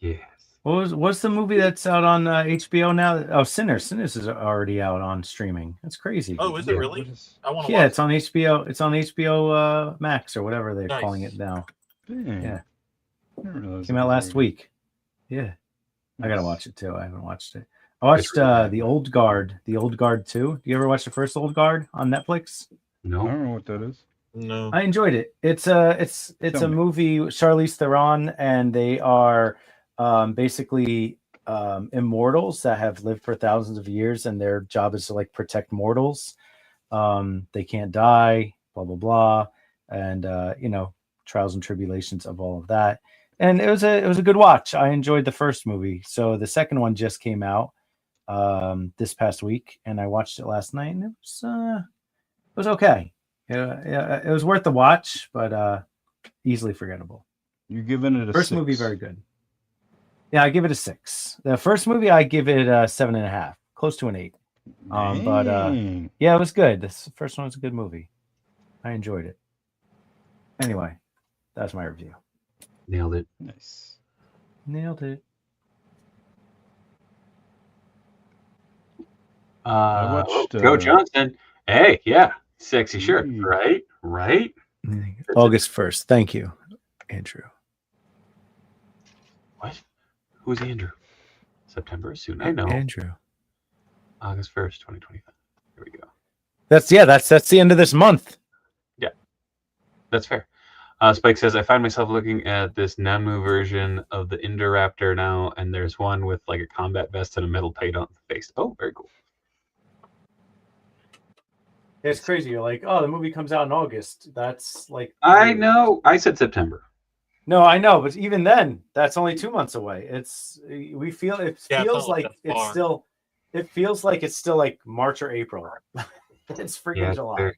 Yes. What's the movie that's out on HBO now? Oh, Sinners. Sinners is already out on streaming. That's crazy. Oh, is it Yeah. really? I want to Yeah, watch. it's on HBO. It's on HBO Max or whatever they're Nice. calling it now. Dang. Yeah. I didn't realize Came that out was last already- week. Yeah, I gotta Nice. watch it too. I haven't watched it. I watched The Old Guard. The Old Guard 2. Do you ever watch the first Old Guard on Netflix? I No. don't know what that is. No. I enjoyed it. It's a Tell me. movie with Charlize Theron, and they are basically immortals that have lived for thousands of years, and their job is to like protect mortals. They can't die, blah blah blah, and trials and tribulations of all of that. And it was a good watch. I enjoyed the first movie. So the second one just came out this past week, and I watched it last night, and it was okay. Yeah, it was worth the watch, but easily forgettable. You're giving it a First 6. movie, very good. Yeah, I give it a 6. The first movie, I give it a 7.5, close to an 8. But Dang. yeah, it was good. This first one was a good movie. I enjoyed it. Anyway, that's my review. Nailed it. Nice. Nailed it. I watched, Joe Johnson. Hey, yeah. Sexy shirt. Hey. Right? Right? August 1st. Thank you, Andrew. What? Who's Andrew? September is soon. I know. Andrew. August 1st, 2025. Here we go. That's the end of this month. That's fair. Spike says, I find myself looking at this Namu version of the Indoraptor now, and there's one with like a combat vest and a metal plate on the face. Oh, very cool. It's crazy. You're like, oh, the movie comes out in August. That's like I know. I said September. No, I know, but even then, that's only 2 months away. It feels not like that it's far. still like March or April. It's freaking Yeah, July.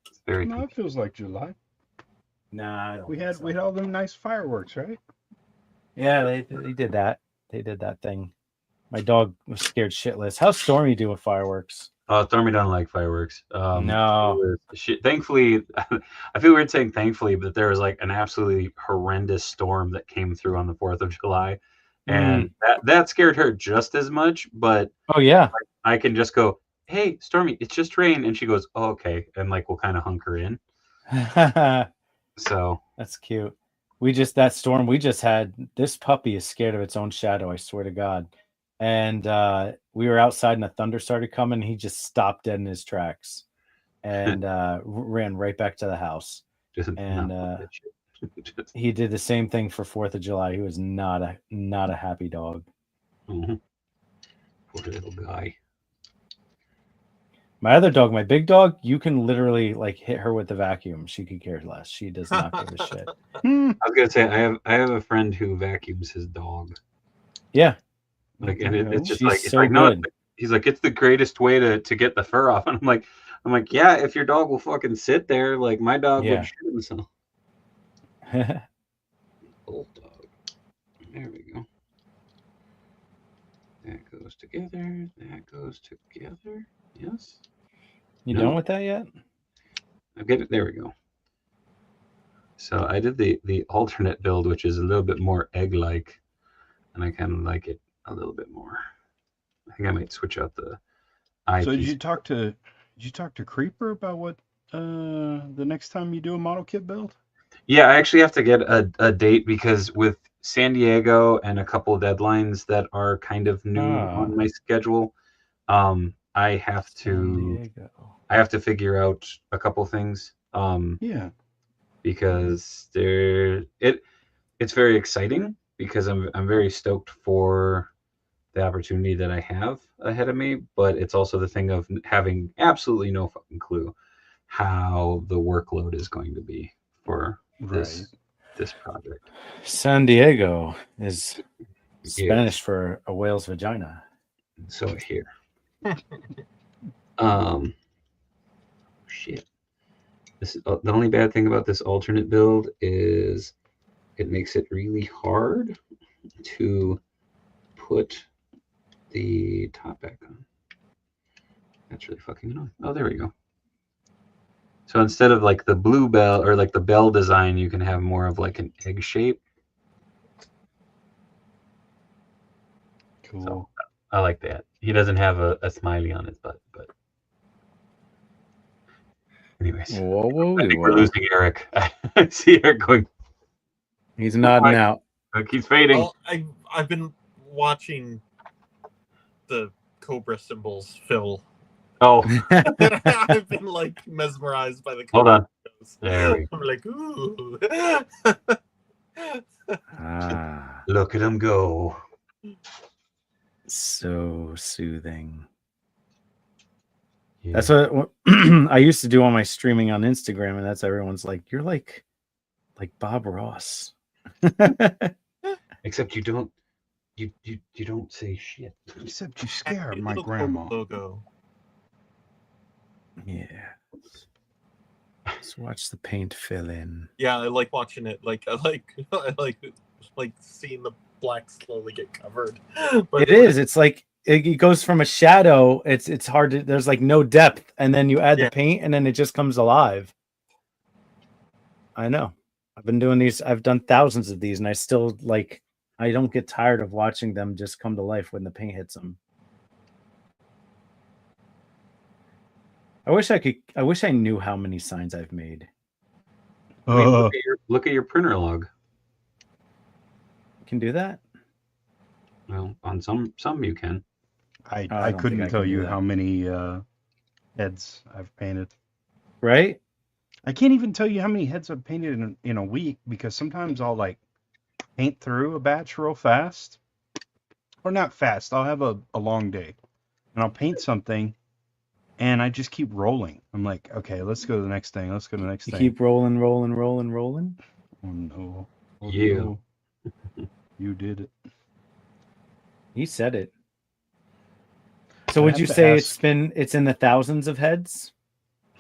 it's very No, it feels like July. Nah, I don't We think had so. we had all them nice fireworks, right? Yeah, they did that. They did that thing. My dog was scared shitless. How's Stormy do with fireworks? Stormy doesn't like fireworks. No. Thankfully, I feel weird saying thankfully, but there was like an absolutely horrendous storm that came through on the 4th of July. And that scared her just as much, but Oh yeah. I can just go, hey, Stormy, it's just rain. And she goes, oh, okay. And like, we'll kind of hunker in. So That's cute. That storm we just had, this puppy is scared of its own shadow, I swear to God. And we were outside and a thunder started coming. And he just stopped dead in his tracks and ran right back to the house. just And, not that shit. Just- He did the same thing for 4th of July. He was not a happy dog. Mhm. Poor little guy. My other dog, my big dog, you can literally like hit her with the vacuum. She could care less. She does not give a shit. I was gonna say I have a friend who vacuums his dog. Yeah. Like, and it's just She's like it's so like no. good. He's like, it's the greatest way to get the fur off. And I'm like, yeah, if your dog will fucking sit there, like my dog Yeah. would shit himself. Old dog. There we go. That goes together. That goes together. Yes. You No. done with that yet? I get it. There we go. So I did the alternate build, which is a little bit more egg-like, and I kind of like it a little bit more. I think I might switch out the eyepiece. So did you talk to Creeper about what the next time you do a model kit build? Yeah, I actually have to get a date because with San Diego and a couple of deadlines that are kind of new on my schedule, I have San to Diego. I have to figure out a couple things. Yeah. Because it's very exciting because I'm very stoked for the opportunity that I have ahead of me, but it's also the thing of having absolutely no fucking clue how the workload is going to be for this project. San Diego is Spanish Yes. for a whale's vagina. So here. Shit. This, the only bad thing about this alternate build is it makes it really hard to put the top back on. That's really fucking annoying. Oh, there we go. So instead of like the blue bell or like the bell design, you can have more of like an egg shape. Cool. So I like that. He doesn't have a smiley on his butt, but anyways. Whoa, I think we're losing Eric. I see Eric going. He's nodding out. Look, he's fading. Well, I've been watching the Cobra symbols fill. Oh, I've been like mesmerized by the hold Cobra on. shows. There we I'm like, ooh. Ah, Look at him go. so soothing. Yeah. That's what I used to do on my streaming on Instagram, and that's everyone's like, "You're like Bob Ross." Except you don't say shit. Except you scare my Little grandma. Cobra logo. Yeah. Let's watch the paint fill in. Yeah, I like watching it. I like seeing the black slowly get covered. But It is. It's like it goes from a shadow. It's hard to. There's like no depth, and then you add the paint, and then it just comes alive. I know. I've been doing these. I've done thousands of these, and I still like. I don't get tired of watching them just come to life when the paint hits them. I wish I could. I wish I knew how many signs I've made. I mean, look at your printer log. You can do that. Well, on some you can. I don't couldn't think I tell can do you that. how many heads I've painted. Right? I can't even tell you how many heads I've painted in a week because sometimes I'll like paint through a batch real fast. Or not fast. I'll have a long day. And I'll paint something and I just keep rolling. I'm like, okay, let's go to the next thing. Let's go to the next You thing. keep rolling. Oh no. Oh, You. no. You did it. He said it. So I would have you to say ask- it's in the thousands of heads?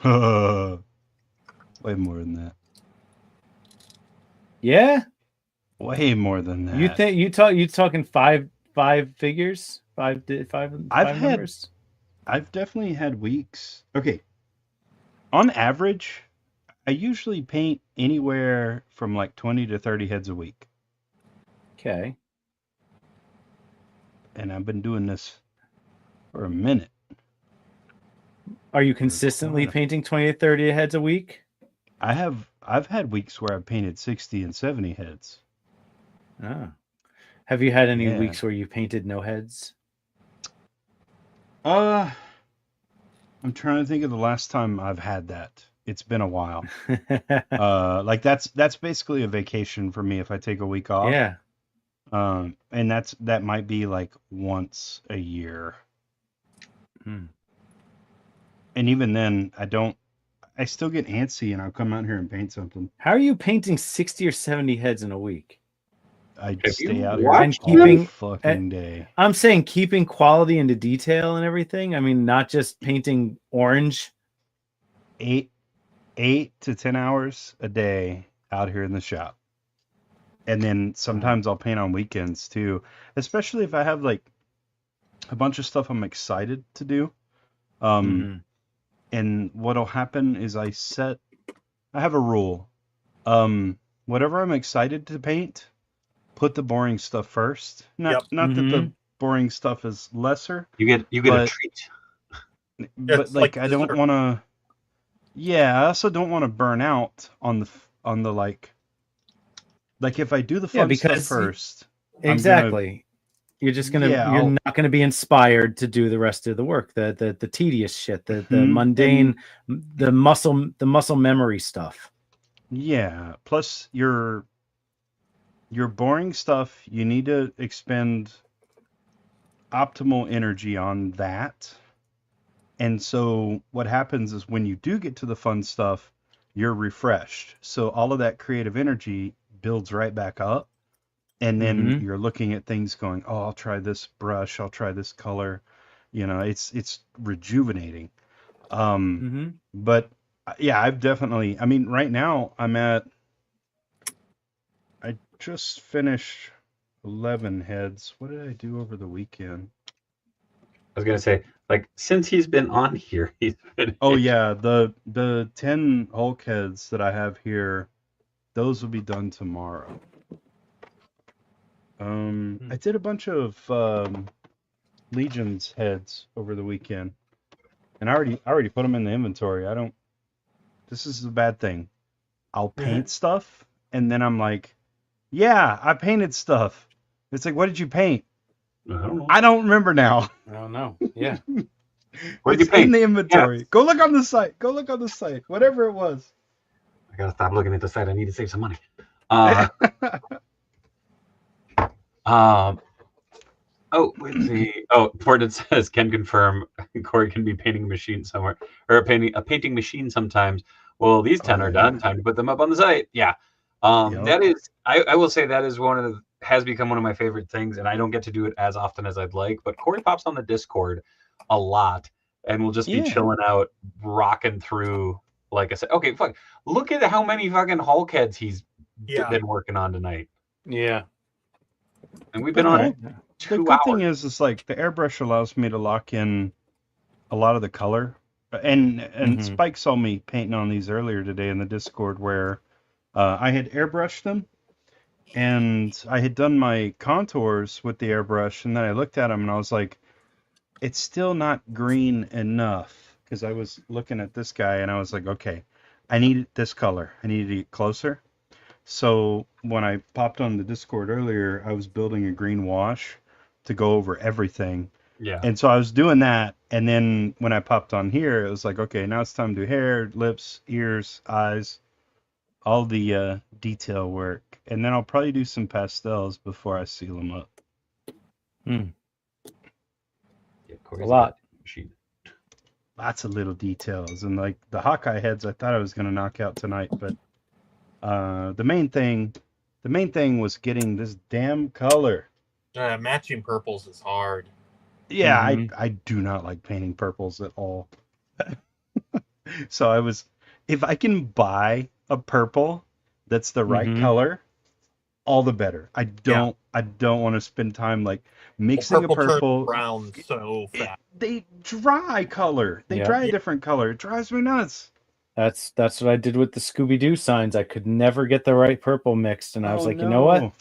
Way more than that. Yeah. Way more than that. You think you talking five figures? Five numbers? I've definitely had weeks. Okay. On average, I usually paint anywhere from like 20 to 30 heads a week. Okay. And I've been doing this for a minute. Are you consistently painting 20 to 30 heads a week? I've had weeks where I've painted 60 and 70 heads. Oh. Have you had any Yeah. weeks where you painted no heads? I'm trying to think of the last time I've had that. It's been a while. Like that's basically a vacation for me if I take a week off. Yeah. And that might be like once a year. Hmm. And even then I still get antsy and I'll come out here and paint something. How are you painting 60 or 70 heads in a week? I Have stay you out here watched all them? fucking day. I'm saying keeping quality into detail and everything. I mean, not just painting orange. 8 to 10 hours a day out here in the shop. And then sometimes I'll paint on weekends too, especially if I have like a bunch of stuff I'm excited to do. And what'll happen is I have a rule. Whatever I'm excited to paint, put the boring stuff first. Not that the boring stuff is lesser. You get a treat. But It's like like I don't dessert. want to. Yeah, I also don't want to burn out on the like if I do the fun stuff because first. Exactly. You're just gonna Yeah, you're not gonna be inspired to do the rest of the work, the tedious shit, the mundane, the muscle memory stuff. Yeah. Plus your boring stuff, you need to expend optimal energy on that. And so what happens is when you do get to the fun stuff, you're refreshed. So all of that creative energy builds right back up. And then you're looking at things going, oh, I'll try this brush, I'll try this color. You know, it's rejuvenating. But yeah, I've definitely, I mean, right now I just finished 11 heads. What did I do over the weekend? I was gonna say, like, since he's been on here, he's been. Oh yeah, the 10 Hulk heads that I have here, those will be done tomorrow. I did a bunch of Legion's heads over the weekend, and I already put them in the inventory. This is the bad thing. I'll paint stuff, and then I'm like, yeah, I painted stuff. It's like, what did you paint? I don't know. I don't remember now. I don't know. Yeah. What did you It's paint? in the inventory. Yeah. Go look on the site. Go look on the site. Whatever it was. I gotta stop looking at the site. I need to save some money. Oh, let's see. Oh, Portland says can confirm Corey can be painting a machine somewhere, or a painting machine sometimes. Well, these 10 are done. Time to put them up on the site. Yeah. That is, I will say that is has become one of my favorite things, and I don't get to do it as often as I'd like. But Corey pops on the Discord a lot, and we'll just be chilling out, rocking through. Like I said, okay, fuck. Look at how many fucking Hulk heads he's been working on tonight. Yeah. And we've been on it. The good thing is like the airbrush allows me to lock in a lot of the color. And Spike saw me painting on these earlier today in the Discord where I had airbrushed them and I had done my contours with the airbrush, and then I looked at them and I was like, it's still not green enough, because I was looking at this guy and I was like, okay, I need this color. I need to get closer. So when I popped on the Discord earlier, I was building a green wash to go over everything. Yeah. And so I was doing that. And then when I popped on here, it was like, okay, now it's time to do hair, lips, ears, eyes, all the detail work. And then I'll probably do some pastels before I seal them up. Yeah, A lot. Lots of little details. And like the Hawkeye heads, I thought I was going to knock out tonight, but the main thing was getting this damn color. Matching purples is hard. Yeah, I do not like painting purples at all. So if I can buy a purple that's the right color, all the better. I don't want to spend time like mixing a purple brown so fast. They dry color. They dry a different color. It drives me nuts. That's what I did with the Scooby-Doo signs. I could never get the right purple mixed, and I was like, you know what?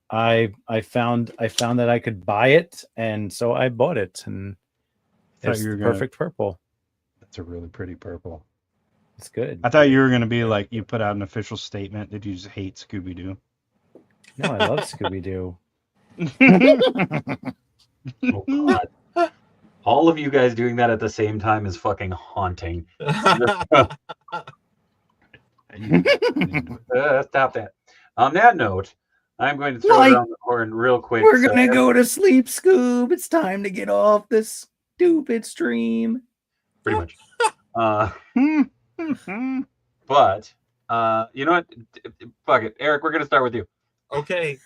I found that I could buy it, and so I bought it, and it's the perfect purple. That's a really pretty purple. It's good. I thought you were gonna be like, you put out an official statement that you just hate Scooby-Doo. No, I love Scooby-Doo. Oh, God. All of you guys doing that at the same time is fucking haunting. Stop that. On that note, I'm going to throw it on the horn real quick. We're going to go to sleep, Scoob. It's time to get off this stupid stream. Pretty much. But, you know what? Fuck it. Eric, we're going to start with you. Okay.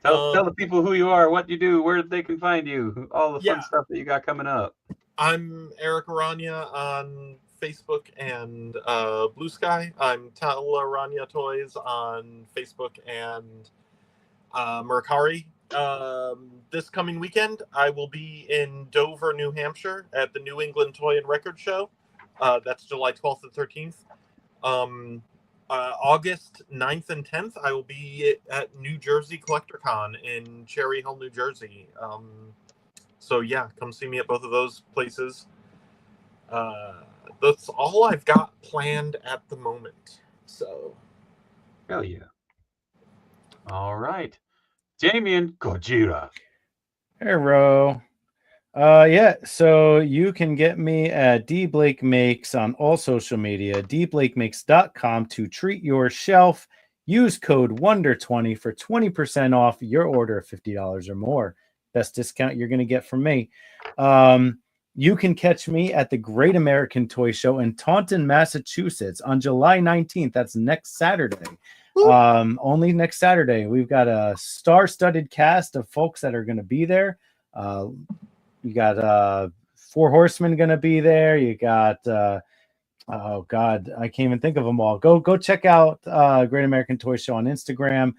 Tell the people who you are, what you do, where they can find you, all the fun stuff that you got coming up. I'm Eric Aranya on Facebook and Blue Sky. I'm Tala Aranya Toys on Facebook and Mercari. This coming weekend, I will be in Dover, New Hampshire at the New England Toy and Record Show. That's July 12th and 13th. August 9th and 10th, I will be at New Jersey CollectorCon in Cherry Hill, New Jersey. So yeah, come see me at both of those places. That's all I've got planned at the moment. So, hell yeah. All right. Damien Gojira. Hello. So you can get me at D Blake Makes on all social media, dblakemakes.com to treat your shelf. Use code WONDER20 for 20% off your order of $50 or more. Best discount you're going to get from me. You can catch me at the Great American Toy Show in Taunton, Massachusetts on July 19th. That's next Saturday. Only next Saturday. We've got a star-studded cast of folks that are going to be there. You got 4 Horsemen going to be there. You got oh God, I can't even think of them all. Go check out Great American Toy Show on Instagram.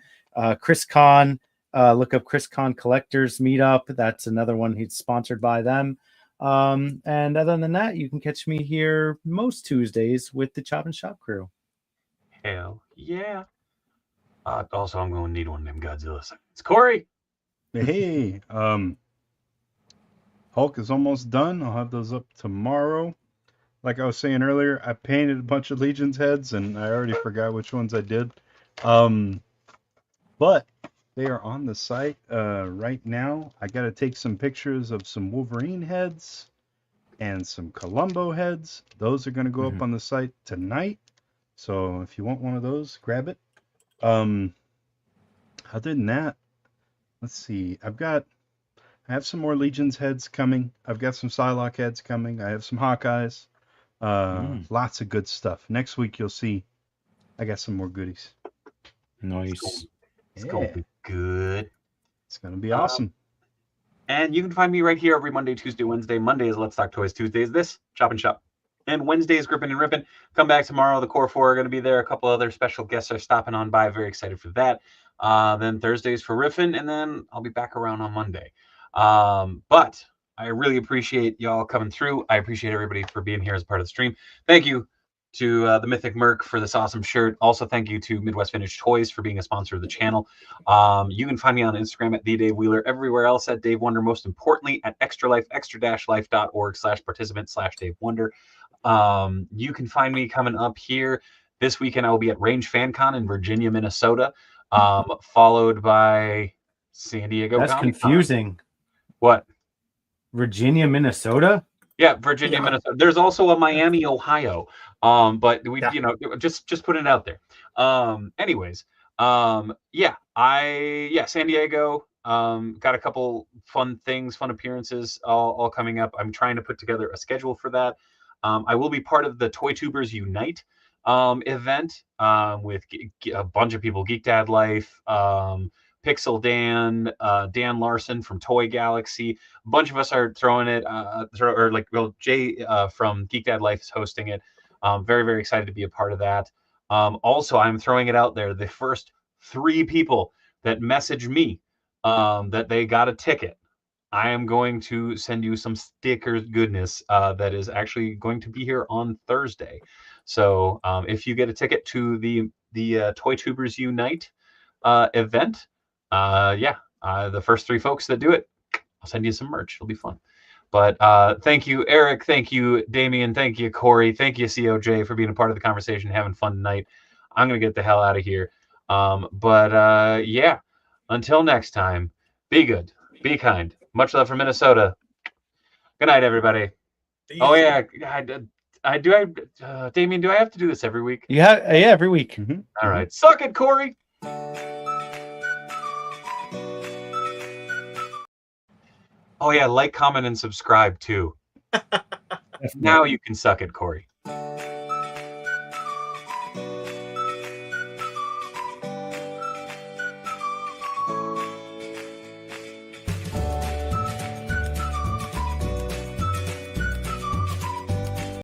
Chris Kahn, look up Chris Kahn Collectors Meetup. That's another one. He's sponsored by them. And other than that, you can catch me here most Tuesdays with the Choppin Shop crew. Hell yeah. Also, I'm going to need one of them Godzilla segments. Corey. Hey, Hulk is almost done. I'll have those up tomorrow. Like I was saying earlier, I painted a bunch of Legion's heads, and I already forgot which ones I did. But they are on the site right now. I got to take some pictures of some Wolverine heads and some Columbo heads. Those are going to go up on the site tonight. So if you want one of those, grab it. Other than that, let's see. I have some more Legion's heads coming. I've got some Psylocke heads coming. I have some Hawkeyes. Lots of good stuff. Next week you'll see I got some more goodies. Nice. It's going to be good. It's going to be awesome. And you can find me right here every Monday, Tuesday, Wednesday. Monday is Let's Talk Toys. Tuesday is this, Choppin' Shop. And Wednesday is Grippin' and Rippin'. Come back tomorrow. The Core 4 are going to be there. A couple other special guests are stopping on by. Very excited for that. Then Thursdays for Riffin', and then I'll be back around on Monday. But I really appreciate y'all coming through. I appreciate everybody for being here as part of the stream. Thank you to the Mythic Merc for this awesome shirt. Also, thank you to Midwest Vintage Toys for being a sponsor of the channel. You can find me on Instagram at @TheDaveWheeler, everywhere else at Dave Wonder, most importantly at extra-life, extra-life.org/participant/Dave Wonder. You can find me coming up here this weekend. I will be at Range FanCon in Virginia, Minnesota, followed by San Diego. That's Comic-Con. confusing. What? Virginia, Minnesota? Yeah, Virginia, Minnesota. There's also a Miami, Ohio. But we, just put it out there. Anyways, San Diego. Got a couple fun things, fun appearances all coming up. I'm trying to put together a schedule for that. I will be part of the Toy Tubers Unite event with a bunch of people. Geek Dad Life, Pixel Dan, Dan Larson from Toy Galaxy. A bunch of us are throwing it, Jay from Geek Dad Life is hosting it. Very, very excited to be a part of that. Also, I'm throwing it out there. The first 3 people that message me that they got a ticket, I am going to send you some stickers goodness that is actually going to be here on Thursday. So if you get a ticket to the Toy Tubers Unite event, the first 3 folks that do it, I'll send you some merch. It'll be fun. But thank you, Eric. Thank you, Damien. Thank you, Corey. Thank you, COJ, for being a part of the conversation, having fun tonight. I'm going to get the hell out of here. Until next time, be good, be kind. Much love from Minnesota. Good night, everybody. Oh, yeah. Damien, do I have to do this every week? Yeah, every week. All right. Suck it, Corey. Oh, yeah. Like, comment, and subscribe, too. Now you can suck it, Corey.